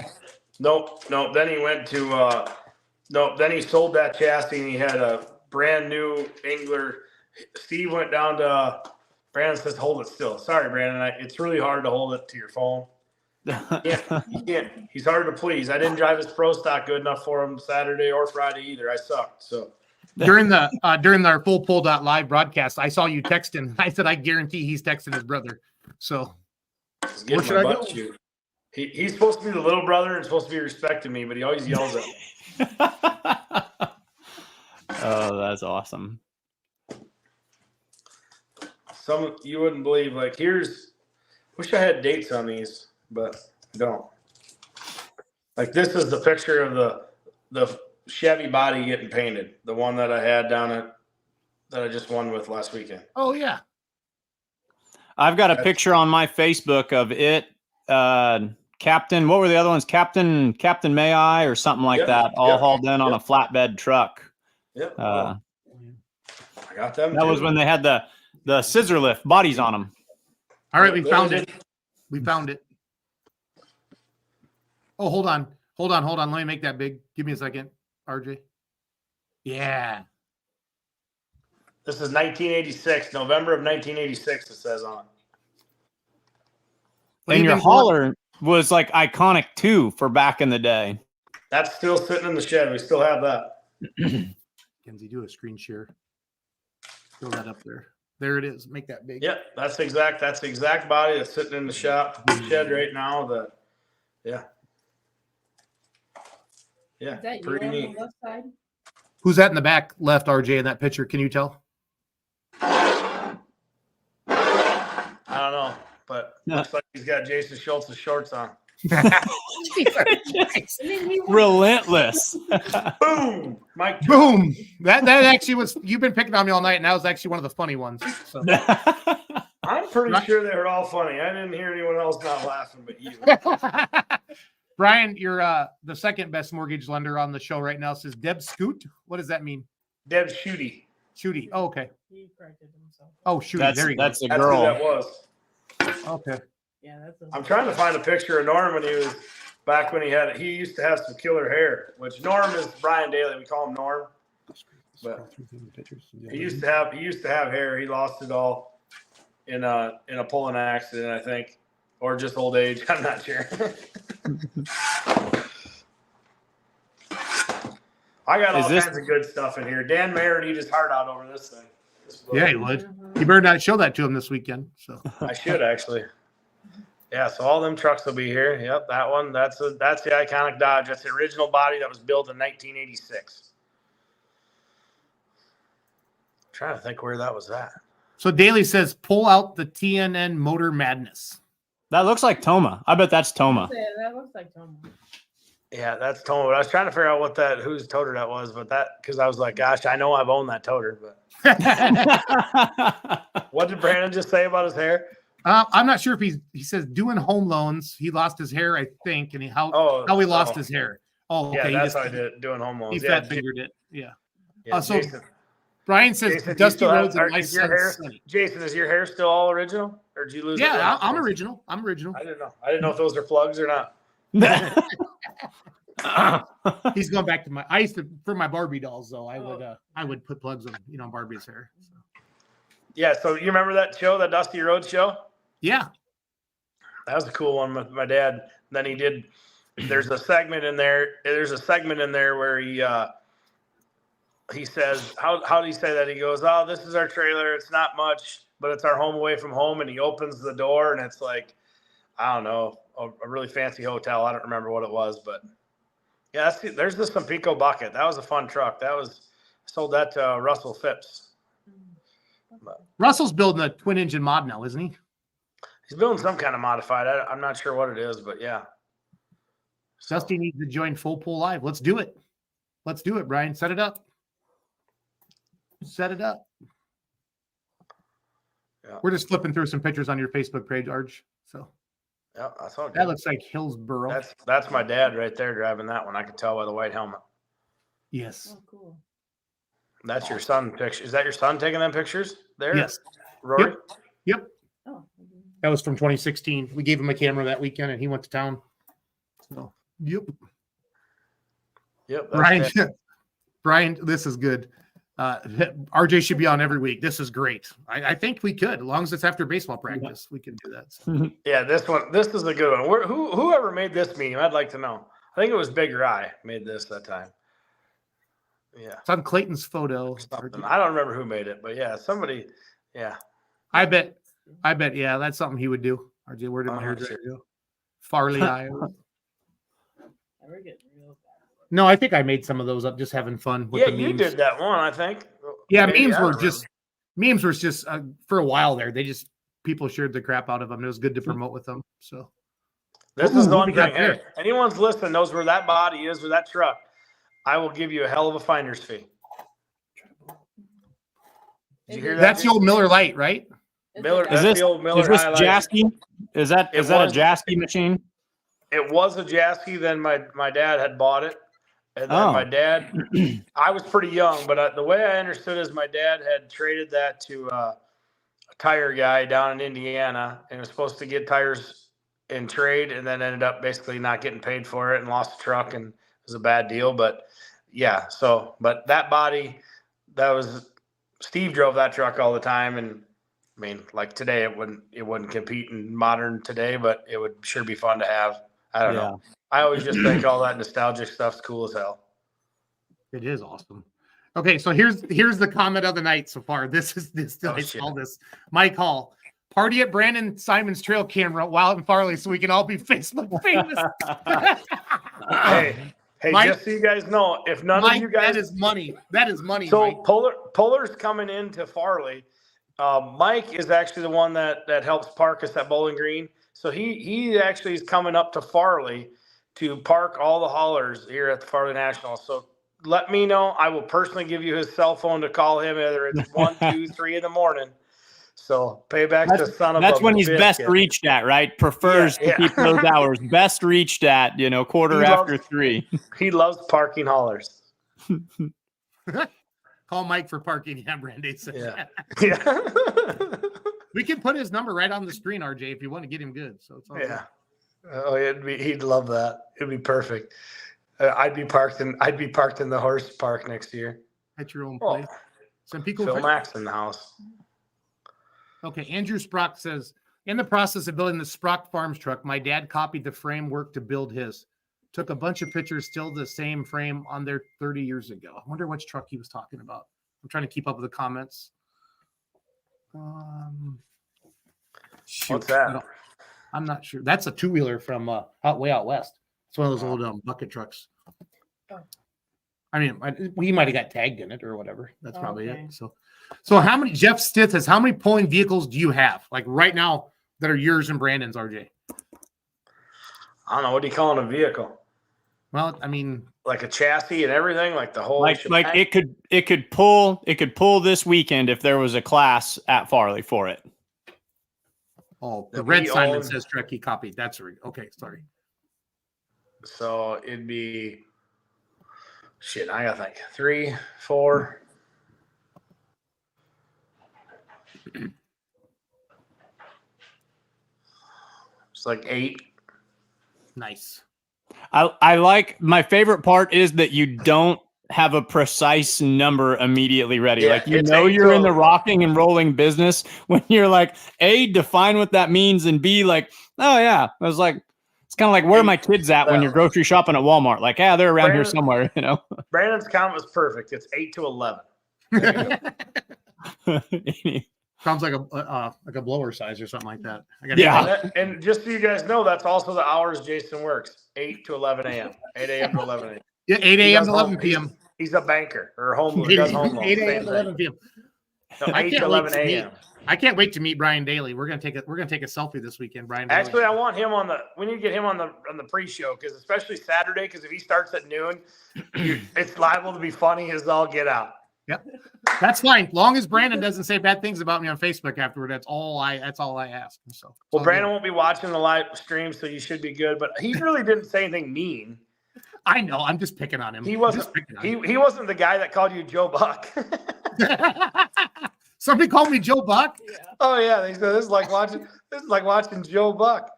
Nope. Then he went to Then he sold that chassis, and he had a brand new Angler. Steve went down to Brandon says, "Hold it still." Sorry, Brandon. It's really hard to hold it to your phone. Yeah, you can't. He's hard to please. I didn't drive his pro stock good enough for him Saturday or Friday either. I sucked. So during our full pull.live broadcast, I saw you texting. I said, I guarantee he's texting his brother. So where should I go? He's supposed to be the little brother and supposed to be respecting me, but he always yells at me. Oh, that's awesome. Some you wouldn't believe. Like wish I had dates on these. But I don't. Like this is the picture of the Chevy body getting painted, the one that I had that I just won with last weekend. Oh yeah, I've got a picture on my Facebook of it. Captain, what were the other ones? Captain May I or something like that, all hauled in on a flatbed truck. Yep. I got them. That was when they had the scissor lift bodies on them. All right, we found it. We found it. Oh, hold on. Let me make that big. Give me a second, RJ. Yeah. This is 1986, November of 1986, it says on it. And your hauler was like iconic too for back in the day. That's still sitting in the shed. We still have that. Kenzie, do a screen share. Throw that up there. There it is. Make that big. Yep, that's the exact body that's sitting in the shed right now. Yeah, Is that you pretty on neat. the left side? Who's that in the back left, RJ, in that picture? Can you tell? I don't know, but looks like he's got Jason Schultz's shorts on. Relentless. Boom, Mike. Boom. That actually was. You've been picking on me all night, and that was actually one of the funny ones. So. I'm pretty sure they were all funny. I didn't hear anyone else not laughing, but you. Brian, you're the second best mortgage lender on the show right now. Says Deb Scoot. What does that mean? Deb Shooty. Shooty. Oh, okay. Oh, Shooty. There you go. That's a That's girl. who that was. Okay. Yeah, that's a I'm trying to find a picture of Norm when he was back when he used to have some killer hair, which Norm is Brian Daly. We call him Norm. But he used to have hair. He lost it all in a pulling accident, I think, or just old age. I'm not sure. I got all kinds of good stuff in here. Dan Mayer would eat his heart out over this thing. Yeah, he would. You better not show that to him this weekend. So I should actually. Yeah, so all them trucks will be here. Yep, that one. That's the iconic Dodge. That's the original body that was built in 1986. I'm trying to think where that was at. So Daly says, pull out the TNN Motor Madness. That looks like Toma. I bet that's Toma. Yeah, that looks like Toma. Yeah, that's Toma. But I was trying to figure out whose toter that was, but because I was like, gosh, I know I've owned that toter, but what did Brandon just say about his hair? I'm not sure if he says doing home loans. He lost his hair, I think, and how he lost his hair. Oh, okay. Yeah, that's how I did it, doing home loans. He fat fingered it. Yeah. Yeah, So Jason, Brian says Dusty Roads and my son's Sunny. Jason, is your hair still all original, or did you lose it? Yeah, I'm original. I'm original. I didn't know. I didn't know if those are plugs or not. He's going back to I used to for my Barbie dolls though. I would put plugs on Barbie's hair. So. Yeah. So you remember that show, that Dusty Roads show? Yeah. That was a cool one with my dad. Then he did. There's a segment in there. Where he says, how do you say that? He goes, "Oh, this is our trailer. It's not much, but it's our home away from home." And he opens the door, and it's like, I don't know, a really fancy hotel. I don't remember what it was, but yeah, there's the Sampico bucket. That was a fun truck. Sold that to Russell Phipps. Russell's building a twin engine mod now, isn't he? He's building some kind of modified. I'm not sure what it is, but yeah. Dusty needs to join Full Pull Live. Let's do it. Let's do it, Brian. Set it up. Set it up. Yeah. We're just flipping through some pictures on your Facebook page, Arj. So yeah, I saw that looks like Hillsboro. That's my dad right there driving that one. I can tell by the white helmet. Yes. Oh, cool. That's your son picture. Is that your son taking them pictures there? Yes. Rory? Yep. Oh. That was from 2016. We gave him a camera that weekend and he went to town. So, yep. Brian, this is good. RJ should be on every week. This is great. I think we could, as long as it's after baseball practice, we can do that. So. Yeah, this is a good one. Whoever made this meme, I'd like to know. I think it was Big Rye made this that time. Yeah. It's on Clayton's photo. I don't remember who made it, but yeah, somebody, yeah. I bet, yeah, that's something he would do. RJ, where did my hair go? Farley, Iowa. We're getting real bad. No, I think I made some of those up just having fun with the memes. You did that one, I think. Yeah, memes were just for a while there. People shared the crap out of them. It was good to promote with them. So this is the one thing. Hey, anyone's listening knows where that body is, or that truck. I will give you a hell of a finder's fee. Did you hear that? That's the old Miller Lite, right? Miller. That's the old Miller. Is this Jasky? Is that a Jasky machine? It was a Jasky. Then my dad had bought it, and then my dad. I was pretty young, but the way I understood is my dad had traded that to a tire guy down in Indiana, and was supposed to get tires in trade, and then ended up basically not getting paid for it and lost the truck, and it was a bad deal. But yeah, but that body, Steve drove that truck all the time, and I mean, like today, it wouldn't compete in modern today, but it would sure be fun to have. I don't know. I always just think all that nostalgic stuff's cool as hell. It is awesome. Okay, so here's the comment of the night so far. This I call this Mike Hall. Party at Brandon Simon's trail camera while in Farley so we can all be Facebook famous. Hey, Mike, just so you guys know, if none Mike, of you guys, that is money. That is money. so Mike. Polar's coming into Farley. Mike is actually the one that helps park us at Bowling Green. So he actually is coming up to Farley to park all the haulers here at the Farley National. So let me know. I will personally give you his cell phone to call him, whether it's 1, 2, 3 in the morning. So payback's the son of That's a when he's best biscuit. reached at, right? Prefers to keep those hours. Best reached at, quarter He after loves- 3. He loves parking haulers. Call Mike for parking. Yeah, Brandy said. Yeah. We can put his number right on the screen, RJ, if you want to get him good. So it's all Yeah. Oh, he'd love that. It'd be perfect. I'd be parked in the horse park next year. At your own place. Some people. Phil Max in the house. Okay, Andrew Sprock says, in the process of building the Sprock Farms truck, my dad copied the framework to build his. Took a bunch of pictures, still the same frame on there 30 years ago. I wonder which truck he was talking about. I'm trying to keep up with the comments. What's that? I'm not sure. That's a two-wheeler from way out west. It's one of those old bucket trucks. I mean, we might have got tagged in it or whatever. That's probably it. So how many, Jeff Stith says, how many pulling vehicles do you have? Like right now that are yours and Brandon's, RJ? I don't know. What do you call it, a vehicle? Well, I mean, like a chassis and everything, like the whole. Like it could pull this weekend if there was a class at Farley for it. Oh, the red Simon says truck he copied. That's right. Okay, sorry. So it'd be shit. I gotta think 3, 4. It's like 8. Nice. I like, my favorite part is that you don't have a precise number immediately ready. Yeah, like, you're in the rocking and rolling business when you're like, A, define what that means, and B, like, oh yeah. I was like, it's kind of like, where are my kids at when you're grocery shopping at Walmart? Like, yeah, they're around here somewhere, Brandon's count was perfect. It's 8 to 11. Sounds like a blower size or something like that. And just so you guys know, that's also the hours Jason works, 8 to 11 a.m. 8 a.m. to 11 a.m. Yeah, 8 a.m. to 11 p.m. He's a banker or home loan. He does home loans. 8 a.m. to 11 p.m. So 8 to 11 a.m. I can't wait to meet Brian Daly. We're gonna take a selfie this weekend, Brian Daly. Actually, I want him we need to get him on the pre-show, because especially Saturday, because if he starts at noon, it's liable to be funny as all get out. Yep, that's fine. Long as Brandon doesn't say bad things about me on Facebook afterward, that's all I ask. So, well, Brandon won't be watching the live stream, so you should be good. But he really didn't say anything mean. I know. I'm just picking on him. He wasn't. He wasn't the guy that called you Joe Buck. Somebody called me Joe Buck. Yeah. Oh yeah, they said this is like watching Joe Buck.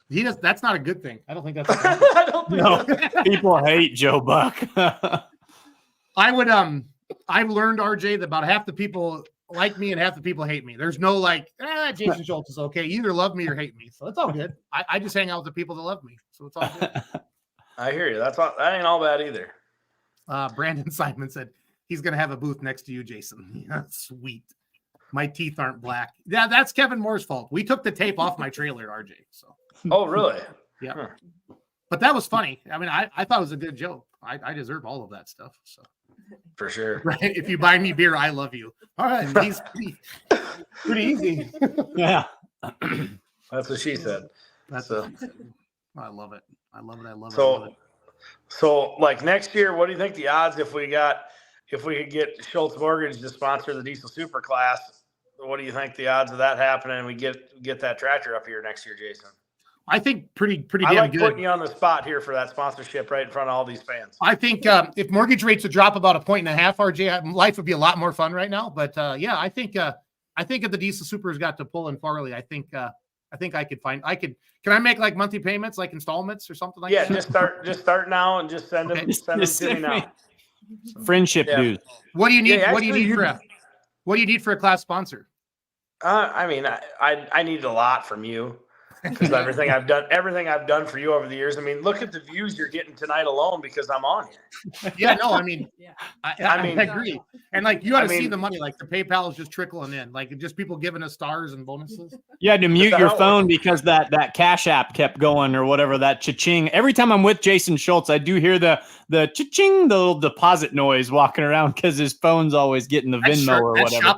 He does. That's not a good thing. I don't think that's. I don't think people hate Joe Buck. I would. I've learned, RJ, that about half the people like me and half the people hate me. There's no Jason Schultz is okay. You either love me or hate me, so it's all good. I just hang out with the people that love me, so it's all good. I hear you. That ain't all bad either. Brandon Simon said he's gonna have a booth next to you, Jason. Yeah, sweet. My teeth aren't black. Yeah, that's Kevin Moore's fault. We took the tape off my trailer, RJ. So. Oh, really? Yeah. Huh. But that was funny. I mean, I thought it was a good joke. I deserve all of that stuff. So. For sure. Right. If you buy me beer, I love you. All right. He's pretty easy. Yeah. That's what she said. That's what she said. I love it. I love it. So like next year, what do you think the odds if we could get Schultz Mortgage to sponsor the Diesel Super Class? What do you think the odds of that happening and we get that tractor up here next year, Jason? I think pretty I like good. Putting you on the spot here for that sponsorship right in front of all these fans. I think if mortgage rates would drop about 1.5 points, RJ, life would be a lot more fun right now. But yeah, I think if the Diesel Super's got to pull in Farley, I think I could find. Can I make like monthly payments, like installments or something like that? Yeah, just start now and just send them to me now. Friendship dues. What do you need? What do you need for a class sponsor? I mean, I need a lot from you. because everything I've done for you over the years. I mean, look at the views you're getting tonight alone because I'm on here. Yeah, no, I mean, I mean, I agree. And like, you got to see the money, like the PayPal is just trickling in, like just people giving us stars and bonuses. You had to mute your phone because that Cash App kept going or whatever, that cha-ching. Every time I'm with Jason Schultz, I do hear the cha-ching, the little deposit noise walking around because his phone's always getting the Venmo or whatever.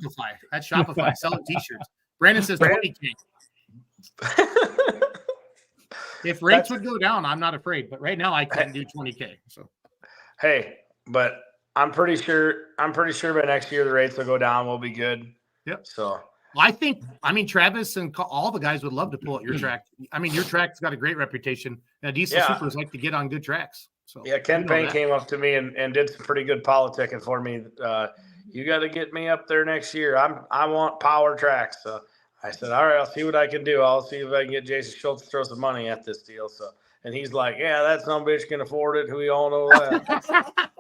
That's Shopify selling t-shirts. Brandon says 20K. If rates would go down, I'm not afraid. But right now, I couldn't do 20K. So, hey, but I'm pretty sure by next year the rates will go down. We'll be good. Yep. So I mean, Travis and all the guys would love to pull at your track. I mean, your track's got a great reputation. Diesel Supers like to get on good tracks. So yeah, Ken Payne came up to me and did some pretty good politicking for me. You got to get me up there next year. I want power tracks. So I said, all right, I'll see what I can do. I'll see if I can get Jason Schultz to throw some money at this deal. So, and he's like, yeah, that some bitch can afford it. We all know that.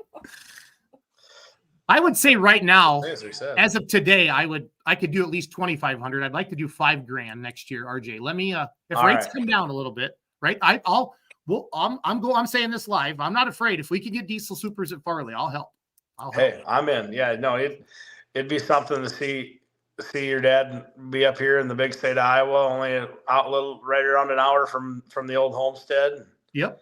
I would say right now, as of today, I could do at least 2,500. I'd like to do $5,000 next year, RJ. Let me if rates come down a little bit, right? I'm saying this live. I'm not afraid. If we could get Diesel Supers at Farley, I'll help. Hey, I'm in. Yeah, no, it'd be something to see your dad be up here in the big state of Iowa, only out a little right around an hour from the old homestead. Yep,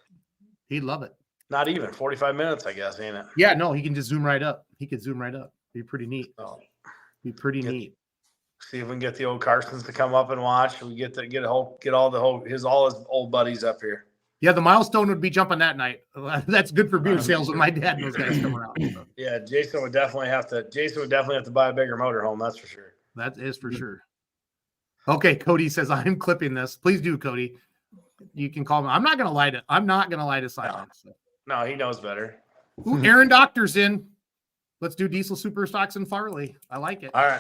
he'd love it. Not even 45 minutes, I guess, ain't it? Yeah, no, he can just zoom right up. He could zoom right up. Be pretty neat. Be pretty neat. See if we can get the old Carsons to come up and watch. We get all his old buddies up here. Yeah, the milestone would be jumping that night. That's good for beer sales when my dad and those guys come around. So. Yeah, Jason would definitely have to buy a bigger motorhome. That's for sure. That is for sure. Okay, Cody says I'm clipping this. Please do, Cody. You can call me. I'm not gonna lie to Simon. No, he knows better. Ooh, Aaron Doctor's in. Let's do Diesel Super Stocks and Farley. I like it. All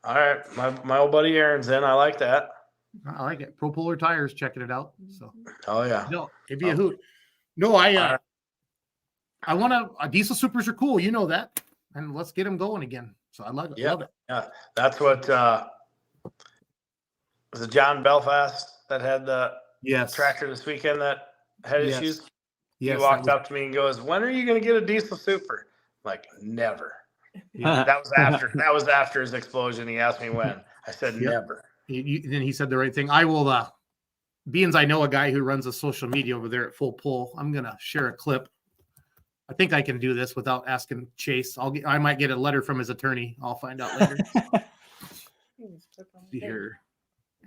right. My old buddy Aaron's in. I like that. I like it. Pro Polar Tires checking it out. So. Oh yeah. No, it'd be a hoot. No, I want to. Diesel Supers are cool. You know that, and let's get them going again. So I love it. Yeah. Love it. Yeah. That's what was it John Belfast that had the tractor this weekend that had issues? Yes, he walked up to me and goes, "When are you going to get a Diesel Super?" I'm like, never. Yeah. That was after his explosion. He asked me when. I said never. Then he said the right thing. I will. Beans, I know a guy who runs a social media over there at Full Pull. I'm gonna share a clip. I think I can do this without asking Chase. I might get a letter from his attorney. I'll find out later. Here,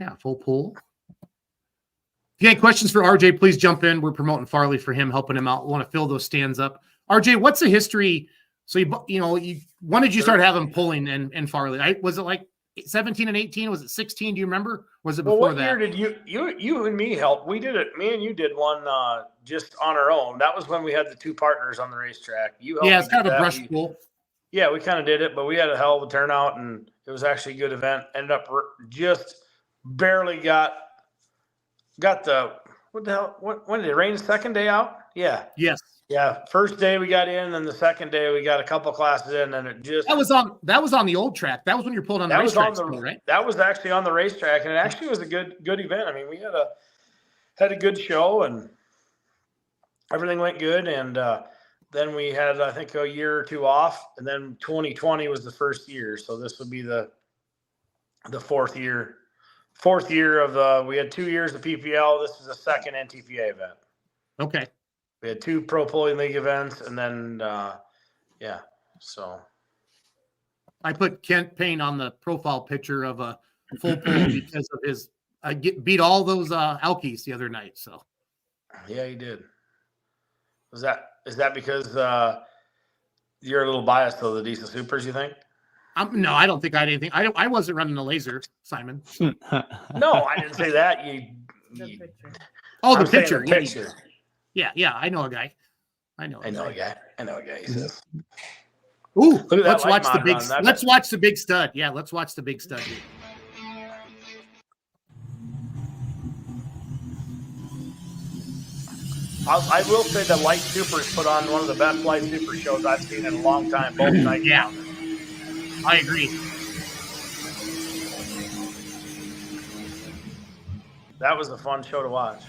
yeah, Full Pull. If you have any questions for RJ, please jump in. We're promoting Farley for him, helping him out. We want to fill those stands up. RJ, what's the history? So when did you start having pulling in Farley? Was it like 17 and 18? Was it 16? Do you remember? Was it before that? What year did you and me help? We did it. Me and you did one just on our own. That was when we had the two partners on the racetrack. It's kind of a brush pull. Yeah, we kind of did it, but we had a hell of a turnout, and it was actually a good event. Ended up just barely got the what the hell? When did it rain? The second day out? Yeah. Yes. Yeah, first day we got in, and the second day we got a couple classes in, and it just that was on the old track. That was when you're pulled on the racetrack, right? That was actually on the racetrack, and it actually was a good event. I mean, we had a good show, and everything went good. And then we had, I think, a year or two off, and then 2020 was the first year. So this would be the fourth year. Fourth year of we had 2 years of PPL. This is a second NTPA event. Okay. We had 2 Pro Pulling League events, and then, so. I put Kent Payne on the profile picture of a Full Pull because of his beat all those Alkies the other night. So. Yeah, he did. Is that because you're a little biased, though, the Diesel Supers, you think? No, I don't think I had anything. I wasn't running a laser, Simon. No, I didn't say that. The picture. The picture. Yeah, I know a guy. I know a guy. He says. Ooh, let's watch the big. Let's watch the big stud. Yeah, let's watch the big stud. I will say that Light Supers put on one of the best Light Super shows I've seen in a long time. Both nights. Yeah, I agree. That was a fun show to watch.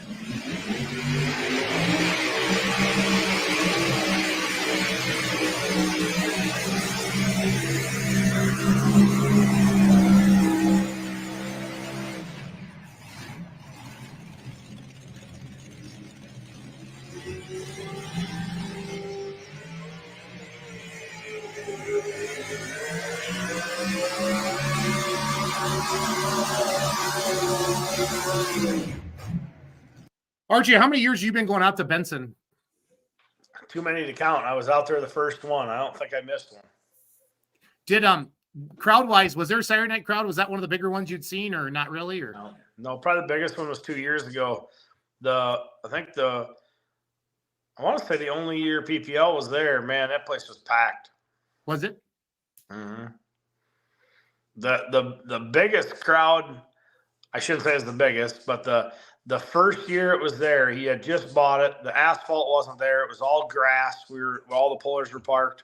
RJ, how many years have you been going out to Benson? Too many to count. I was out there the first one. I don't think I missed one. Did crowd wise, was there a Saturday night crowd? Was that one of the bigger ones you'd seen, or not really? Or no, probably the biggest one was 2 years ago. I want to say the only year PPL was there. Man, that place was packed. Was it? Mm-hmm. The biggest crowd, I shouldn't say is the biggest, but the first year it was there, he had just bought it. The asphalt wasn't there. It was all grass. All the pullers were parked.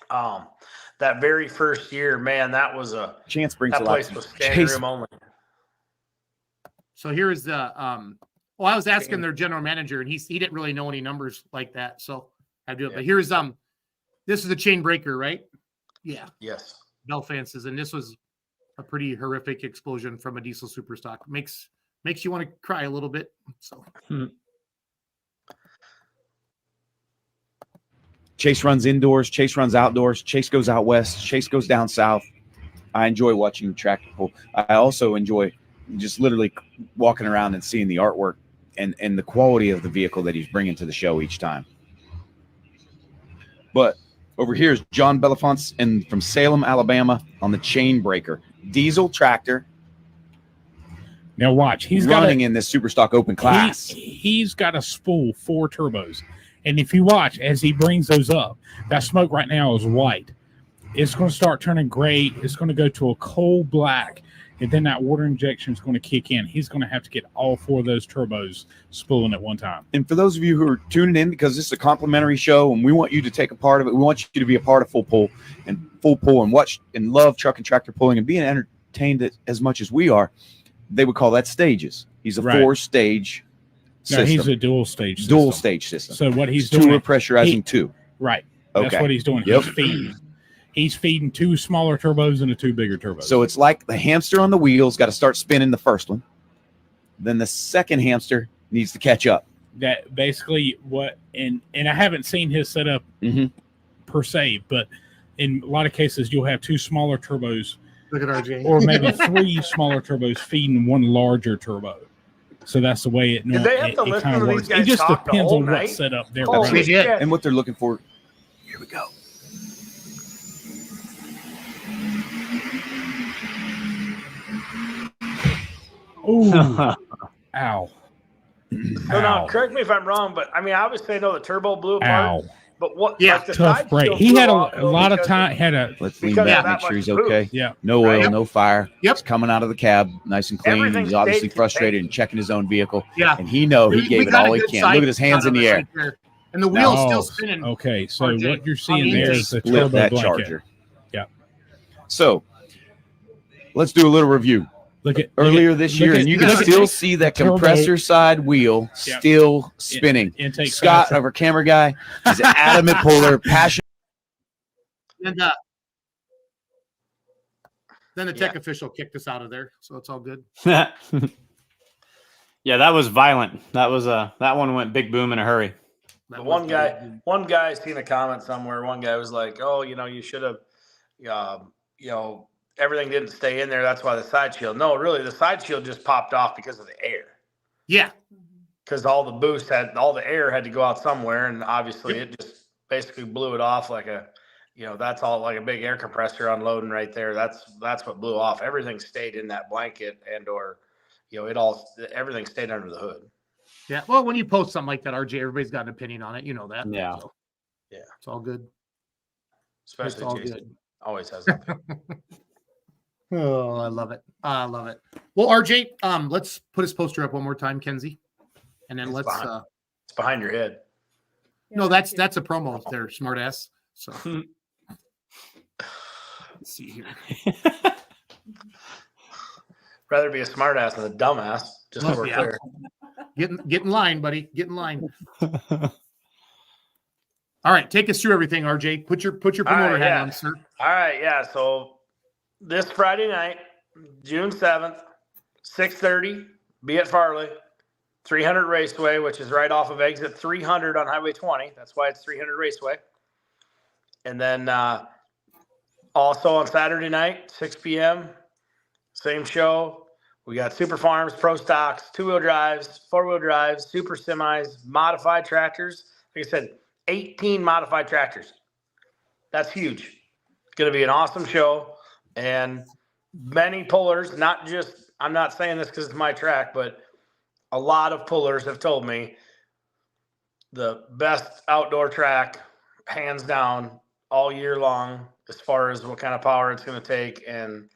That very first year, man, that was a Chance brings that a lot. place was standing room only. So here is the well, I was asking their general manager, and he didn't really know any numbers like that. So I do it. But here's this is the chain breaker, right? Yeah. Yes. Bell fences, and this was a pretty horrific explosion from a diesel super stock. Makes you want to cry a little bit. So Chase runs indoors, Chase runs outdoors, Chase goes out west, Chase goes down south. I enjoy watching tractor pull. I also enjoy just literally walking around and seeing the artwork and the quality of the vehicle that he's bringing to the show each time. But over here is John Belafonte and from Salem, Alabama on the chain breaker diesel tractor. Now watch, he's running in this super stock open class. He's got a spool 4 turbos, and if you watch as he brings those up, that smoke right now is white. It's going to start turning gray. It's going to go to a coal black, and then that water injection is going to kick in. He's going to have to get all 4 of those turbos spooling at one time. And for those of you who are tuning in, because this is a complimentary show and we want you to take a part of it, we want you to be a part of Full Pull and watch and love truck and tractor pulling and being entertained as much as we are. They would call that stages. He's a 4-stage system. No, he's a dual stage system. So what he's 2 doing, are pressurizing 2. Right. That's what he's doing. Yep. He's feeding 2 smaller turbos and 2 bigger turbos. So it's like the hamster on the wheels got to start spinning the first one. Then the second hamster needs to catch up. That basically and I haven't seen his setup per se, but in a lot of cases you'll have 2 smaller turbos. Look at RJ. Or maybe 3 smaller turbos feeding 1 larger turbo. So that's the way it Did they have to listen kind of to works. these guys It just talk the depends whole on night? what setup they're Holy running. shit. And what they're looking for. Here we go. Ooh. Ow. So now, correct me if I'm wrong, but I mean, obviously I know the turbo blew apart. Ow. But what? Yeah, like the tough side break. shield He blew had off, a though, lot of because time. Let's lean because of back, that make sure much he's boost. okay. Yeah. No oil, Yep. no fire. Yep. He's coming out of the cab nice and clean. Everything He's obviously stayed frustrated contained. and checking his own vehicle. Yeah. And he gave We it got all a he good can. side Look at his hands shot in of the it air. right there. And the wheel's Oh, still spinning. Okay, so RJ, what you're on seeing the there intake. is the Split turbo that blanket. charger. Yeah. So let's do a little review. Look at Earlier this year, and you can still see that turbo. compressor side wheel Yeah. still spinning. Intake Scott, side. our camera guy, is an adamant puller, passionate. And then the tech official kicked us out of there, so it's all good. Yeah, that was violent. That one went big boom in a hurry. The one guy seen a comment somewhere. One guy was like, "Oh, you should have, everything didn't stay in there. That's why the side shield." No, really, the side shield just popped off because of the air. Yeah, because all the air had to go out somewhere, and obviously it just basically blew it off like that's all like a big air compressor unloading right there. That's what blew off. Everything stayed in that blanket, everything stayed under the hood. Yeah. Well, when you post something like that, RJ, everybody's got an opinion on it. You know that. Yeah. So, yeah. It's all good. Especially It's all Jason. good. Always has that. Oh, I love it. I love it. Well, RJ, let's put his poster up one more time, Kenzie. And then It's behind your head. No, that's a promo there, smart ass. So let's see here. Rather be a smart ass than a dumbass. Just so we're clear. Get in line, buddy. Get in line. All right, take us through everything, RJ. Put your promoter hat on, sir. All right, yeah. So this Friday night, June 7th, 6:30, be at Farley, 300 Raceway, which is right off of exit 300 on Highway 20. That's why it's 300 Raceway. And then also on Saturday night, 6 p.m., same show. We got Super Farms, Pro Stocks, two-wheel drives, four-wheel drives, super semis, modified tractors. Like I said, 18 modified tractors. That's huge. It's going to be an awesome show. And many pullers, not just, I'm not saying this because it's my track, but a lot of pullers have told me the best outdoor track, hands down, all year long, as far as what kind of power it's going to take. And,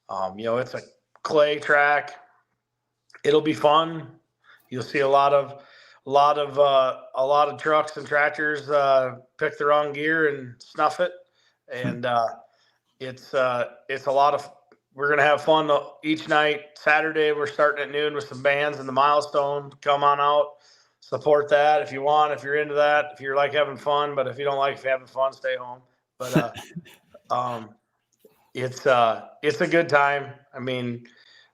it's a clay track. It'll be fun. You'll see a lot of trucks and tractors pick the wrong gear and snuff it, and it's a lot of. We're gonna have fun each night. Saturday we're starting at noon with some bands and the Milestone. Come on out, support that if you want. If you're into that, if you're like having fun, but if you don't like having fun, stay home. But it's a good time. I mean,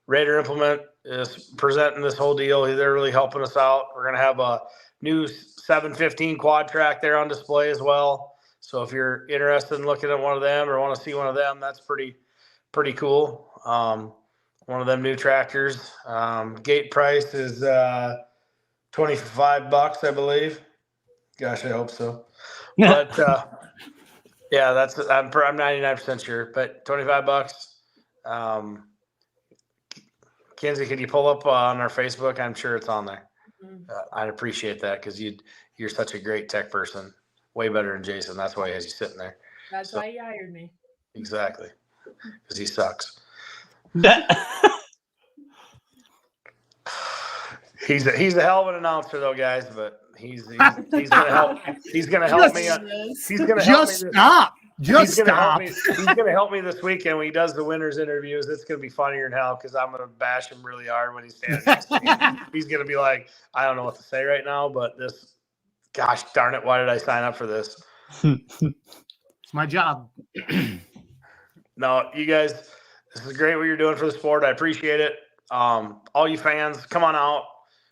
Raider Implement is presenting this whole deal. They're really helping us out. We're going to have a new 715 quad track there on display as well. So if you're interested in looking at one of them or want to see one of them, that's pretty cool. One of them new tractors. Gate price is $25, I believe. Gosh, I hope so. But yeah, I'm 99% sure. But $25. Kenzie, can you pull up on our Facebook? I'm sure it's on there. I'd appreciate that because you're such a great tech person, way better than Jason. That's why he has you sitting there. That's why he hired me. Exactly, because he sucks. He's a hell of an announcer, though, guys. But he's gonna help. He's gonna help me. He's gonna help me. Stop. Just stop. He's going to help me this weekend when he does the winners interviews. It's going to be funnier than hell because I'm going to bash him really hard when he's standing next to me. He's going to be like, I don't know what to say right now, but this, gosh darn it, why did I sign up for this? It's my job. No, you guys, this is great what you're doing for the sport. I appreciate it. All you fans, come on out,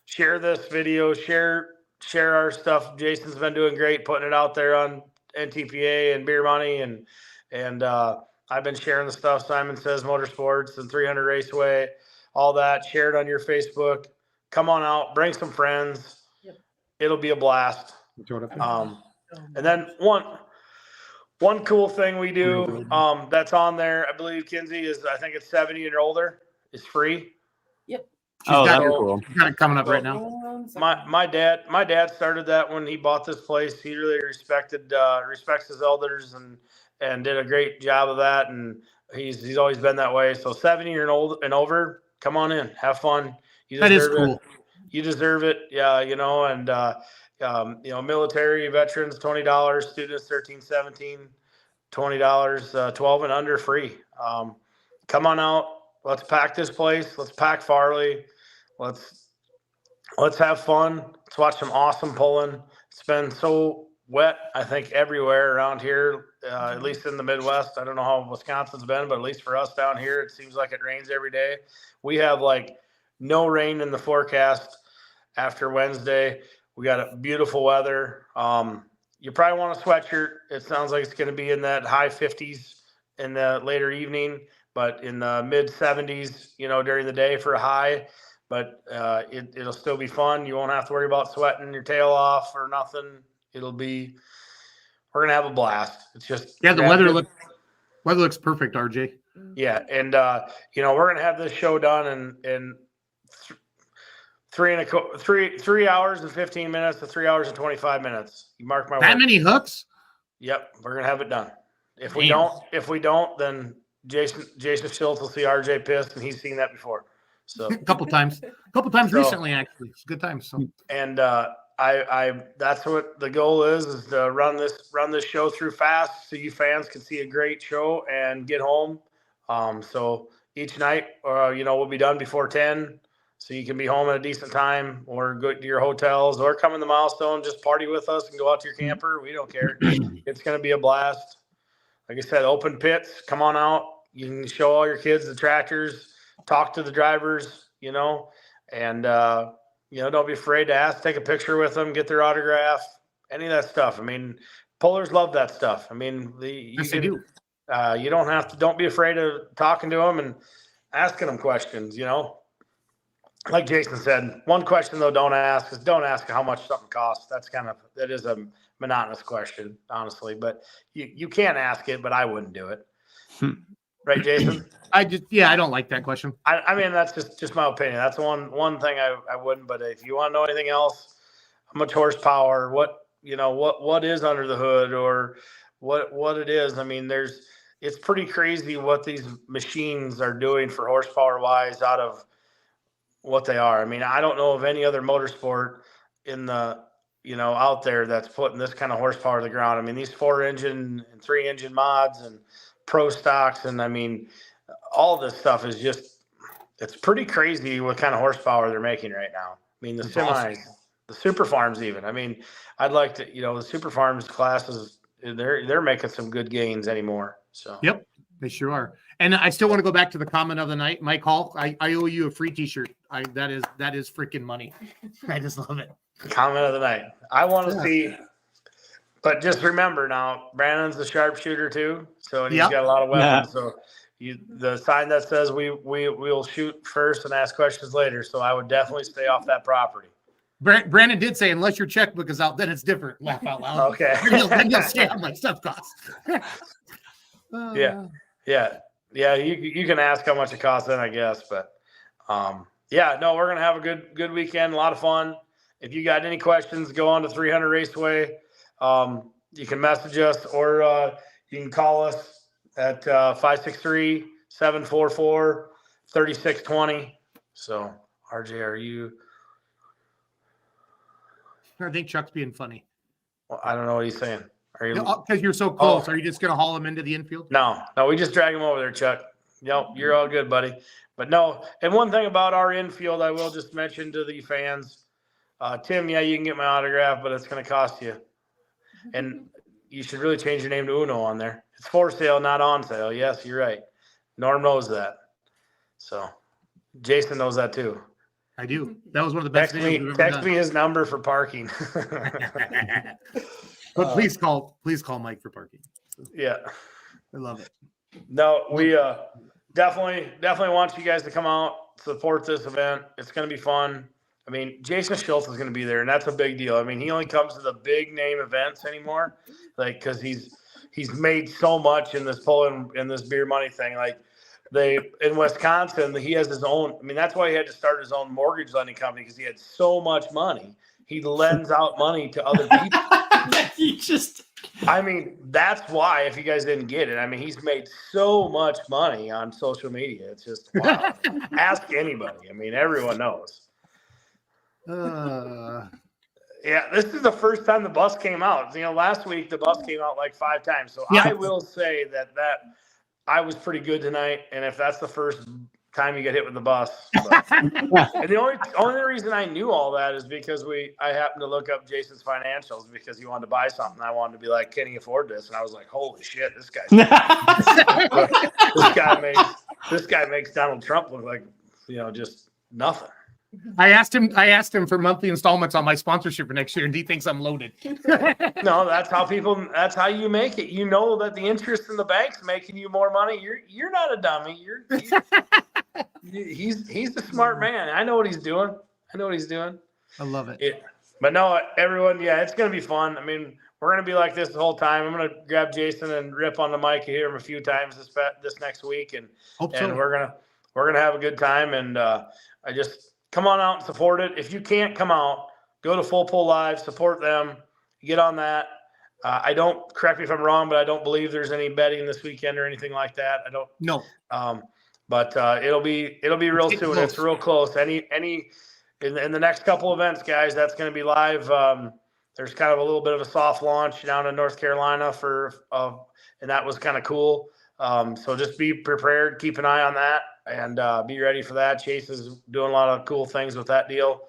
share this video, share our stuff. Jason's been doing great putting it out there on NTPA and Beer Money, and I've been sharing the stuff. Simon Says Motorsports and 300 Raceway, all that shared on your Facebook. Come on out, bring some friends. Yep. It'll be a blast. And then one cool thing we do that's on there, I believe, Kinsey, is I think it's 70 and older. It's free. Yep. That's cool. Got it coming up right now. My dad started that when he bought this place. He really respects his elders and did a great job of that. And he's always been that way. So 70 and old and over, come on in, have fun. That is cool. You deserve it. Yeah. And military veterans, $20, students, 13, 17, $20, 12 and under free. Come on out. Let's pack this place. Let's pack Farley. Let's have fun. Let's watch some awesome pulling. It's been so wet, I think, everywhere around here, at least in the Midwest. I don't know how Wisconsin's been, but at least for us down here, it seems like it rains every day. We have no rain in the forecast after Wednesday. We got beautiful weather. You probably want a sweatshirt. It sounds like it's going to be in that high 50s in the later evening, but in the mid 70s, during the day for a high. But it'll still be fun. You won't have to worry about sweating your tail off or nothing. We're going to have a blast. It's just the weather looks perfect, RJ. Yeah, and we're going to have this show done in 3 hours and 15 minutes to 3 hours and 25 minutes. You mark my word. That many hooks? Yep, we're going to have it done. If we don't, then Jason Schultz will see RJ pissed, and he's seen that before. So a couple times recently, actually. It's a good time. So and I that's what the goal is to run this show through fast so you fans can see a great show and get home. So each night, we'll be done before 10. so you can be home at a decent time, or go to your hotels, or come in the Milestone, just party with us and go out to your camper. We don't care. It's going to be a blast. Like I said, open pits, come on out. You can show all your kids the tractors, talk to the drivers, and, don't be afraid to ask, take a picture with them, get their autograph, any of that stuff. I mean, pullers love that stuff. I mean, They do. You don't be afraid of talking to them and asking them questions, Like Jason said, one question though, don't ask how much something costs. That is a monotonous question, honestly, but you can ask it, but I wouldn't do it. Right, Jason? I don't like that question. I mean, that's just my opinion. That's one thing I wouldn't, but if you want to know anything else, how much horsepower, what is under the hood, or what it is. I mean, it's pretty crazy what these machines are doing for horsepower wise out of what they are. I mean, I don't know of any other motorsport in the, out there that's putting this kind of horsepower to the ground. I mean, these 4-engine and 3-engine mods and pro stocks, and I mean, all this stuff is it's pretty crazy what kind of horsepower they're making right now. I mean, the semis, the super farms even. I mean, I'd like to, the super farms classes, they're making some good gains anymore. So yep, they sure are. And I still want to go back to the comment of the night, Mike Hall. I owe you a free T-shirt. That is freaking money. I just love it. Comment of the night. I want to see. But just remember now, Brandon's the sharpshooter too, so he's got a lot of weapons. So the sign that says we'll shoot first and ask questions later. So I would definitely stay off that property. Brandon did say, unless your checkbook is out, then it's different. Laugh out loud. Okay. then you'll see how much stuff costs. Yeah. You can ask how much it costs then, I guess. But we're gonna have a good weekend, a lot of fun. If you got any questions, go on to 300 Raceway. You can message us, or you can call us at 563-744-3620. So, RJ, are you? I think Chuck's being funny. Well, I don't know what he's saying. Are you? Because you're so close. Are you just going to haul him into the infield? No, we just drag him over there, Chuck. Nope, you're all good, buddy. But no, and one thing about our infield, I will just mention to the fans, Tim, you can get my autograph, but it's going to cost you. And you should really change your name to Uno on there. It's for sale, not on sale. Yes, you're right. Norm knows that. So Jason knows that too. I do. That was one of the best things. Text me his number for parking. But please call Mike for parking. Yeah. I love it. No, we definitely want you guys to come out, support this event. It's going to be fun. I mean, Jason Schultz is going to be there, and that's a big deal. I mean, he only comes to the big name events anymore, because he's made so much in this pulling in this beer money thing. Like in Wisconsin, he has his own. I mean, that's why he had to start his own mortgage lending company, because he had so much money. He lends out money to other people. I mean, that's why, if you guys didn't get it, I mean, he's made so much money on social media. It's just, wow. Ask anybody. I mean, everyone knows. Yeah, this is the first time the bus came out. Last week the bus came out like 5 times. So I will say that I was pretty good tonight. And if that's the first time you get hit with the bus, and the only reason I knew all that is because I happened to look up Jason's financials, because he wanted to buy something. I wanted to be like, can he afford this? And I was like, holy shit, this guy makes Donald Trump look like just nothing. I asked him for monthly installments on my sponsorship for next year, and he thinks I'm loaded. No, that's how you make it. You know that the interest in the bank's making you more money. You're not a dummy. He's the smart man. I know what he's doing. I love it. But no, everyone, it's going to be fun. I mean, we're going to be like this the whole time. I'm going to grab Jason and rip on the mic and hear him a few times this next week, and we're gonna have a good time. And I just. Come on out and support it. If you can't come out, go to Full Pull Live, support them, get on that. Correct me if I'm wrong, but I don't believe there's any betting this weekend or anything like that. I don't. No. But it'll be real soon. It's real close. In the next couple events, guys, that's going to be live. There's kind of a little bit of a soft launch down in North Carolina and that was kind of cool. So just be prepared. Keep an eye on that. and be ready for that. Chase is doing a lot of cool things with that deal.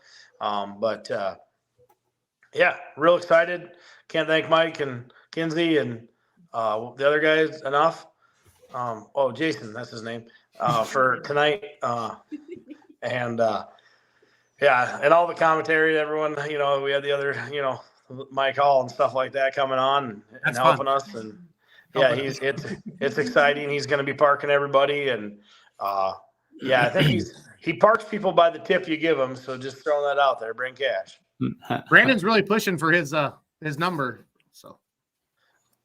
Yeah, real excited. Can't thank Mike and Kinsey and the other guys enough. Jason, that's his name, for tonight. And all the commentary, everyone, we had the other, Mike Hall and stuff like that coming on and helping us. And it's exciting. He's going to be parking everybody. And I think he parks people by the tip you give him. So just throwing that out there, bring cash. Brandon's really pushing for his number. So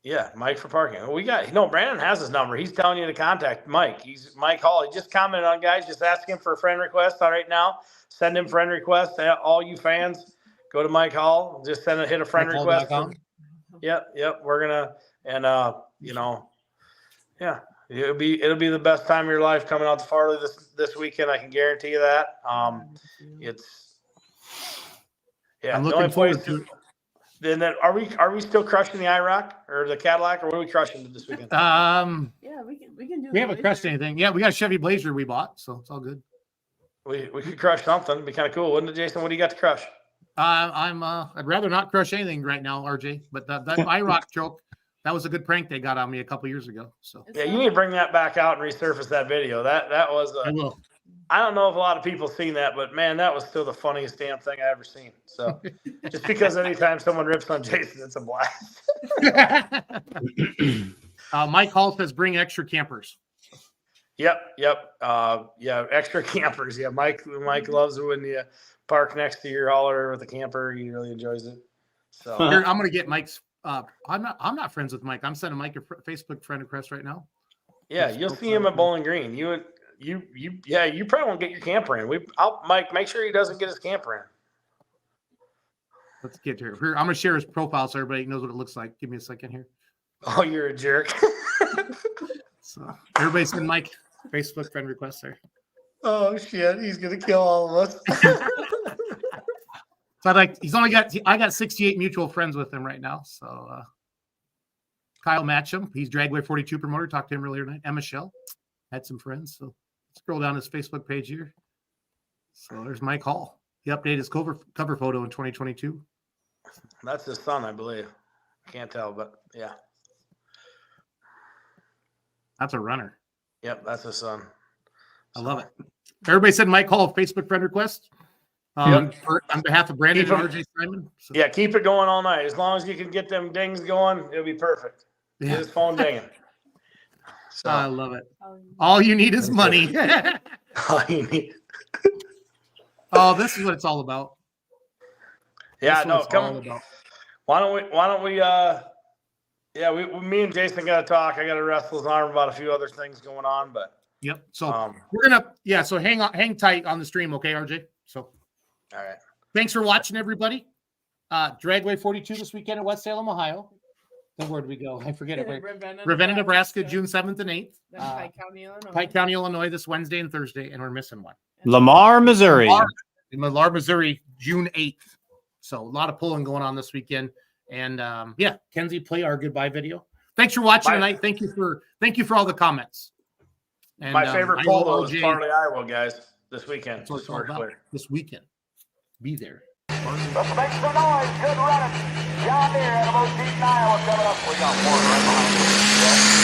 yeah, Mike for parking. Brandon has his number. He's telling you to contact Mike. He's Mike Hall. He just commented on guys. Just ask him for a friend request right now. Send him friend request. All you fans, go to Mike Hall. Just hit a friend request. Yep. We're gonna it'll be the best time of your life coming out to Farley this weekend. I can guarantee you that. I'm looking forward to it. Then are we still crushing the IROC or the Cadillac, or what are we crushing this weekend? Yeah, we can do. We haven't crushed anything. Yeah, we got a Chevy Blazer we bought, so it's all good. We could crush something. It'd be kind of cool, wouldn't it, Jason? What do you got to crush? I'd rather not crush anything right now, RJ. But that IROC joke, that was a good prank they got on me a couple years ago. So yeah, you need to bring that back out and resurface that video. That was. I will. I don't know if a lot of people seen that, but man, that was still the funniest damn thing I ever seen. So just because anytime someone rips on Jason, it's a blast. Mike Hall says bring extra campers. Yep. Extra campers. Yeah, Mike loves it when you park next to your hauler with a camper. He really enjoys it. So here, I'm gonna get Mike's. I'm not friends with Mike. I'm sending Mike a Facebook friend request right now. Yeah, you'll see him at Bowling Green. You probably won't get your camper in. Mike, make sure he doesn't get his camper in. Let's get here. I'm gonna share his profile so everybody knows what it looks like. Give me a second here. Oh, you're a jerk. So everybody send Mike Facebook friend request there. Oh shit, he's gonna kill all of us. So I got 68 mutual friends with him right now. So Kyle Matcham, he's Dragway 42 promoter. Talked to him earlier tonight. Emma Shell had some friends. So scroll down his Facebook page here. So there's Mike Hall. He updated his cover photo in 2022. That's his son, I believe. Can't tell, but yeah. That's a runner. Yep, that's his son. I love it. Everybody said Mike Hall Facebook friend request. On behalf of Brandon and RJ Simon. So. Yeah, keep it going all night. As long as you can get them dings going, it'll be perfect. Yeah. Get his phone dinging. So. I love it. All you need is money. All you need. Oh, this is what it's all about. Yeah, no, come. Why don't we? Me and Jason got to talk. I got to wrestle his arm about a few other things going on, but. Yep. So we're gonna. So hang tight on the stream, okay, RJ. So. All right. Thanks for watching, everybody. Dragway 42 this weekend at West Salem, Ohio. Then where do we go? I forget it. Ravenna, Nebraska, June 7th and 8th. Pike County, Illinois this Wednesday and Thursday, and we're missing one. Lamar, Missouri. Lamar, Missouri, June 8th. So a lot of pulling going on this weekend. And Kenzie, play our goodbye video. Thanks for watching tonight. Thank you for all the comments. And, my favorite polo is Farley, Iowa, guys, this weekend. That's what it's all about. This weekend. Be there. Let's make some noise. Good running. John Deere, Animal Deep, Iowa coming up. We got one right behind you.